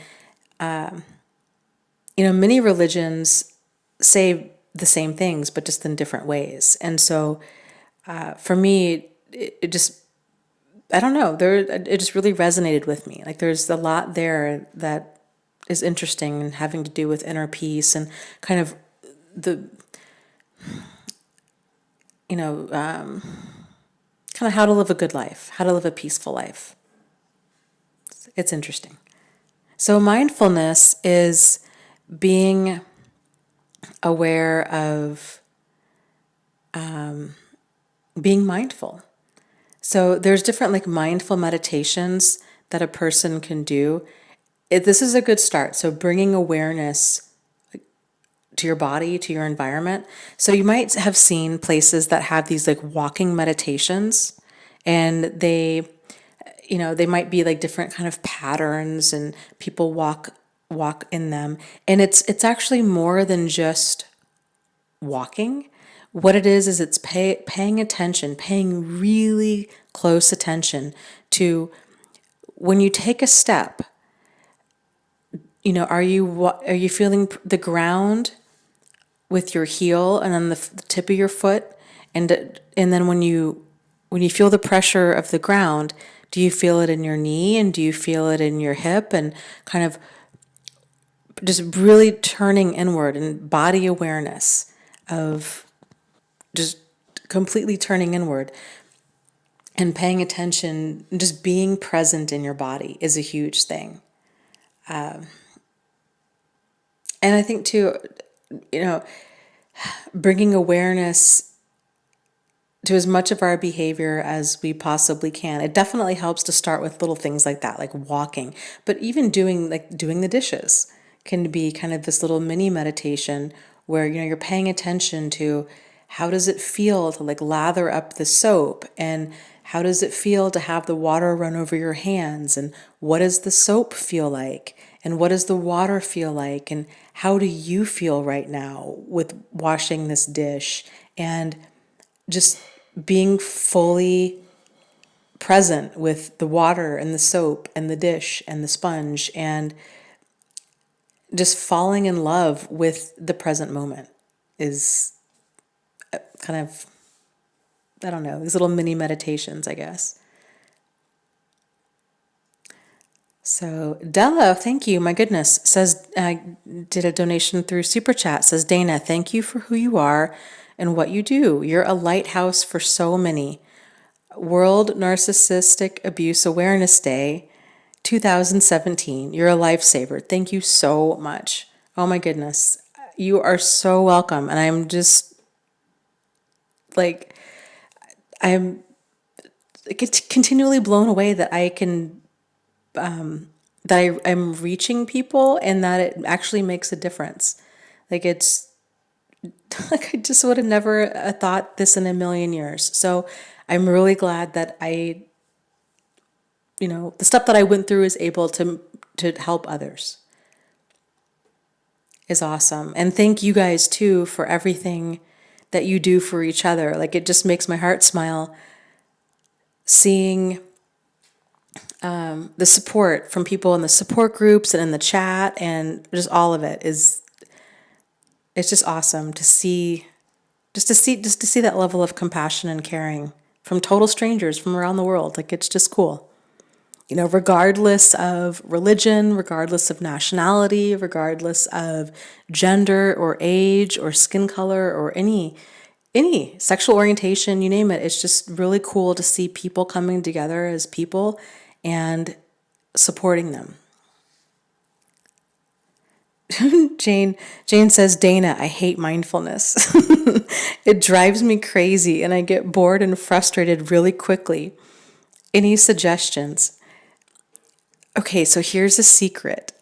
many religions say the same things, but just in different ways. And so for me, it just, I don't know, it just really resonated with me. Like there's a lot there that is interesting and having to do with inner peace and kind of the, kind of how to live a good life, how to live a peaceful life. It's interesting. So mindfulness is being aware of being mindful. So there's different like mindful meditations that a person can do. This is a good start. So bringing awareness to your body, to your environment. So you might have seen places that have these like walking meditations, and they might be like different kind of patterns, and people walk in them. And it's actually more than just walking. What it is it's paying attention, paying really close attention to when you take a step. Are you feeling the ground with your heel and then the tip of your foot, and then when you feel the pressure of the ground, do you feel it in your knee and do you feel it in your hip, and kind of just really turning inward and body awareness of just completely turning inward and paying attention, just being present in your body is a huge thing. And I think too, bringing awareness to as much of our behavior as we possibly can. It definitely helps to start with little things like that, like walking, but even doing the dishes can be kind of this little mini meditation where, you're paying attention to how does it feel to like lather up the soap, and how does it feel to have the water run over your hands, and what does the soap feel like, and what does the water feel like, and how do you feel right now with washing this dish, and just being fully present with the water and the soap and the dish and the sponge, and just falling in love with the present moment is kind of, I don't know, these little mini meditations, I guess. So Della, thank you. My goodness, says, did a donation through Super Chat. Says, Dana, thank you for who you are and what you do. You're a lighthouse for so many. World Narcissistic Abuse Awareness Day, 2017. You're a lifesaver. Thank you so much. Oh my goodness. You are so welcome. And I'm just like, I'm continually blown away that I can, I'm reaching people and that it actually makes a difference. Like it's like, I just would have never thought this in a million years. So I'm really glad that the stuff that I went through is able to help others. Is awesome. And thank you guys too for everything that you do for each other. Like it just makes my heart smile seeing the support from people in the support groups and in the chat, and just all of it it's just awesome to see that level of compassion and caring from total strangers from around the world. Like it's just cool. Regardless of religion, regardless of nationality, regardless of gender or age or skin color or any sexual orientation, you name it. It's just really cool to see people coming together as people and supporting them. Jane Jane says, Dana, I hate mindfulness. It drives me crazy and I get bored and frustrated really quickly. Any suggestions? Okay, so here's a secret.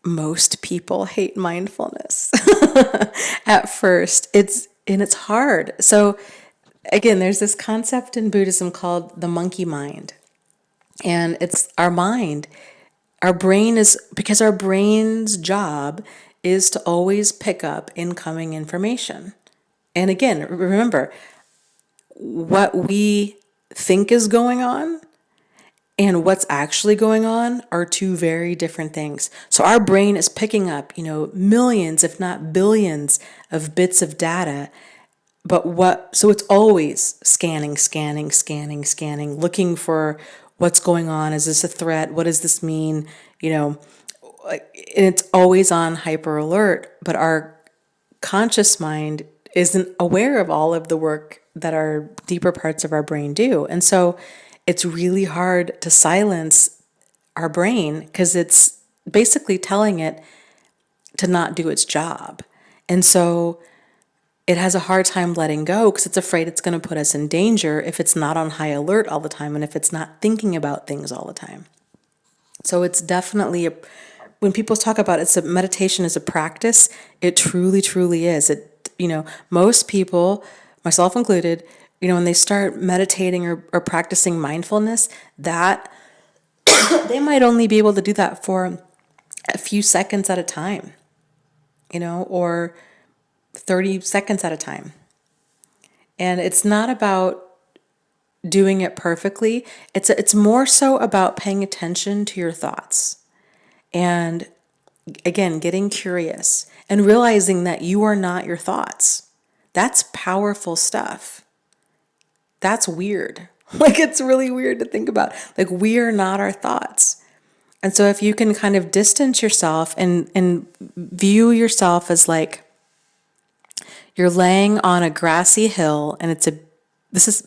Most people hate mindfulness at first. It's hard. So again, there's this concept in Buddhism called the monkey mind. And it's our mind. Our brain is, because our brain's job is to always pick up incoming information. And again, remember, what we think is going on and what's actually going on are two very different things. So our brain is picking up, millions, if not billions of bits of data. So it's always scanning, looking for what's going on. Is this a threat? What does this mean? And it's always on hyper alert, but our conscious mind isn't aware of all of the work that our deeper parts of our brain do. And so it's really hard to silence our brain because it's basically telling it to not do its job. And so it has a hard time letting go because it's afraid it's going to put us in danger if it's not on high alert all the time and if it's not thinking about things all the time. So it's definitely when people talk about meditation as a practice, it truly, truly is. Most people, myself included, when they start meditating or practicing mindfulness, that they might only be able to do that for a few seconds at a time, or 30 seconds at a time. And it's not about doing it perfectly. It's more so about paying attention to your thoughts. And again, getting curious and realizing that you are not your thoughts. That's powerful stuff. That's weird. It's really weird to think about. We are not our thoughts. And so if you can kind of distance yourself and view yourself as you're laying on a grassy hill, and this is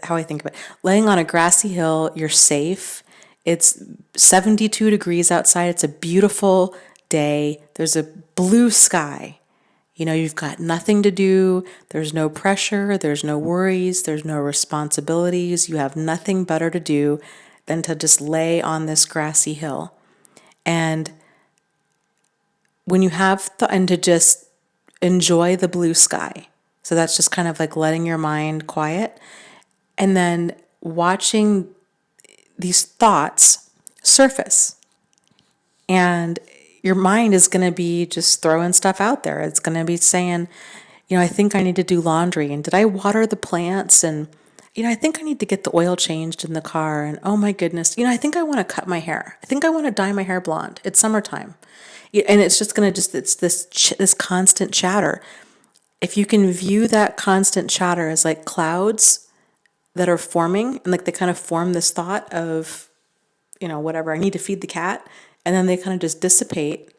how I think of it. Laying on a grassy hill, you're safe. It's 72 degrees outside. It's a beautiful day. There's a blue sky. You've got nothing to do. There's no pressure. There's no worries. There's no responsibilities. You have nothing better to do than to just lay on this grassy hill. And when you have and to just enjoy the blue sky. So that's just kind of letting your mind quiet and then watching these thoughts surface. And your mind is going to be just throwing stuff out there. It's going to be saying, I think I need to do laundry. And did I water the plants? And, I think I need to get the oil changed in the car. And oh my goodness, I think I want to cut my hair. I think I want to dye my hair blonde. It's summertime. And it's just going to it's this constant chatter. If you can view that constant chatter as clouds that are forming, and they kind of form this thought of, whatever, I need to feed the cat, and then they kind of just dissipate,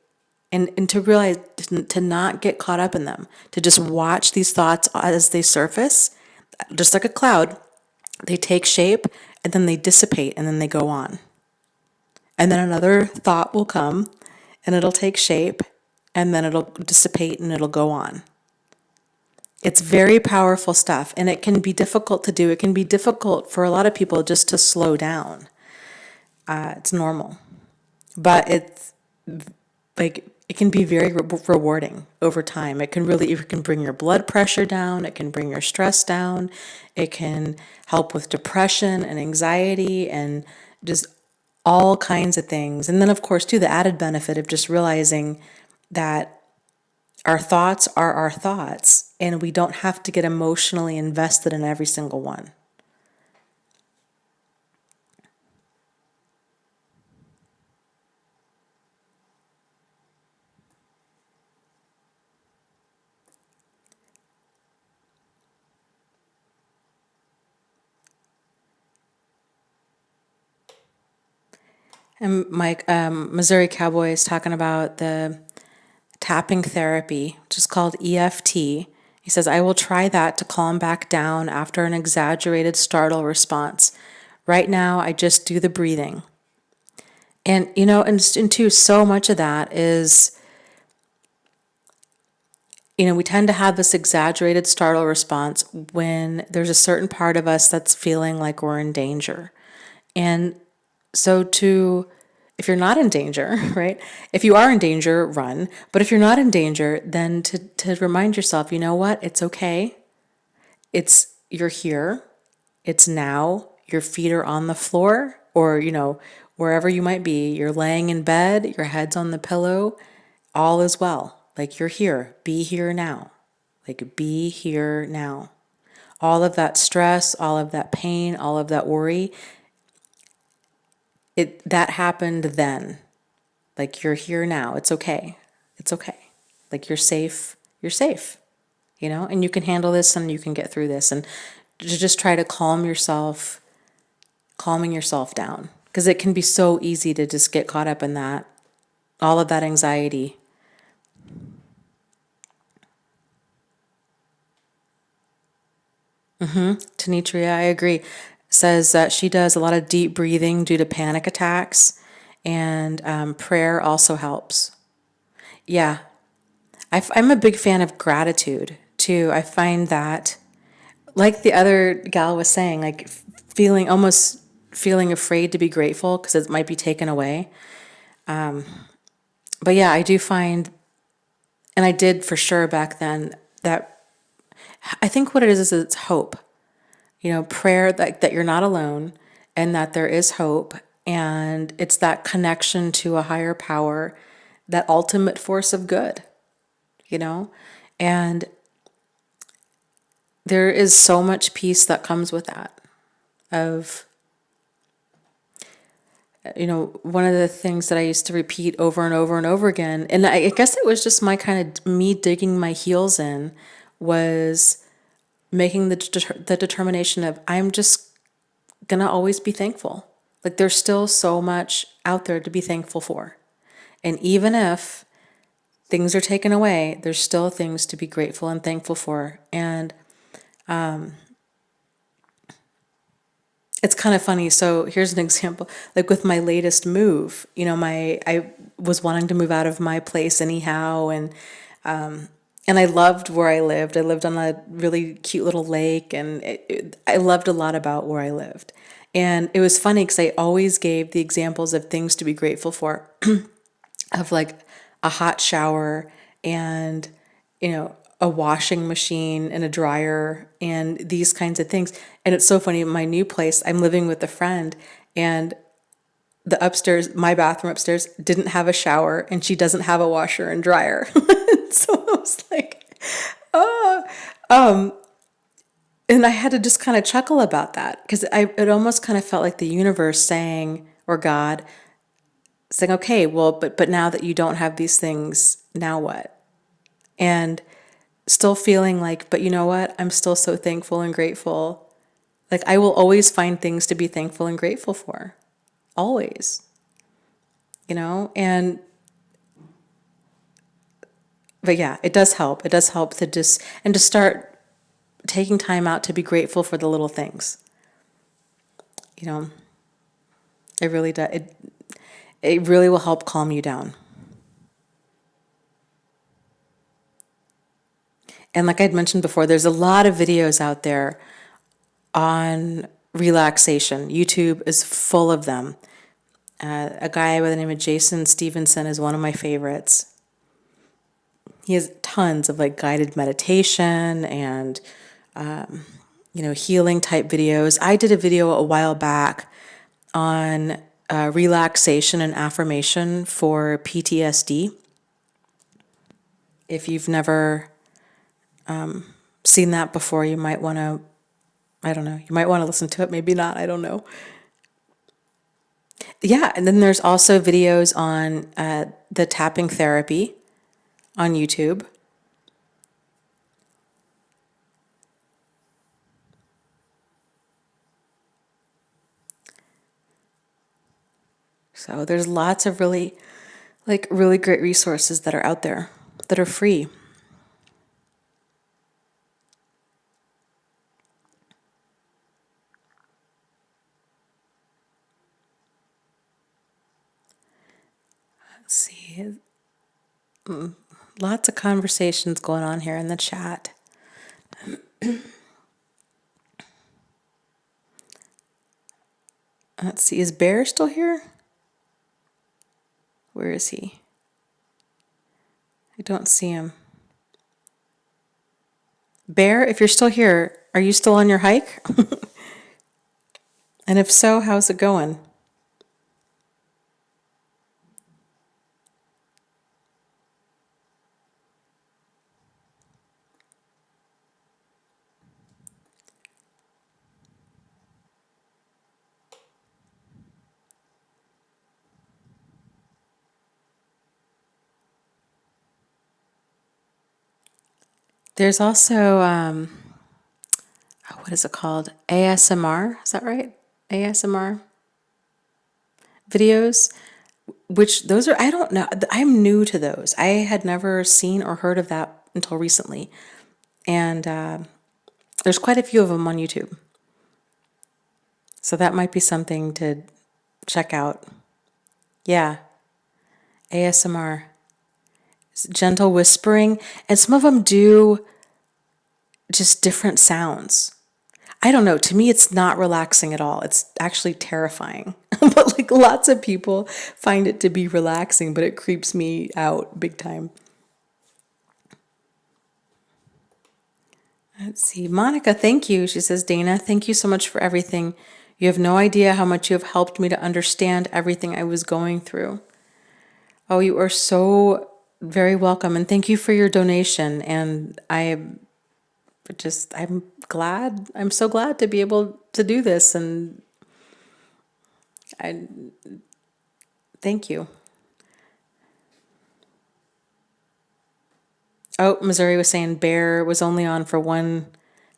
and to realize to not get caught up in them, to just watch these thoughts as they surface, just like a cloud. They take shape, and then they dissipate, and then they go on. And then another thought will come, and it'll take shape, and then it'll dissipate, and it'll go on. It's very powerful stuff, and it can be difficult to do. It can be difficult for a lot of people just to slow down. It's normal. But it's it can be very rewarding over time. It can bring your blood pressure down. It can bring your stress down. It can help with depression and anxiety and just all kinds of things. And then, of course, too, the added benefit of just realizing that our thoughts are our thoughts, and we don't have to get emotionally invested in every single one. And Mike, Missouri Cowboy is talking about the tapping therapy, which is called EFT. He says, I will try that to calm back down after an exaggerated startle response. Right now, I just do the breathing. And, and too, so much of that is, we tend to have this exaggerated startle response when there's a certain part of us that's feeling like we're in danger. And so if you're not in danger, right? If you are in danger, run. But if you're not in danger, then to remind yourself, you know what? It's okay. You're here. It's now. Your feet are on the floor, or, wherever you might be. You're laying in bed, your head's on the pillow. All is well. Like, you're here. Be here now. Like, be here now. All of that stress, all of that pain, all of that worry, that happened then. Like, you're here now. It's okay. It's okay. Like, you're safe. You're safe. And you can handle this and you can get through this. And to just try to calming yourself down. Because it can be so easy to just get caught up in that, all of that anxiety. Tanitria, I agree. Says that she does a lot of deep breathing due to panic attacks, and prayer also helps. Yeah, I'm a big fan of gratitude too. I find that, like the other gal was saying, like almost feeling afraid to be grateful because it might be taken away. But yeah, I do find, and I did for sure back then, that I think what it is it's hope. Prayer that you're not alone and that there is hope. And it's that connection to a higher power, that ultimate force of good, and there is so much peace that comes with that. One of the things that I used to repeat over and over and over again, and I guess it was just my kind of me digging my heels in, was making the determination of, I'm just going to always be thankful. Like, there's still so much out there to be thankful for. And even if things are taken away, there's still things to be grateful and thankful for. And it's kind of funny. So here's an example. Like with my latest move, I was wanting to move out of my place anyhow, and I loved where I lived. I lived on a really cute little lake, and I loved a lot about where I lived. And it was funny because I always gave the examples of things to be grateful for, of like a hot shower and, a washing machine and a dryer and these kinds of things. And it's so funny. In my new place, I'm living with a friend, and my bathroom upstairs didn't have a shower, and she doesn't have a washer and dryer. So I was like, oh, and I had to just kind of chuckle about that, because it almost kind of felt like the universe saying, or God saying, okay, well, but now that you don't have these things, now what? And still feeling like, but you know what? I'm still so thankful and grateful. Like, I will always find things to be thankful and grateful for. Always. But yeah, it does help. It does help to start taking time out to be grateful for the little things. It really does. It really will help calm you down. And like I'd mentioned before, there's a lot of videos out there on relaxation. YouTube is full of them. A guy by the name of Jason Stevenson is one of my favorites. He has tons of like guided meditation and, healing type videos. I did a video a while back on relaxation and affirmation for PTSD. If you've never seen that before, you might want to, I don't know, you might want to listen to it, maybe not, I don't know. Yeah, and then there's also videos on the tapping therapy on YouTube. So there's lots of really great resources that are out there that are free. Let's see. Lots of conversations going on here in the chat. Let's see. Is Bear still here? Where is he? I don't see him. Bear, if you're still here, are you still on your hike? And if so, how's it going? There's also, what is it called? ASMR, is that right? ASMR videos, which those are, I don't know, I'm new to those. I had never seen or heard of that until recently. And there's quite a few of them on YouTube. So that might be something to check out. Yeah, ASMR. Gentle whispering, and some of them do just different sounds. I don't know, to me it's not relaxing at all. It's actually terrifying. But like lots of people find it to be relaxing, but it creeps me out big time. Let's see. Monica, thank you. She says, Dana, thank you so much for everything. You have no idea how much you have helped me to understand everything I was going through. Oh, you are so very welcome. And thank you for your donation. And I'm glad. I'm so glad to be able to do this. And I thank you. Oh, Missouri was saying Bear was only on for one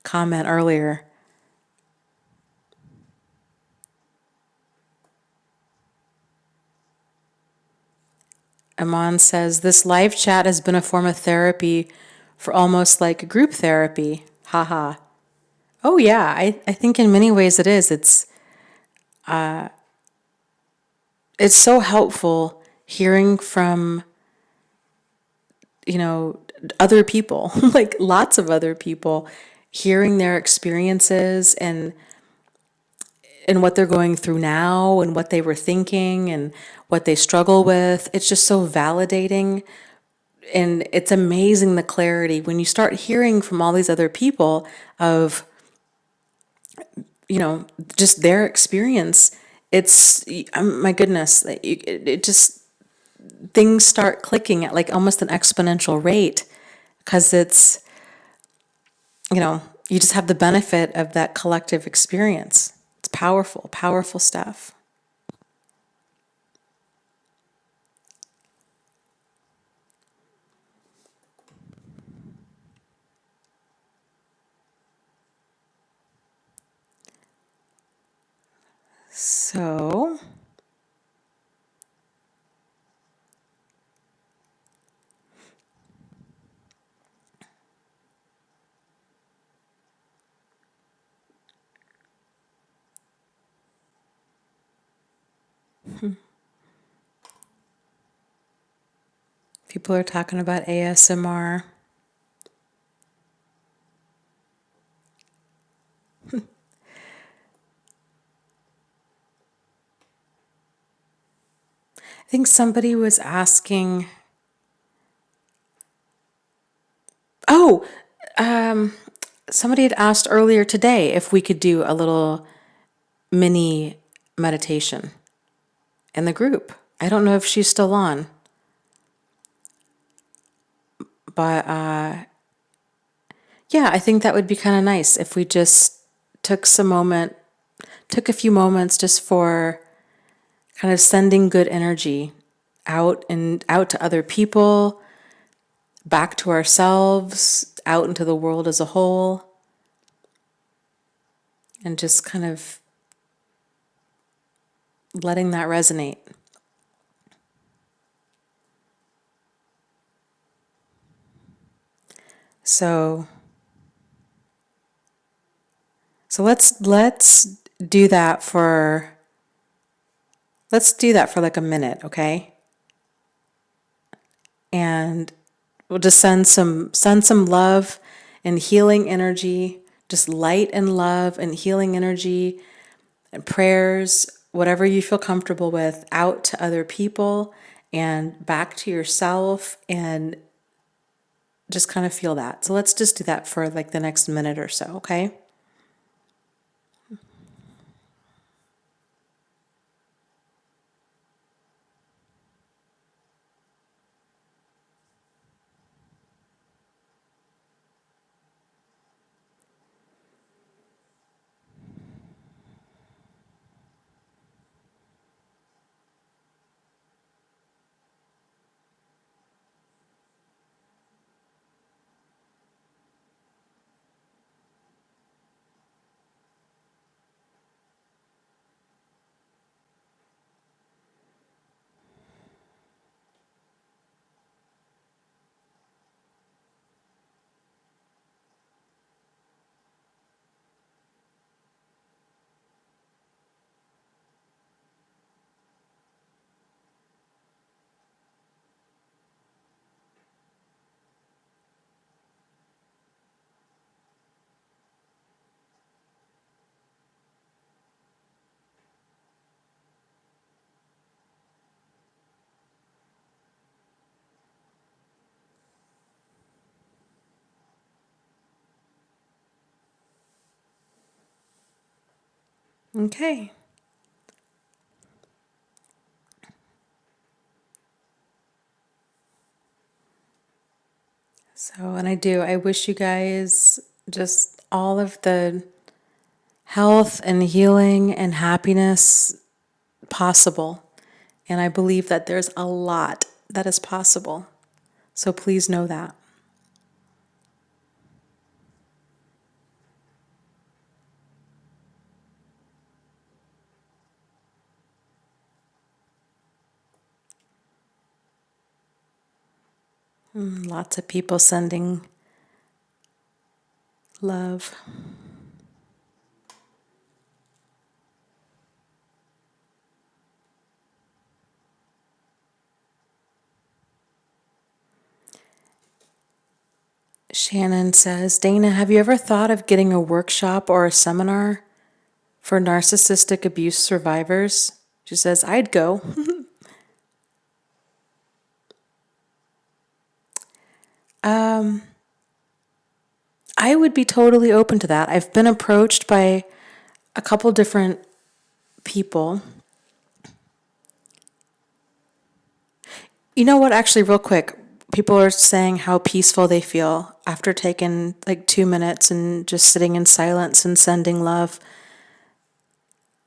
comment earlier. Amon says, this live chat has been a form of therapy for almost like group therapy. Haha. Oh yeah, I think in many ways it is. It's so helpful hearing from, other people, like lots of other people, hearing their experiences and what they're going through now and what they were thinking and what they struggle with. It's just so validating. And it's amazing the clarity when you start hearing from all these other people of, just their experience. It's, my goodness, it just, things start clicking at like almost an exponential rate because it's, you just have the benefit of that collective experience. It's powerful, powerful stuff. So, people are talking about ASMR. I think somebody was asking, somebody had asked earlier today if we could do a little mini meditation in the group. I don't know if she's still on, but yeah, I think that would be kind of nice if we just took a few moments just for kind of sending good energy out to other people, back to ourselves, out into the world as a whole, and just kind of letting that resonate. So let's do that for like a minute, okay? and we'll just send some love and healing energy, just light and love and healing energy and prayers, whatever you feel comfortable with, out to other people and back to yourself, and just kind of feel that. So let's just do that for like the next minute or so, okay? Okay. So, and I wish you guys just all of the health and healing and happiness possible. And I believe that there's a lot that is possible. So please know that. Lots of people sending love. Shannon says, Dana, have you ever thought of getting a workshop or a seminar for narcissistic abuse survivors? She says, I'd go. I would be totally open to that. I've been approached by a couple different people. You know what? Actually, real quick, people are saying how peaceful they feel after taking like 2 minutes and just sitting in silence and sending love.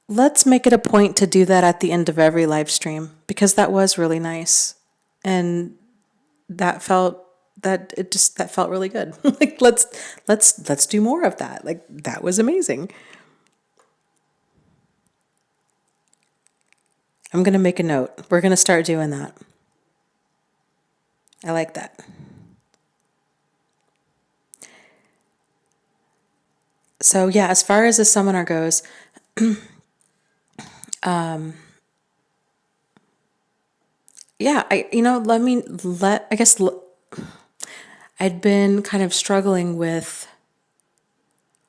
Let's make it a point to do that at the end of every live stream, because that was really nice. And that felt that felt really good. Like let's do more of that. Like that was amazing. I'm going to make a note. We're going to start doing that. I like that. So yeah, as far as the seminar goes, yeah, I'd been kind of struggling with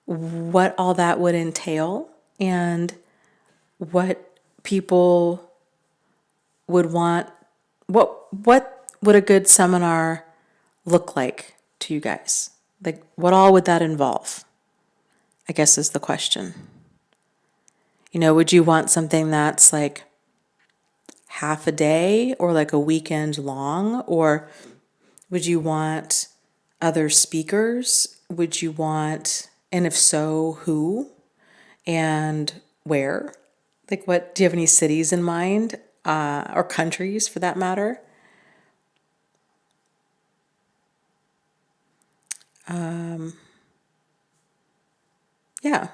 what all that would entail and what people would want. What would a good seminar look like to you guys? Like, what all would that involve? I guess is the question. Would you want something that's like half a day or like a weekend long? Or would you want other speakers? Would you want, and if so, who and where? Like, do you have any cities in mind, or countries for that matter? Yeah.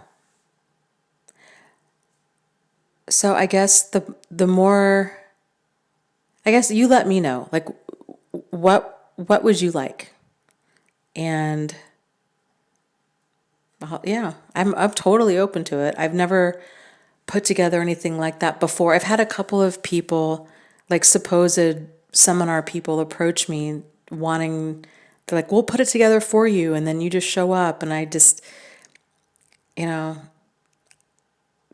So I guess the more, I guess you let me know, like, what would you like? And yeah, I'm totally open to it. I've never put together anything like that before. I've had a couple of people, like supposed seminar people approach me wanting, they're like, we'll put it together for you, and then you just show up, and I just, you know,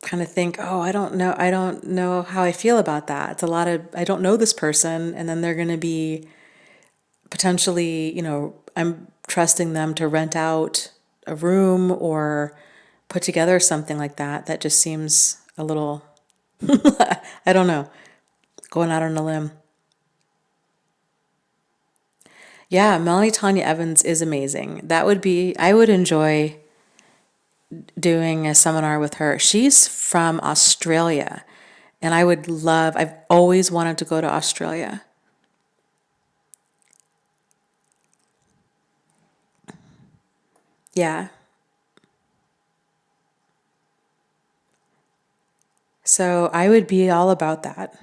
kind of think, oh, I don't know how I feel about that. It's a lot of, I don't know this person, and then they're going to be potentially, I'm trusting them to rent out a room or put together something like that. That just seems a little, I don't know, going out on a limb. Yeah, Melanie Tanya Evans is amazing. I would enjoy doing a seminar with her. She's from Australia, and I've always wanted to go to Australia. Yeah. So I would be all about that.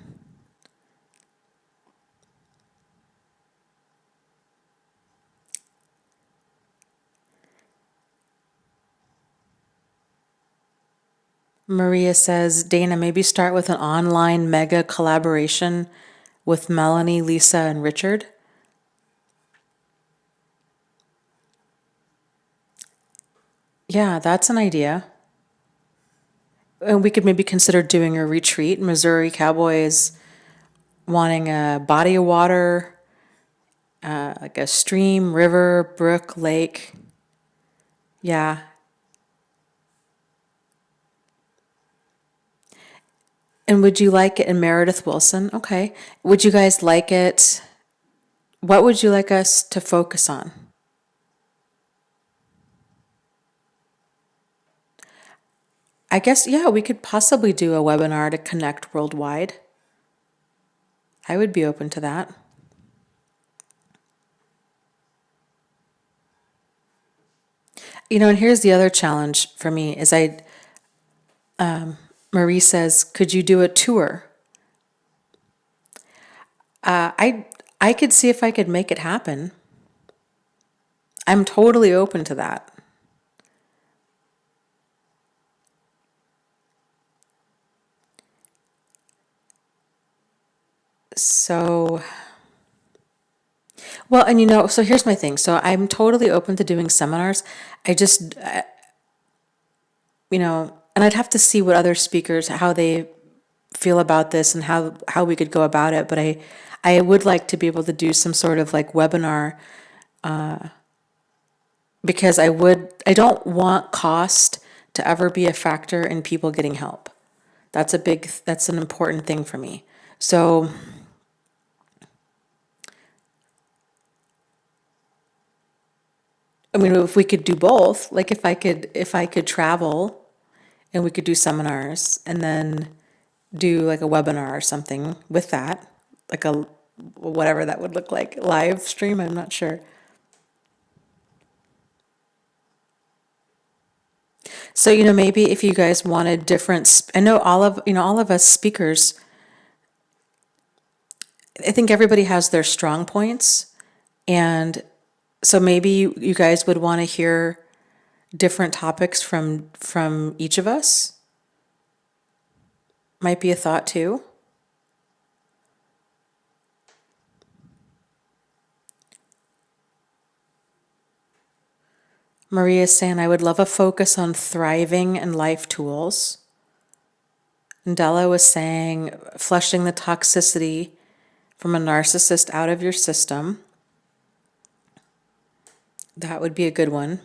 Maria says, Dana, maybe start with an online mega collaboration with Melanie, Lisa, and Richard. Yeah, that's an idea. And we could maybe consider doing a retreat. Missouri Cowboys wanting a body of water, like a stream, river, brook, lake. Yeah. And would you like it in Meredith Wilson? Okay. Would you guys like it? What would you like us to focus on? I guess, yeah, we could possibly do a webinar to connect worldwide. I would be open to that. And here's the other challenge for me is Marie says, could you do a tour? I could see if I could make it happen. I'm totally open to that. So, well, and so here's my thing. So I'm totally open to doing seminars. I just, and I'd have to see what other speakers, how they feel about this and how we could go about it. But I would like to be able to do some sort of like webinar, because I don't want cost to ever be a factor in people getting help. That's an important thing for me. So, if we could do both, like if I could travel and we could do seminars and then do like a webinar or something with that, like a whatever that would look like, live stream, I'm not sure. So, maybe if you guys wanted different, I know all of us speakers, I think everybody has their strong points. And so maybe you guys would want to hear different topics from each of us. Might be a thought too. Maria's saying, I would love a focus on thriving and life tools. And Della was saying, flushing the toxicity from a narcissist out of your system. That would be a good one.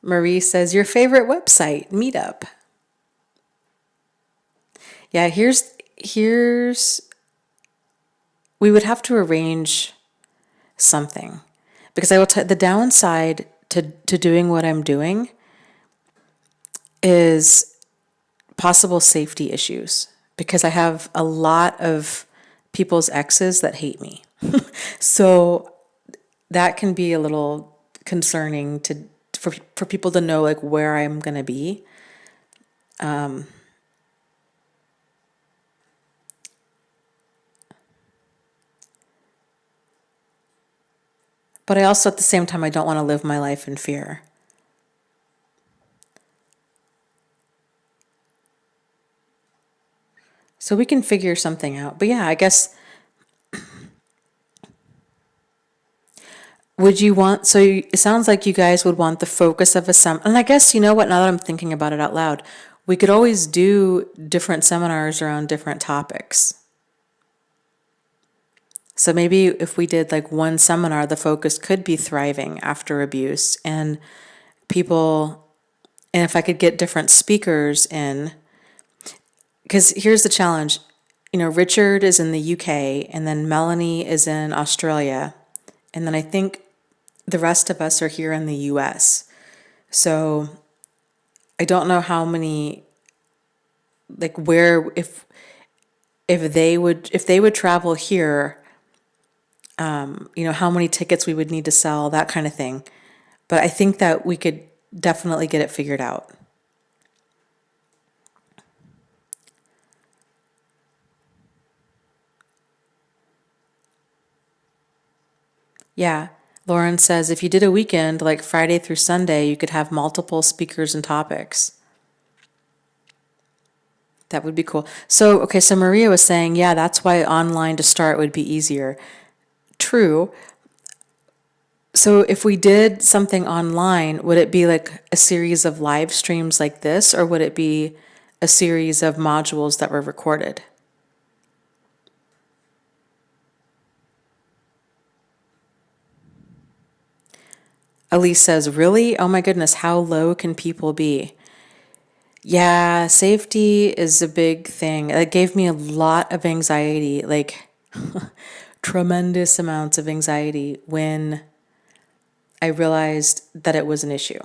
Marie says, your favorite website, Meetup. Yeah, here's we would have to arrange something. Because I will tell the downside to doing what I'm doing is possible safety issues. Because I have a lot of people's exes that hate me. So that can be a little concerning for people to know like where I'm going to be. But I also, at the same time, I don't want to live my life in fear. So we can figure something out. But yeah, I guess, would you want, so it sounds like you guys would want the focus of a and I guess, you know what, now that I'm thinking about it out loud, we could always do different seminars around different topics. So maybe if we did like one seminar, the focus could be thriving after abuse, and people, and if I could get different speakers in, because here's the challenge. You know, Richard is in the UK, and then Melanie is in Australia, and then I think the rest of us are here in the US. So I don't know how many, like where, if they would travel here, you know, how many tickets we would need to sell, that kind of thing. But I think that we could definitely get it figured out. Yeah. Lauren says if you did a weekend, like Friday through Sunday, you could have multiple speakers and topics. That would be cool. So, okay, so Maria was saying, yeah, that's why online to start would be easier. True. So if we did something online, would it be like a series of live streams like this, or would it be a series of modules that were recorded? Elise says, really? Oh my goodness, how low can people be? Yeah, safety is a big thing. It gave me a lot of anxiety, like tremendous amounts of anxiety when I realized that it was an issue.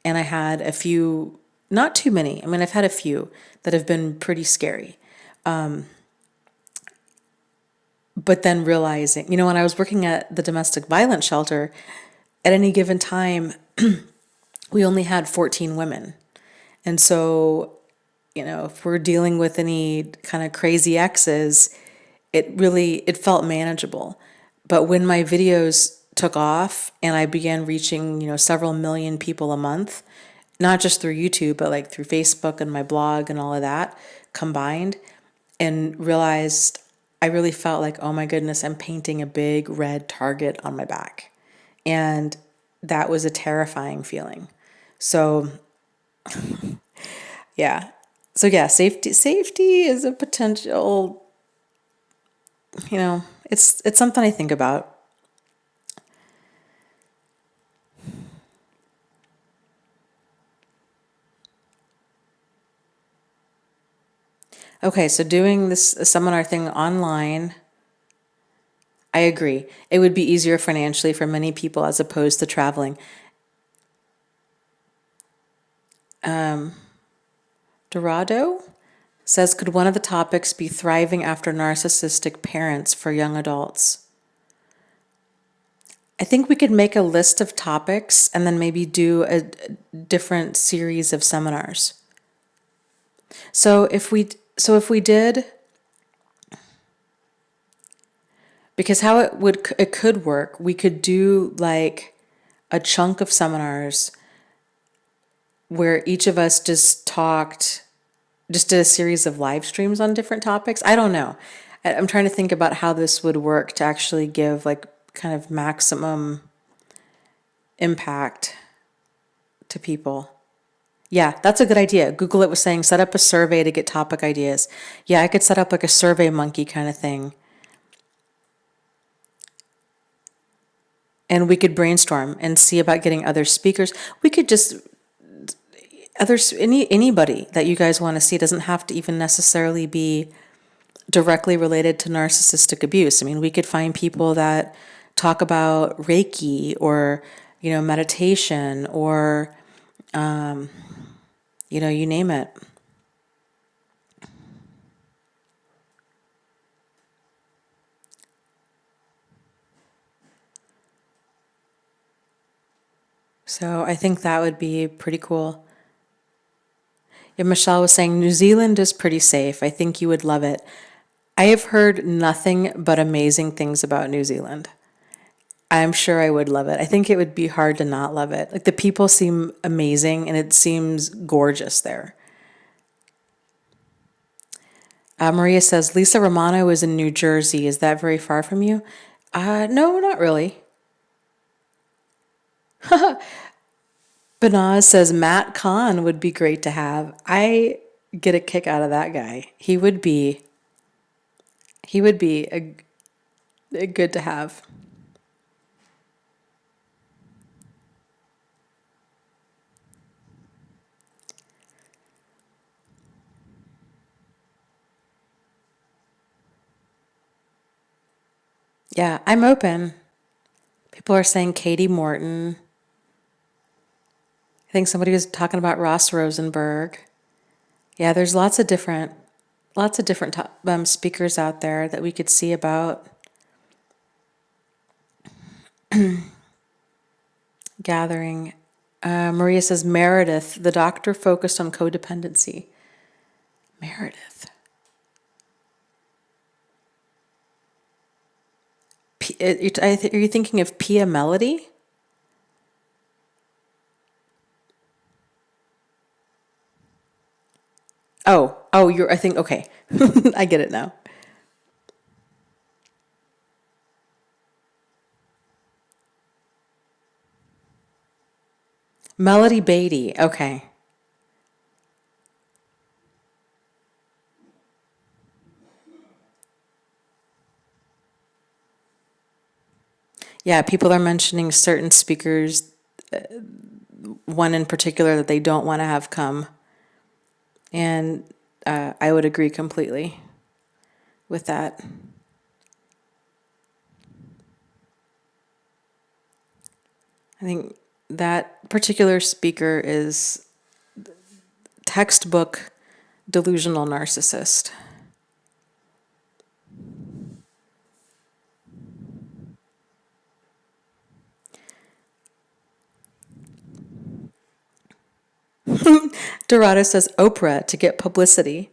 And I had a few, not too many, I mean, I've had a few that have been pretty scary. But then realizing, you know, when I was working at the domestic violence shelter, at any given time, we only had 14 women. And so, you know, if we're dealing with any kind of crazy exes, it felt manageable. But when my videos took off and I began reaching, you know, several million people a month, not just through YouTube, but like through Facebook and my blog and all of that combined, and realized I really felt like, oh my goodness, I'm painting a big red target on my back. And that was a terrifying feeling. So, yeah. So yeah, safety is a potential, you know, it's something I think about. Okay, so doing this seminar thing online, I agree. It would be easier financially for many people as opposed to traveling. Dorado says, could one of the topics be thriving after narcissistic parents for young adults? I think we could make a list of topics and then maybe do a different series of seminars. So if we did, because how it could work, we could do like a chunk of seminars where each of us just did a series of live streams on different topics. I don't know. I'm trying to think about how this would work to actually give like kind of maximum impact to people. Yeah, that's a good idea. Google It was saying set up a survey to get topic ideas. Yeah, I could set up like a survey monkey kind of thing. And we could brainstorm and see about getting other speakers. We could just anybody that you guys want to see. Doesn't have to even necessarily be directly related to narcissistic abuse. I mean, we could find people that talk about Reiki or, you know, meditation or, you know, you name it. So I think that would be pretty cool. Yeah, Michelle was saying New Zealand is pretty safe. I think you would love it. I have heard nothing but amazing things about New Zealand. I'm sure I would love it. I think it would be hard to not love it. Like the people seem amazing and it seems gorgeous there. Maria says, Lisa Romano is in New Jersey. Is that very far from you? No, not really. Banaz says, Matt Kahn would be great to have. I get a kick out of that guy. He would be a good to have. Yeah, I'm open. People are saying Katie Morton. I think somebody was talking about Ross Rosenberg. Yeah, there's lots of different speakers out there that we could see about gathering. Maria says Meredith, the doctor focused on codependency. Meredith. Are you thinking of Pia Melody? Oh, I think, okay. I get it now. Melody Beatty, okay. Yeah, people are mentioning certain speakers, one in particular that they don't want to have come. And I would agree completely with that. I think that particular speaker is textbook delusional narcissist. Dorado says Oprah to get publicity.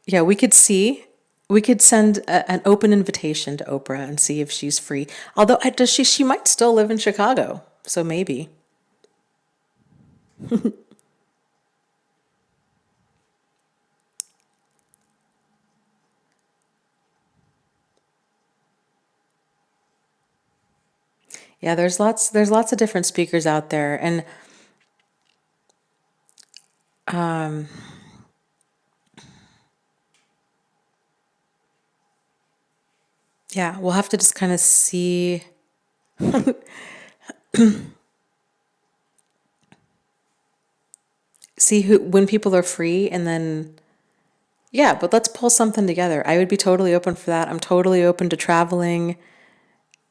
Yeah, we could send an open invitation to Oprah and see if she's free. Although does she might still live in Chicago, so maybe. Yeah, there's lots of different speakers out there, and yeah, we'll have to just kind of see who when people are free, and then yeah, but let's pull something together. I would be totally open for that. I'm totally open to traveling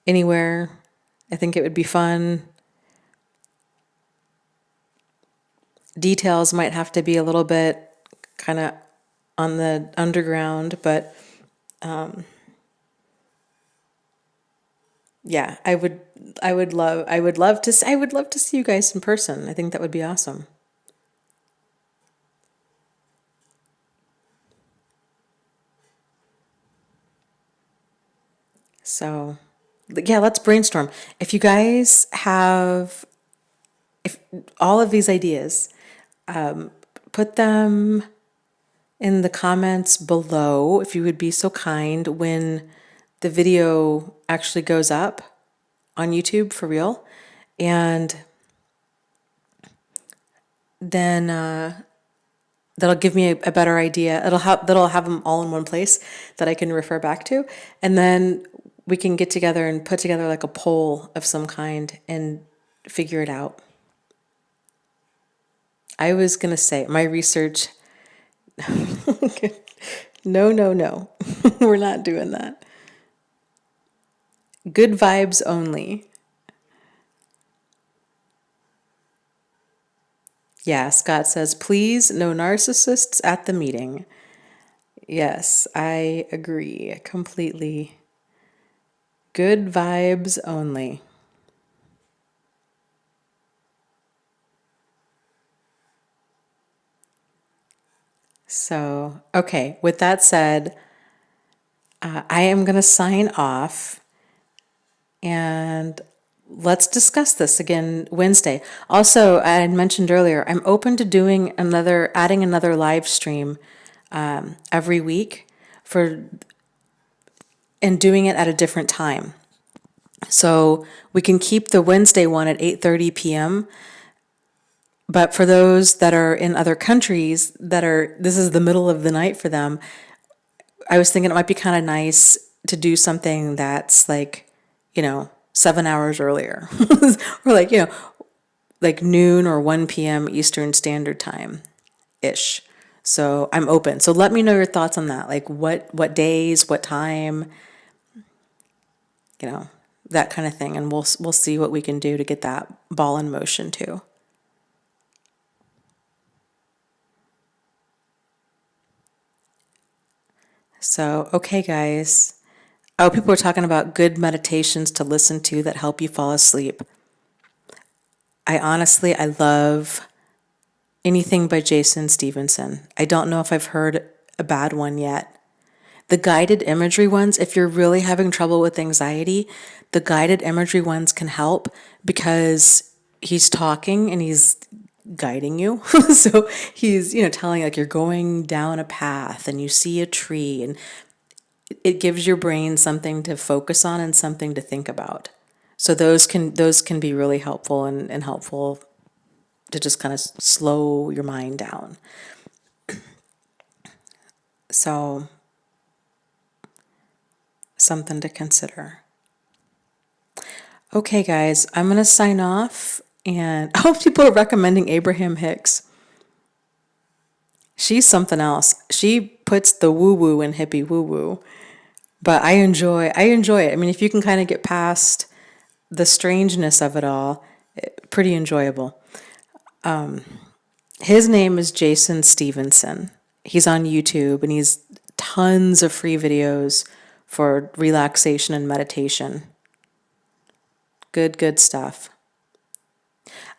anywhere. I think it would be fun. Details might have to be a little bit kind of on the underground, but yeah, I would love to see you guys in person. I think that would be awesome. So, yeah, let's brainstorm. If you guys have if all of these ideas, put them in the comments below if you would be so kind when the video actually goes up on YouTube for real. And then that'll give me a better idea. That'll have them all in one place that I can refer back to. And then we can get together and put together like a poll of some kind and figure it out. I was going to say my research. No, no, no. We're not doing that. Good vibes only. Yeah, Scott says, please, no narcissists at the meeting. Yes, I agree completely. Good vibes only. So, okay, with that said, I am going to sign off and let's discuss this again Wednesday. Also, I had mentioned earlier, I'm open to adding another live stream every week and doing it at a different time. So we can keep the Wednesday one at 8:30 p.m. But for those that are in other countries this is the middle of the night for them, I was thinking it might be kind of nice to do something that's like, 7 hours earlier or like noon or 1 p.m. Eastern Standard Time ish. So I'm open. So let me know your thoughts on that. Like what days, what time, that kind of thing. And we'll see what we can do to get that ball in motion too. So, okay, guys. Oh, people are talking about good meditations to listen to that help you fall asleep. I love anything by Jason Stevenson. I don't know if I've heard a bad one yet. The guided imagery ones, if you're really having trouble with anxiety, the guided imagery ones can help because he's talking and he's guiding you. So he's, telling like you're going down a path and you see a tree, and it gives your brain something to focus on and something to think about. So those can be really helpful and helpful to just kind of slow your mind down. So something to consider. Okay, guys, I'm going to sign off, and I hope people are recommending Abraham Hicks. She's something else. She puts the woo-woo in hippie woo-woo, but I enjoy it. I mean, if you can kind of get past the strangeness of it all, pretty enjoyable. His name is Jason Stevenson. He's on YouTube, and he's tons of free videos for relaxation and meditation. Good stuff.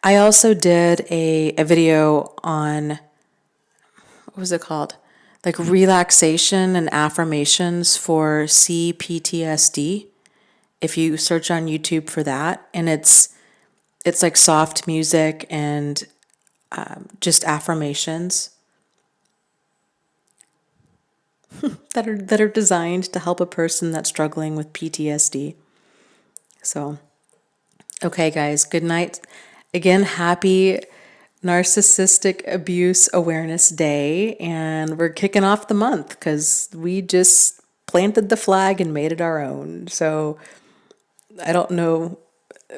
I also did a video on, what was it called? Like relaxation and affirmations for CPTSD. If you search on YouTube for that, and it's like soft music and just affirmations that are designed to help a person that's struggling with PTSD. So, okay, guys, good night. Again, happy Narcissistic Abuse Awareness Day, and we're kicking off the month because we just planted the flag and made it our own. So I don't know.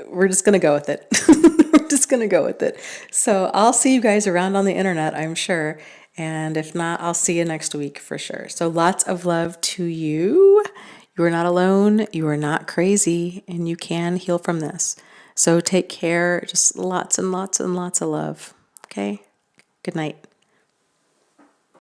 We're just going to go with it. We're just going to go with it. So I'll see you guys around on the internet, I'm sure. And if not, I'll see you next week for sure. So lots of love to you. You are not alone. You are not crazy, and you can heal from this. So take care. Just lots and lots and lots of love. Okay? Good night.